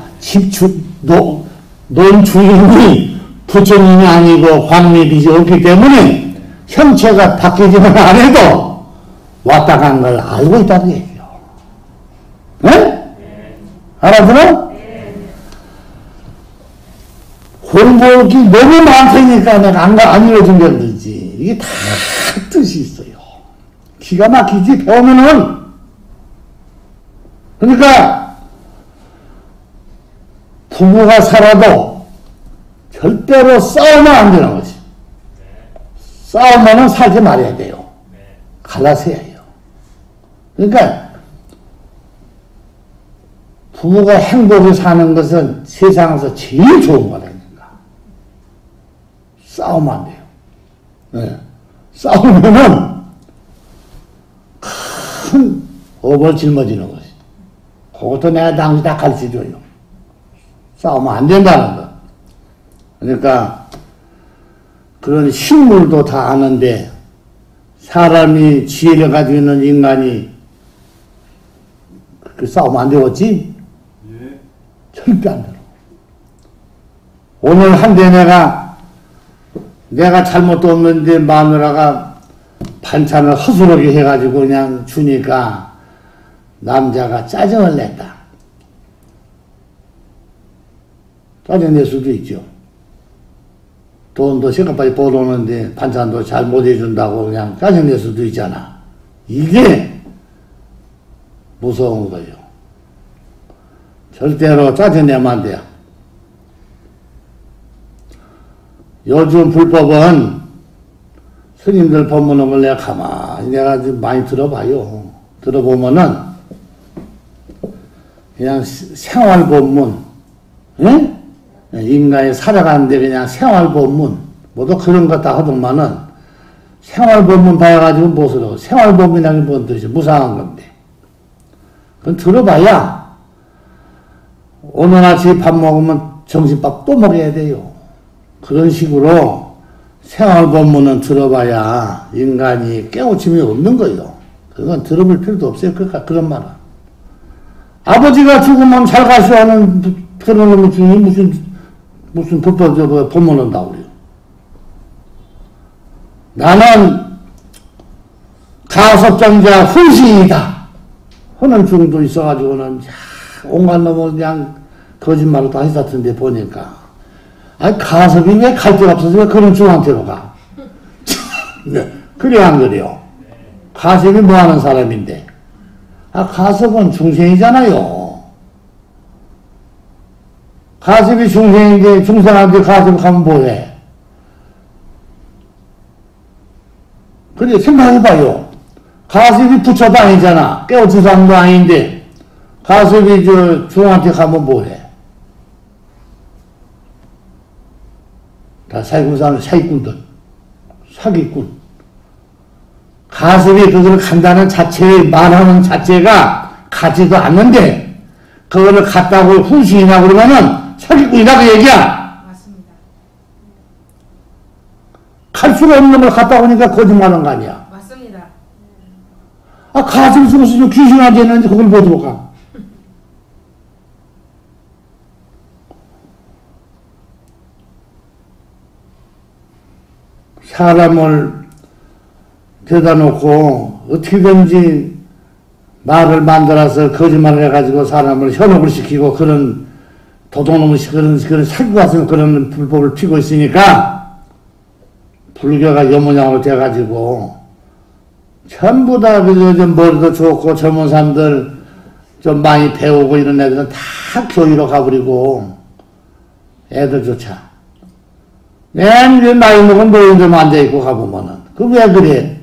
논 주인이 부처님이 아니고 광립이 없기 때문에 형체가 바뀌지는 않아도 왔다 간 걸 알고 있다 그 얘기요. 네? 알아들어? 공부할 게 너무 많다니까 내가 안 읽어준 게 그러지. 이게 다 뜻이 있어요. 기가 막히지, 배우면은. 그러니까, 부부가 살아도 절대로 싸우면 안 되는 거지. 싸우면은 살지 말아야 돼요. 갈라서 해야 해요. 그러니까, 부부가 행복히 사는 것은 세상에서 제일 좋은 거다. 싸우면 안 돼요. 네. 싸우면은 큰 업을 짊어지는 것이. 그것도 내가 당시 다 가르쳐줘요. 싸우면 안 된다는 거. 그러니까 그런 식물도 다 아는데 사람이 지혜를 가지고 있는 인간이 그렇게 싸우면 안 되겠지? 예. 절대 안 되고. 오늘 한대 내가 잘못도 없는데 마누라가 반찬을 허술하게 해가지고 그냥 주니까 남자가 짜증을 냈다. 짜증낼 수도 있죠. 돈도 생각까지 벌어오는데 반찬도 잘 못 해준다고 그냥 짜증낼 수도 있잖아. 이게 무서운 거예요. 절대로 짜증내면 안 돼요. 요즘 불법은 스님들 법문한 걸 내가 가만히 내가 좀 많이 들어봐요. 들어보면은 그냥 생활 법문, 응? 인간이 살아가는데 그냥 생활 법문, 뭐도 그런 것 다 하더만은 생활 법문 봐가지고 무엇으로 생활 법문이라는 게 뭔 뜻이야? 무상한 건데. 그건 들어봐야 오늘같이 밥 먹으면 점심밥 또 먹어야 돼요. 그런 식으로 생활 법문은 들어봐야 인간이 깨우침이 없는 거예요. 그건 들어볼 필요도 없어요. 그런 말은. 아버지가 죽으면 잘 가시오 하는 그런 놈이 중에 무슨 법법 법문은 나오래요. 나는 가섭장자 후시이다 하는 중도 있어가지고는 온갖 놈은 그냥 거짓말로 다 했었던데 보니까 아니 가섭이 왜 갈 데가 없어서 왜 그런 중한테로 가? 그래 안 그래요? 가섭이 뭐하는 사람인데? 가섭은 중생이잖아요. 가섭이 중생인데 중생한테 가섭 가면 뭐해? 그래 생각해봐요. 가섭이 부처도 아니잖아. 깨우친 사람도 아닌데 가섭이 중한테 가면 뭐해? 다 사기꾼들, 사기꾼. 가섭이 그걸 간다는 자체에 말하는 자체가 가지도 않는데 그거를 갔다고 후신이나 그러면은 사기꾼이다 그 얘기야. 맞습니다. 갈 수가 없는 걸 갔다 오니까 거짓말한 거 아니야. 맞습니다. 가슴 속에서 귀신한테 했는데 그걸 못 들어가. 사람을 데다 놓고 어떻게든지 말을 만들어서 거짓말을 해가지고 사람을 현혹을 시키고 그런 도둑놈을 그런 사기 같은 그런 불법을 피고 있으니까 불교가 여모양으로 돼가지고 전부 다 좀 머리도 좋고 젊은 사람들 좀 많이 배우고 이런 애들은 다 교회로 가버리고 애들조차 맨 나이 먹은 노인들만 앉아있고 가보면은 그 왜 그래?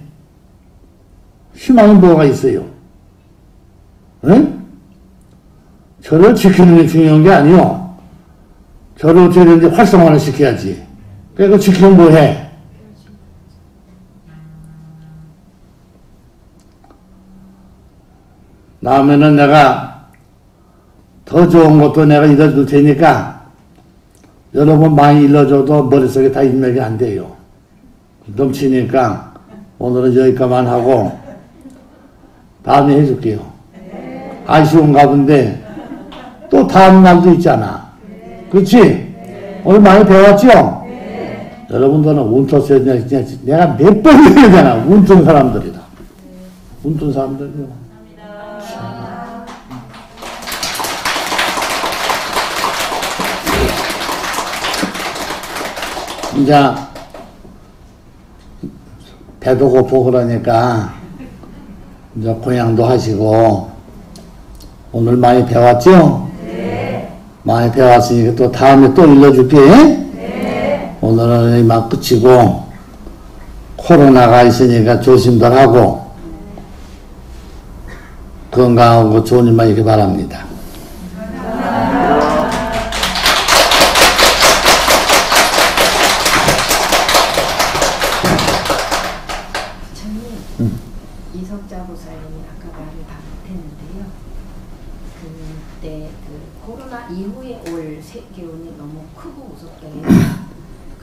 희망은 뭐가 있어요? 응? 저를 지키는 게 중요한 게 아니요. 저를 어떻게든지 활성화를 시켜야지. 그러니까 지키면 뭐해? 다음에는 내가 더 좋은 것도 내가 읽어줄 테니까 여러분 많이 일러줘도 머릿속에 다 입력이 안 돼요. 넘치니까 오늘은 여기까지만 하고 다음에 해줄게요. 아쉬운가 본데 또 다음 날도 있잖아. 그렇지? 오늘 많이 배웠죠? 여러분들은 운터서 내가 몇 번 얘기하잖아. 운튼 사람들이다. 운튼 사람들이요. 이제 배도 고프고 그러니까 이제 공양도 하시고 오늘 많이 배웠죠? 네. 많이 배웠으니까 또 다음에 또 일러줄게. 네. 오늘은 이만 끝이고 코로나가 있으니까 조심들 하고 건강하고 좋은 일만 있길 바랍니다. 이석자 보살님이 아까 말을 다 못했는데요. 그때 코로나 이후에 올 세계운이 너무 크고 무섭게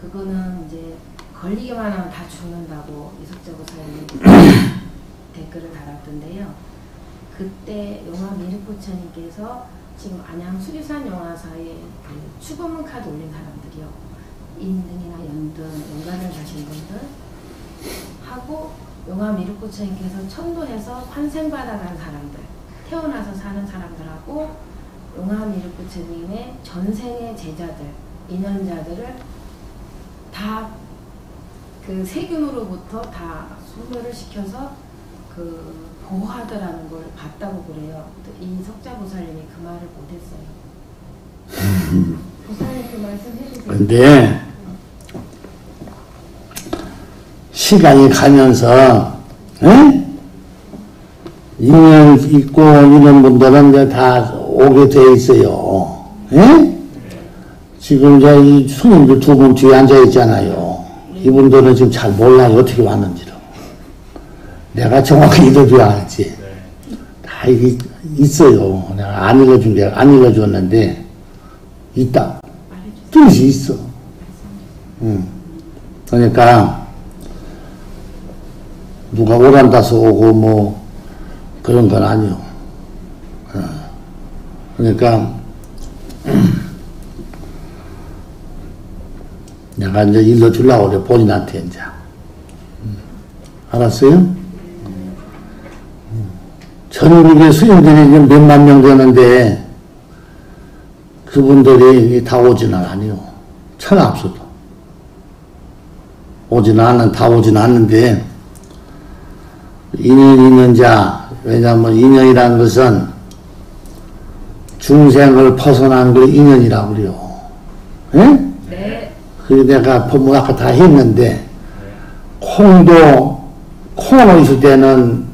그거는 이제 걸리기만 하면 다 죽는다고 이석자 보살님이 댓글을 달았던데요. 그때 영화 미르코차님께서 지금 안양 수리산 영화사에 추범문 카드 올린 사람들이요. 인등이나 연등, 연간을 가신 분들 하고 용화 미륵부처님께서 천도해서 환생받아간 사람들, 태어나서 사는 사람들하고 용화 미륵부처님의 전생의 제자들, 인연자들을 다 그 세균으로부터 다 소멸을 시켜서 그 보호하더라는 걸 봤다고 그래요. 이 석자보살님이 그 말을 못했어요. 보살님 그 말씀 해주세요. 근데 시간이 가면서, 응? 인연 있고 이런 분들은 이제 다 오게 돼 있어요. 응? 지금 이제 이 스님들 두 분 뒤에 앉아 있잖아요. 이분들은 지금 잘 몰라요. 어떻게 왔는지를. 내가 정확히 읽어줘야 알지. 다 이게 있어요. 내가 안 읽어준 게, 안 읽어줬는데, 있다. 뜻이 있어. 그러니까, 누가 오란다서 오고, 뭐, 그런 건 아니요. 그러니까, 내가 이제 일러주려고 그래, 본인한테 이제. 알았어요? 전국의 스님들이 몇만 명 되는데, 그분들이 다 오지는 않아요. 천하 없어도. 다 오지는 않는데, 인연 있는 자, 왜냐하면 인연이라는 것은 중생을 벗어난 걸 인연이라고 그래요. 응? 네. 그게 내가 뭐 아까 다 했는데, 콩을 있을 때는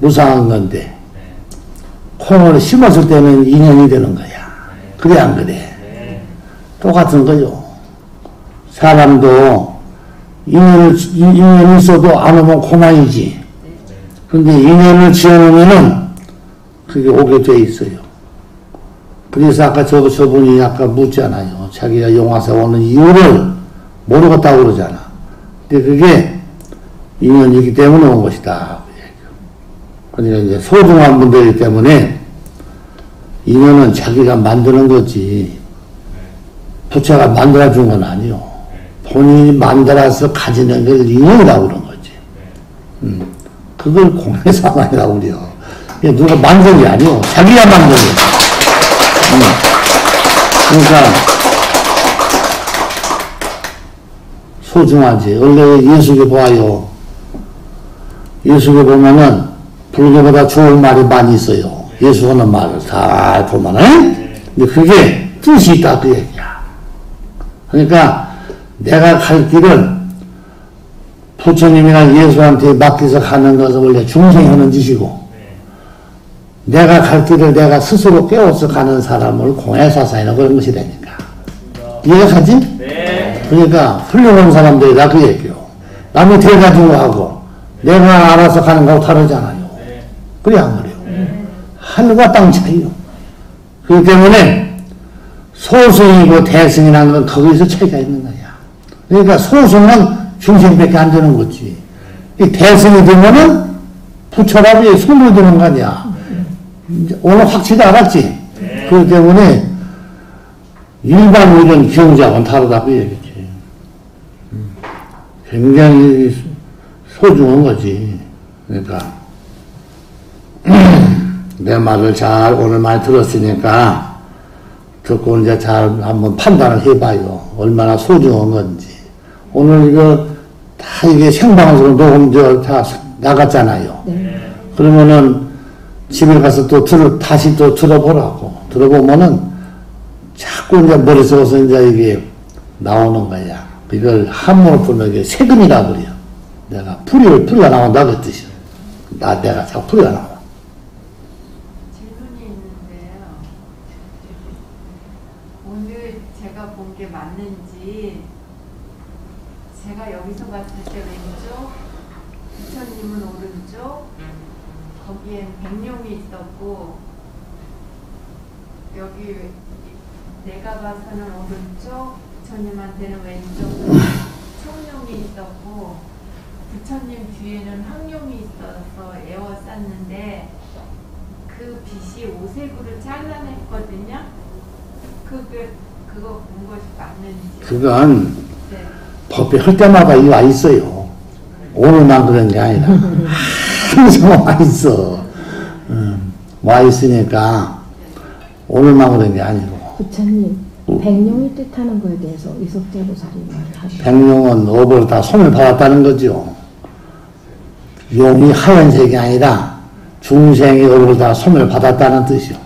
무상한 건데, 콩을 심었을 때는 인연이 되는 거야. 그래, 안 그래? 똑같은 거요. 사람도 인연이 있어도 안 오면 고만이지. 근데 인연을 지어놓으면은 그게 오게 돼 있어요. 그래서 아까 저분이 아까 묻잖아요. 자기가 용화사 오는 이유를 모르겠다고 그러잖아. 근데 그게 인연이기 때문에 온 것이다. 그러니까 이제 소중한 분들이기 때문에 인연은 자기가 만드는 거지. 부처가 만들어준 건 아니요. 본인이 만들어서 가지는 걸 인연이라고 그런 거지. 그걸 공해사만이라고 그래요. 누가 만든 게 아니요. 자기가 만든 거지. 그러니까 소중하지. 원래 예수에 봐요. 예수에 보면은 불교보다 좋은 말이 많이 있어요. 예수 하는 말을 다 보면은. 근데 그게 뜻이 있다 그 얘기야. 그러니까 내가 갈 길을 부처님이나 예수한테 맡겨서 가는 것은 원래 중생이 하는 짓이고, 내가 갈 길을 내가 스스로 깨워서 가는 사람을 공해사사이나 그런 것이 되니까. 이해가 가지? 네. 그러니까 훌륭한 사람들이다 그 얘기요. 남이 돼가지고 하고 내가 알아서 가는 거하고 다르잖아요. 그래 안 그래요? 하늘과 땅 차이요. 그렇기 때문에 소승이고 대승이라는 건 거기서 차이가 있는 거야. 그러니까 소승은 중생밖에 안 되는 거지. 이 대승이 되면은 부처라고 손을 드는 거 아니야. 오늘 확실히 알았지? 그렇기 때문에 일반 이런 경자하고는 다르다고 얘기지. 굉장히 소중한 거지. 그러니까 내 말을 잘 오늘 많이 들었으니까 듣고 이제 잘 한번 판단을 해봐요. 얼마나 소중한 건지. 오늘 이거 다 이게 생방송으로 녹음 다 나갔잖아요. 네. 그러면은 집에 가서 다시 또 들어보라고. 들어보면은 자꾸 이제 머릿속에서 이제 이게 나오는 거야. 이걸 한문으로 풀면 이게 세금이라고 그래요. 내가 풀이가 나온다 그 뜻이야. 내가 자꾸 풀이가 나와. 질문이 있는데요. 오늘 제가 본 게 맞는지, 제가 여기서 봤을 때 왼쪽, 부처님은 오른쪽, 거기엔 백룡이 있었고, 여기 내가 봐서는 오른쪽, 부처님한테는 왼쪽 청룡이 있었고, 부처님 뒤에는 황룡이 있어서 에워쌌는데, 그 빛이 오색으로 찬란했거든요. 그거 본 것이 맞는지. 그건 네. 법회 할 때마다 이 와 있어요. 오늘만 그런 게 아니라 항상 와 있어. 와 있으니까 오늘만 그런 게 아니고. 부처님, 백룡이 뜻하는 거에 대해서 이석재보살이 말하죠. 백룡은 업을 다 손을 받았다는 거죠. 용이 하얀색이 아니라 중생의 업을 다 손을 받았다는 뜻이요.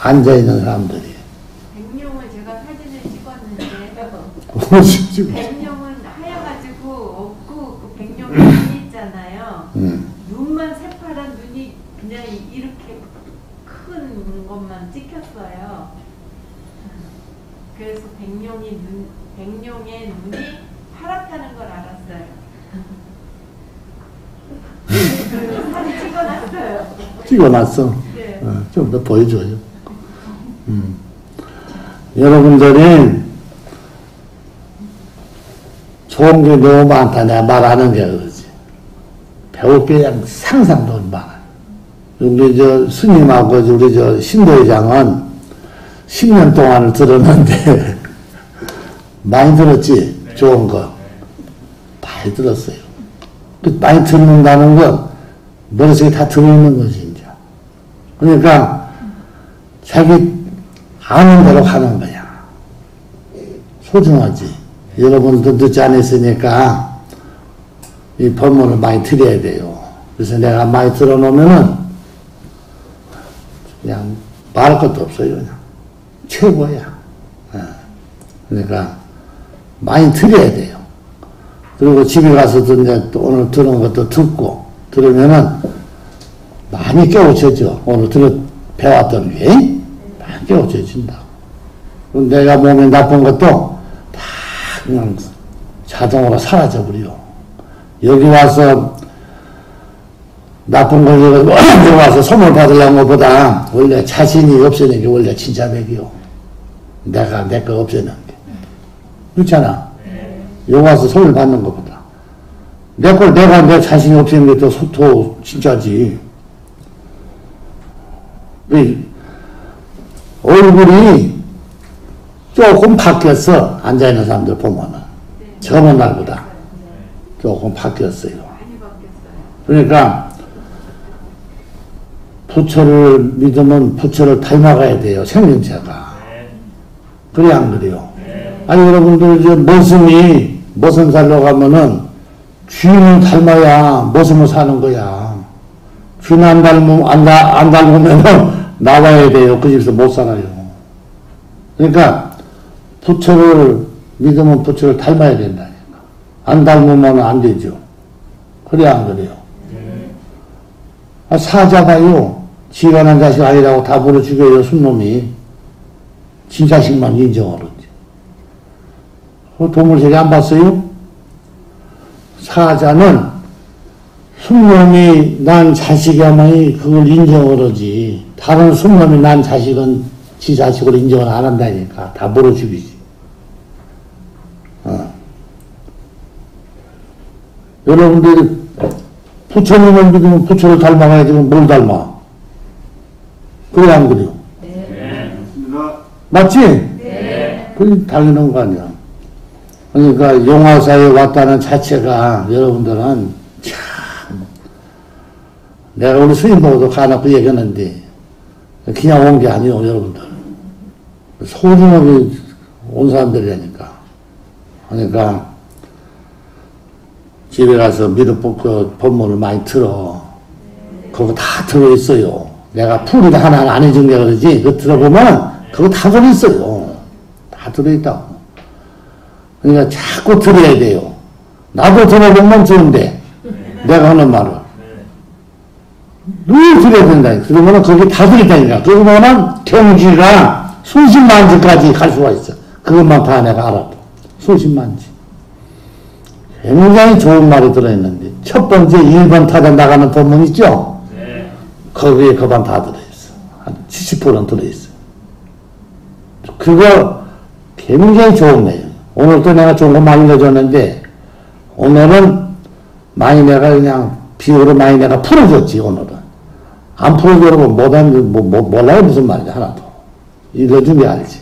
앉아있는 사람들이. 백룡을 제가 사진을 찍었는데, 무슨 백룡은 하여가지고 눈만 새파란 눈이 그냥 이렇게 큰 것만 찍혔어요. 그래서 백룡의 눈이 파랗다는 걸 알았어요. 사진 찍어놨어요. 찍어놨어. 네. 좀 더 보여줘요. 여러분들이 좋은 게 너무 많다. 내가 말하는 게 그러지. 배울 게 그냥 상상도 많아. 우리 스님하고 우리 신도회장은 10년 동안을 들었는데 많이 들었지? 네. 좋은 거. 많이 들었어요. 많이 듣는다는 건 머릿속에 다 들어있는 거지, 이제. 그러니까 자기 아는 대로 하는 거야. 소중하지. 여러분도 듣지 않았으니까 이 법문을 많이 들어야 돼요. 그래서 내가 많이 들어놓으면은 그냥 말할 것도 없어요. 그냥 최고야. 그러니까 많이 들어야 돼요. 그리고 집에 가서도 이제 또 오늘 들은 것도 듣고 들으면은 많이 깨우쳐져. 오늘 배웠던 게 많이 깨우쳐진다. 내가 몸에 나쁜 것도 다 그냥 자동으로 사라져버려. 여기 와서 나쁜 걸 여기 와서 선물 받으려는 것보다 원래 자신이 없애는 게 원래 진짜 맥이요. 내가 내 거 없애는 게. 그렇잖아. 여기 와서 선물 받는 것보다. 내가 내 자신이 없애는 게 더 진짜지. 얼굴이 조금 바뀌었어. 앉아있는 사람들 보면은. 저번 날보다. 조금 바뀌었어요. 많이 바뀌었어요. 그러니까, 부처를 믿으면 부처를 닮아가야 돼요. 생명체가. 그래, 안 그래요? 아니, 여러분들, 이제 머슴 살러 가면은, 주인을 닮아야 머슴을 사는 거야. 주인 안 닮으면은 나와야 돼요. 그 집에서 못 살아요. 그러니까, 부처를 믿으면 부처를 닮아야 된다. 안 닮으면 안 되죠. 그래, 안 그래요? 사자가요, 지가 난 자식 아니라고 다 물어 죽여요, 순놈이. 지 자식만 인정을 하지. 그 동물세계 안 봤어요? 사자는 순놈이 난 자식이야만이 그걸 인정을 하지. 다른 순놈이 난 자식은 지 자식을 인정을 안 한다니까. 다 물어 죽이지. 여러분들이 부처님을 믿으면 부처를 닮아가야지 뭘 닮아? 그래, 안 그래요? 네. 맞지? 네. 그게 당연한 거 아니야. 그러니까 용화사에 왔다는 자체가 여러분들은 참, 내가 우리 스님보고도 가놓고 얘기하는데 그냥 온 게 아니에요, 여러분들. 소중하게 온 사람들이라니까. 그러니까 집에 가서 믿음 법문을 많이 들어. 그거 다 들어있어요. 내가 풀이 하나 안 해준 게 그러지. 그거 들어보면 그거 다 들어있어요. 다 들어있다고. 그러니까 자꾸 들어야 돼요. 나도 들어보면 좋은데 내가 하는 말을 늘 들어야 된다. 그러면 거기 다 들어있다니까. 그러면은 경지가 수십만지까지 갈 수가 있어. 그것만 다 내가 알아. 수십만지. 굉장히 좋은 말이 들어있는데, 첫 번째 1번 타자 나가는 법문 있죠? 네. 거기에 그반 다 들어있어. 한 70%는 들어있어. 그거 굉장히 좋은 내용. 오늘도 내가 좋은 거 많이 넣어줬는데, 오늘은 많이 내가 그냥 비유로 많이 내가 풀어줬지, 오늘은. 안 풀어주려고 몰라요, 무슨 말인지 하나도. 읽어준 게 알지.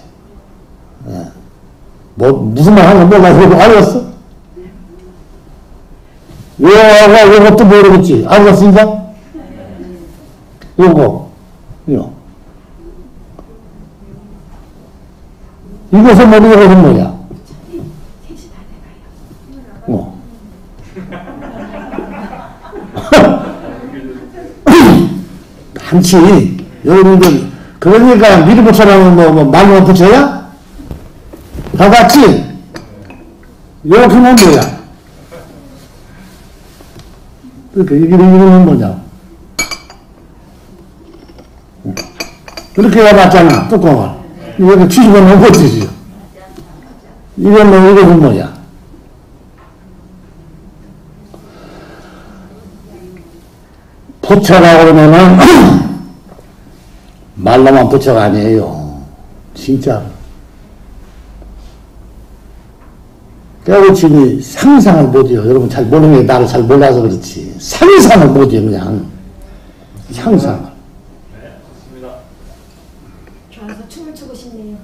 네. 무슨 말 하는 거 몰라서 알았어? 요것도 모르겠지. 알았습니까? 이것은 뭐냐, 이것은 뭐냐? 많지. 여러분들, 그러니까 미리 붙여라면 말로만 붙여야? 다 같이? 이렇게 하면 뭐야? 그러니까 이거는 뭐냐? 그렇게 해봤잖아, 뚜껑을. 이거를 뒤집어 놓으면 어쩌지? 이건 뭐, 이것은 뭐야? 부처라고 그러면은, 말로만 부처가 아니에요. 진짜. 깨우침이 상상을 못해요. 여러분 잘 모르는 게 나를 잘 몰라서 그렇지. 상상을 못해요, 그냥. 상상을. 네, 좋습니다. 좋아서 춤을 추고 싶네요.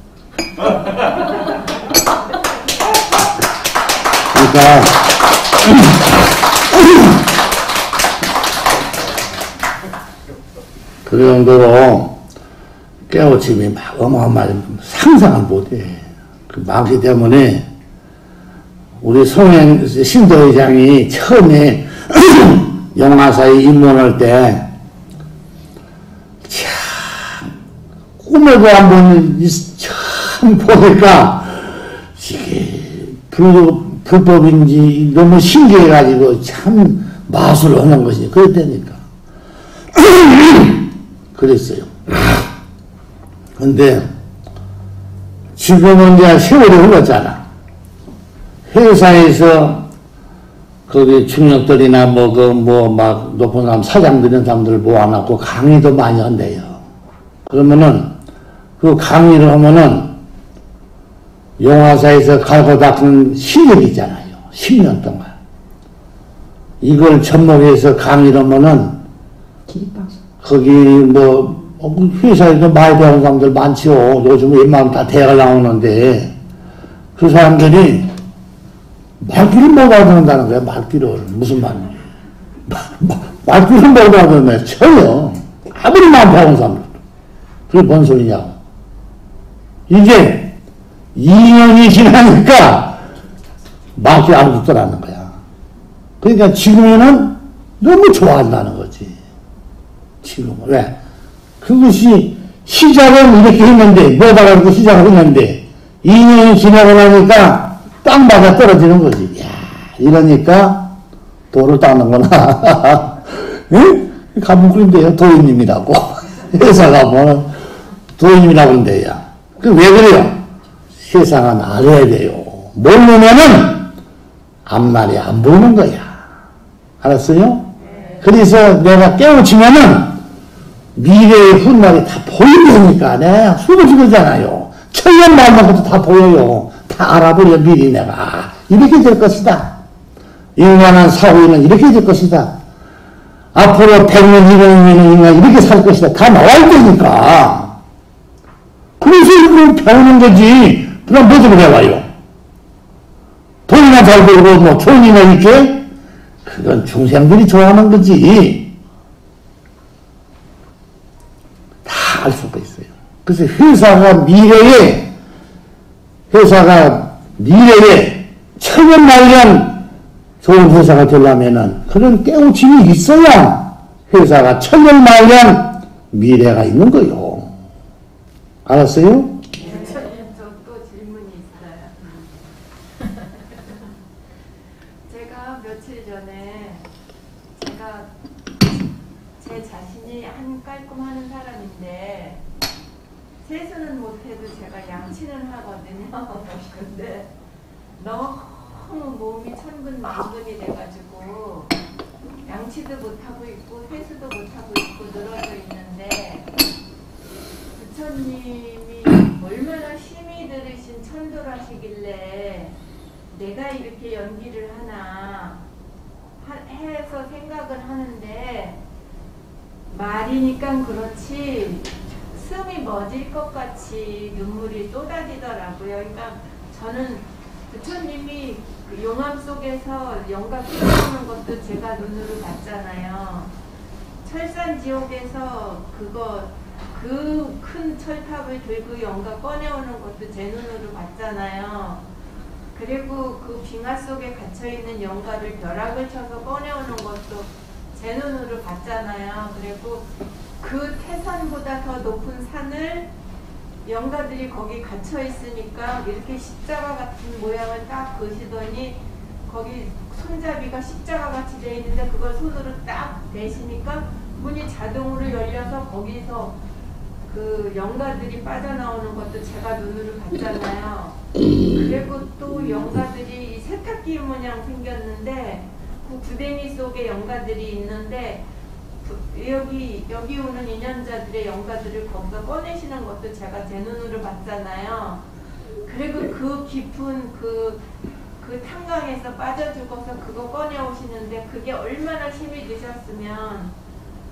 그러니까, 그 정도로 깨우침이 막 어마어마하게 상상을 못해. 그 많기 때문에 우리 송행 신도의장이 처음에 영화사에 입문할 때 참 꿈에도 한번 처음 보니까 이게 불법인지 너무 신기해가지고 참 마술을 하는 것이 그랬다니까. 그랬어요. 근데 지금은 이제 세월이 흘렀잖아. 회사에서 거기 중역들이나 막 높은 사람, 사장들 이런 사람들을 모아놓고 강의도 많이 한대요. 그러면은 그 강의를 하면은 영화사에서 갈고 닦은 실력이 있잖아요. 10년 동안. 이걸 접목해서 강의를 하면은 기립방송. 거기 회사에도 많이 배운 사람들 많지요. 요즘 웬만하면 다 대학을 나오는데 그 사람들이 말귀를 못 알아듣는다는 거야. 말귀를. 무슨 말이야. 말귀를 못 알아듣네. 쳐요. 아무리 많이 배운 사람들. 그게 뭔 소리냐고. 이게 2년이 지나니까 말귀 알아듣더라는 거야. 그러니까 지금에는 너무 좋아한다는 거지. 지금은. 왜? 그것이 시작은 이렇게 했는데, 뭐다가 이렇게 시작을 했는데, 2년이 지나고 나니까 땅마다 떨어지는 거지. 야, 이러니까 돌을 닦는구나. 응? 가면 그런데요. 도인님이라고. 회사 가면 도인님이라고 그런데요. 그 왜 그래요? 세상은 알아야 돼요. 모르면은 앞날이 안 보이는 거야. 알았어요? 그래서 내가 깨우치면은 미래의 훗날이 다 보인다니까. 내가 수없이 그러잖아요. 천년 말만 것도 다 보여요. 다 알아버려, 미리 내가. 아, 이렇게 될 것이다. 인간한 사후에는 이렇게 될 것이다. 앞으로 100년, 200년은 인간 이렇게 살 것이다. 다 나와 있다니까. 그래서 이걸 배우는 거지. 그럼 뭐좀 해봐요. 돈이나 잘 벌고, 뭐, 좋은이나 있게? 그건 중생들이 좋아하는 거지. 다 알 수가 있어요. 그래서 회사가 미래에 천년만년 좋은 회사가 되려면은 그런 깨우침이 있어야 회사가 천년만년 미래가 있는 거요. 알았어요? 저또 질문이 있어요. 제가 며칠 전에 제가 제 자신이 한 깔끔하는 사람인데 세수는 못해도 제가 양치는 하거든요. 근데 너무 몸이 천근만근이 돼가지고 양치도 못하고 있고 세수도 못하고 있고 늘어져 있는데 부처님이 얼마나 심히 들으신 천도라시길래 내가 이렇게 연기를 하나 해서 생각을 하는데 말이니까 그렇지 숨이 멎을 것 같이 눈물이 쏟아지더라고요. 그러니까 저는 부처님이 그 용암 속에서 영가 끓여오는 것도 제가 눈으로 봤잖아요. 철산지옥에서 그 큰 철탑을 들고 영가 꺼내오는 것도 제 눈으로 봤잖아요. 그리고 그 빙하 속에 갇혀있는 영가를 벼락을 쳐서 꺼내오는 것도 제 눈으로 봤잖아요. 그리고 그 태산보다 더 높은 산을 영가들이 거기 갇혀 있으니까 이렇게 십자가 같은 모양을 딱 그시더니 거기 손잡이가 십자가 같이 돼 있는데 그걸 손으로 딱 대시니까 문이 자동으로 열려서 거기서 그 영가들이 빠져나오는 것도 제가 눈으로 봤잖아요. 그리고 또 영가들이 세탁기 모양 생겼는데 그 구덩이 속에 영가들이 있는데 여기 오는 인연자들의 영가들을 거기서 꺼내시는 것도 제가 제 눈으로 봤잖아요. 그리고 그 깊은 그 탄광에서 빠져 죽어서 그거 꺼내오시는데 그게 얼마나 힘이 드셨으면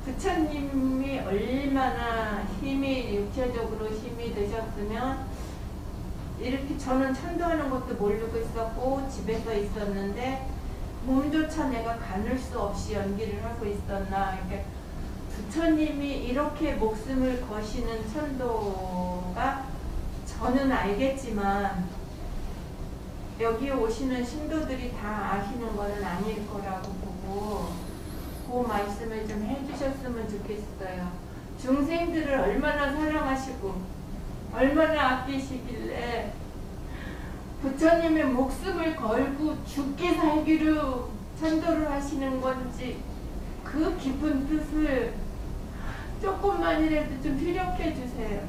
부처님이 얼마나 육체적으로 힘이 드셨으면 이렇게 저는 천도하는 것도 모르고 있었고 집에서 있었는데 몸조차 내가 가눌 수 없이 연기를 하고 있었나. 이렇게 부처님이 이렇게 목숨을 거시는 천도가 저는 알겠지만 여기 오시는 신도들이 다 아시는 것은 아닐 거라고 보고 그 말씀을 좀 해주셨으면 좋겠어요. 중생들을 얼마나 사랑하시고 얼마나 아끼시길래 부처님의 목숨을 걸고 죽게 살기로 천도를 하시는 건지 그 깊은 뜻을 조금만이라도 좀 피력해 주세요.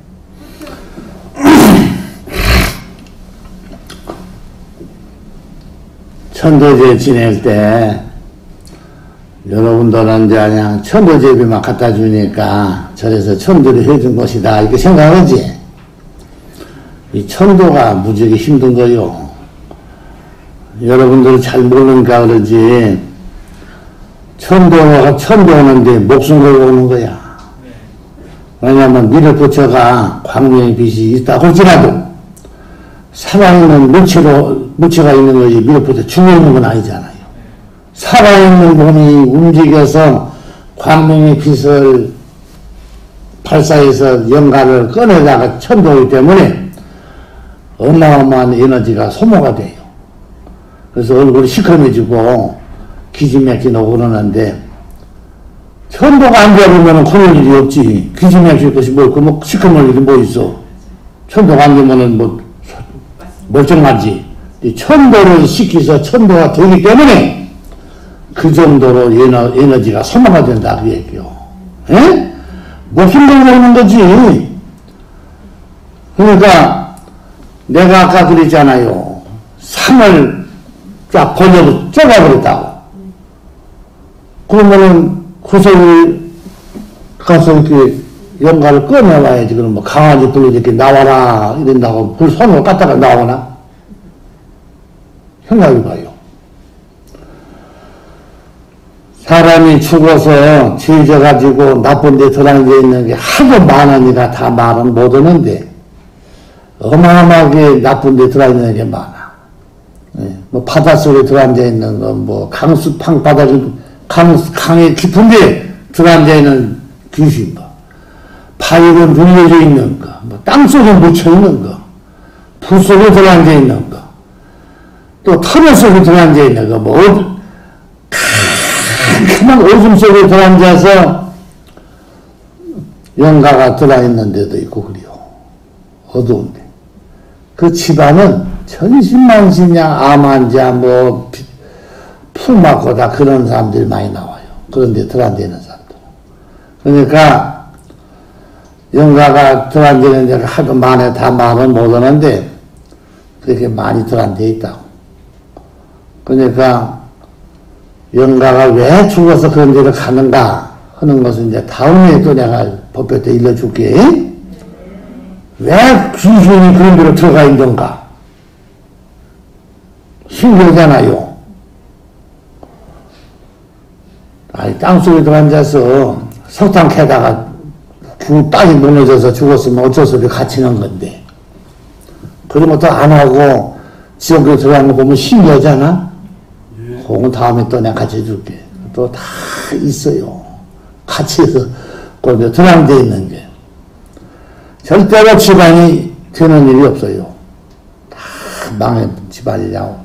천도제 지낼 때 여러분들은 이제 그냥 천도제비만 갖다 주니까 저래서 천도를 해준 것이다 이렇게 생각하지. 이 천도가 무지하게 힘든 거요. 여러분들은 잘 모르니까 그러지. 천도하는데 목숨 걸고 오는 거야. 왜냐면 미륵부처가 광명의 빛이 있다 할지라도 살아있는 무체가 있는 거지 미륵부처 죽어있는 건 아니잖아요. 살아있는 몸이 움직여서 광명의 빛을 발사해서 영가를 꺼내다가 천도하기 때문에 어마어마한 에너지가 소모가 돼요. 그래서 얼굴이 시커매지고 기지맥히고 그러는데 천도가 안 되면 그럴 일이 없지. 기지맥힐 것이 뭐 시커멀 일이 뭐 있어. 천도가 안 되면 뭐 멀쩡하지. 천도를 시켜서 천도가 되기 때문에 그 정도로 에너지가 소모가 된다 그 얘기요. 에? 목숨 걸고 오는 거지. 그러니까 내가 아까 그랬잖아요. 산을 쫙 번역을 쪄가버렸다고. 그러면은 구석을 가서 이렇게 연가를 꺼내와야지. 그럼 뭐 강아지 불러 이렇게 나와라 이런다고 그 손으로 갖다가 나오나? 생각해봐요. 사람이 죽어서 죄져가지고 나쁜 데 들어앉아 있는 게 하도 많으니까 다 말은 못 하는데 어마어마하게 나쁜 데 들어앉아 있는 게 많아. 뭐 바닷속에 들어앉아 있는 거, 뭐 강수팡 바닥에 강의 깊은 데 들어앉아 있는 귀신 거, 바위로 눌려져 있는 거, 뭐 땅속에 묻혀 있는 거, 불 속에 들어앉아 있는 거, 또 터널 속에 들어앉아 있는 거, 뭐 캄캄한 오줌 속에 들어앉아서 영가가 들어있는 데도 있고 그래요. 어두운데. 그 집안은 천신만신이야 암환자 뭐 풀맞고 다 그런 사람들이 많이 나와요. 그런데 들어앉아 있는 사람들. 그러니까 영가가 들어앉아 있는 데가 하도 많아 다 말은 못하는데 그렇게 많이 들어앉아 있다고. 그러니까 영가가 왜 죽어서 그런 데를 가는가 하는 것은 이제 다음에 또 내가 법회 때 일러줄게. 왜 귀신이 그런 데로 들어가 있는가? 신기하잖아요. 아니, 땅속에 들어앉아서 석탄 캐다가 땅이 무너져서 죽었으면 어쩔 수 없이 갇히는 건데. 그런 것도 안 하고 지옥에 들어가는 거 보면 신기하잖아? 그건 다음에 또 내가 같이 해줄게. 또 다 있어요. 같이 해서 거기에 들어앉아 있는 게. 절대로 집안이 되는 일이 없어요. 다 집안이냐고.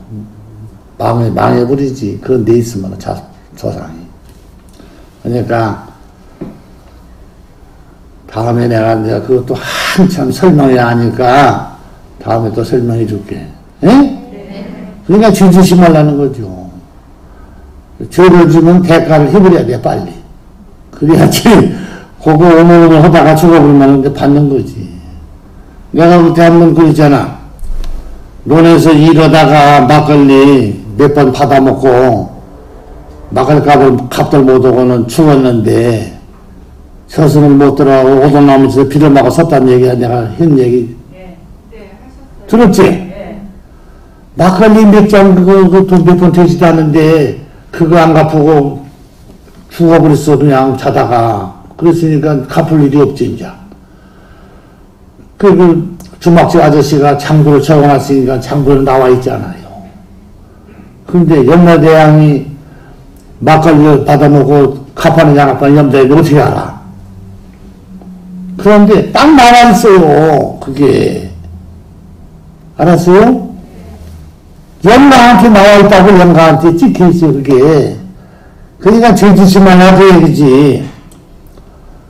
망해버리지. 그런 데 있으면 조상이. 그러니까, 다음에 내가 그것도 한참 설명해야 하니까, 다음에 또 설명해 줄게. 에? 네. 그러니까 죄 지지 말라는 거죠. 죄를 주면 대가를 해버려야 돼, 빨리. 그래야지, 그거 오물오물 하다가 죽어버리면 이제 받는 거지. 내가 그때 한번 그랬잖아. 논에서 일하다가 막걸리 몇 번 받아먹고 막걸리 값을 못하고는 죽었는데 저승을 못 들어가고 오동나무에서 비를 맞고 섰다는 얘기야. 내가 한 얘기 네, 하셨어요. 들었지? 네. 막걸리 몇 잔 그거 돈 몇 번 되지도 않는데 그거 안 갚고 죽어버렸어. 그냥 자다가. 그랬으니까 갚을 일이 없지 이제. 그 주막집 아저씨가 장부를 적어놨으니까 장부는 나와 있잖아요. 근데 염라대왕이 막걸리를 받아먹고 갚아내냐 안 갚아내냐 염라대왕이 어떻게 알아? 그런데 딱 나와 있어요. 그게. 알았어요? 영가한테 나와 있다고 영가한테 찍혀 있어요. 그게. 그러니까 죄짓지만 하고 얘기지.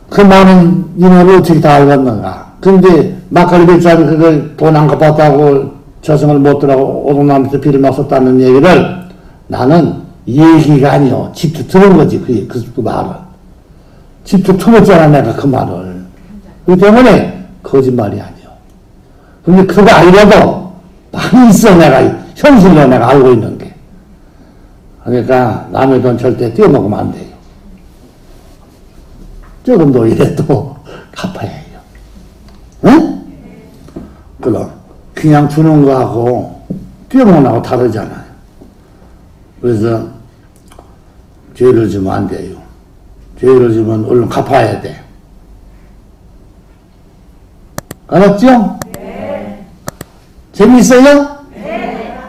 그 많은 인원을 어떻게 다 알겠는가. 근데 막걸리 배짜리 그걸 돈 안 갚았다고 저승을 못 들어가고 오동나무에서 비를 맞섰다는 얘기를 나는 얘기가 아니요. 직접 들은 거지. 그 말을. 직접 들었잖아. 내가 그 말을. 그렇기 때문에 거짓말이 아니요. 근데 그거 아니라도 많이 있어. 내가 현실로 내가 알고 있는 게. 그러니까 남의 돈 절대 떼어먹으면 안 돼요. 조금도 이래도 갚아야 해요. 응? 그럼 그냥 주는 거하고 떼어먹는 거하고 다르잖아요. 그래서 죄를 지면 안 돼요. 죄를 지면 얼른 갚아야 돼. 알았죠? 네. 재미있어요? 네.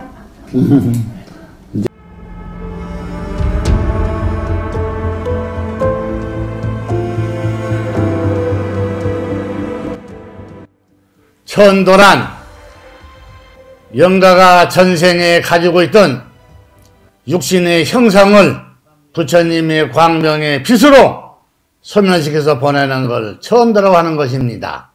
천도란 영가가 전생에 가지고 있던 육신의 형상을 부처님의 광명의 빛으로 소멸시켜서 보내는 걸 천도라고 하는 것입니다.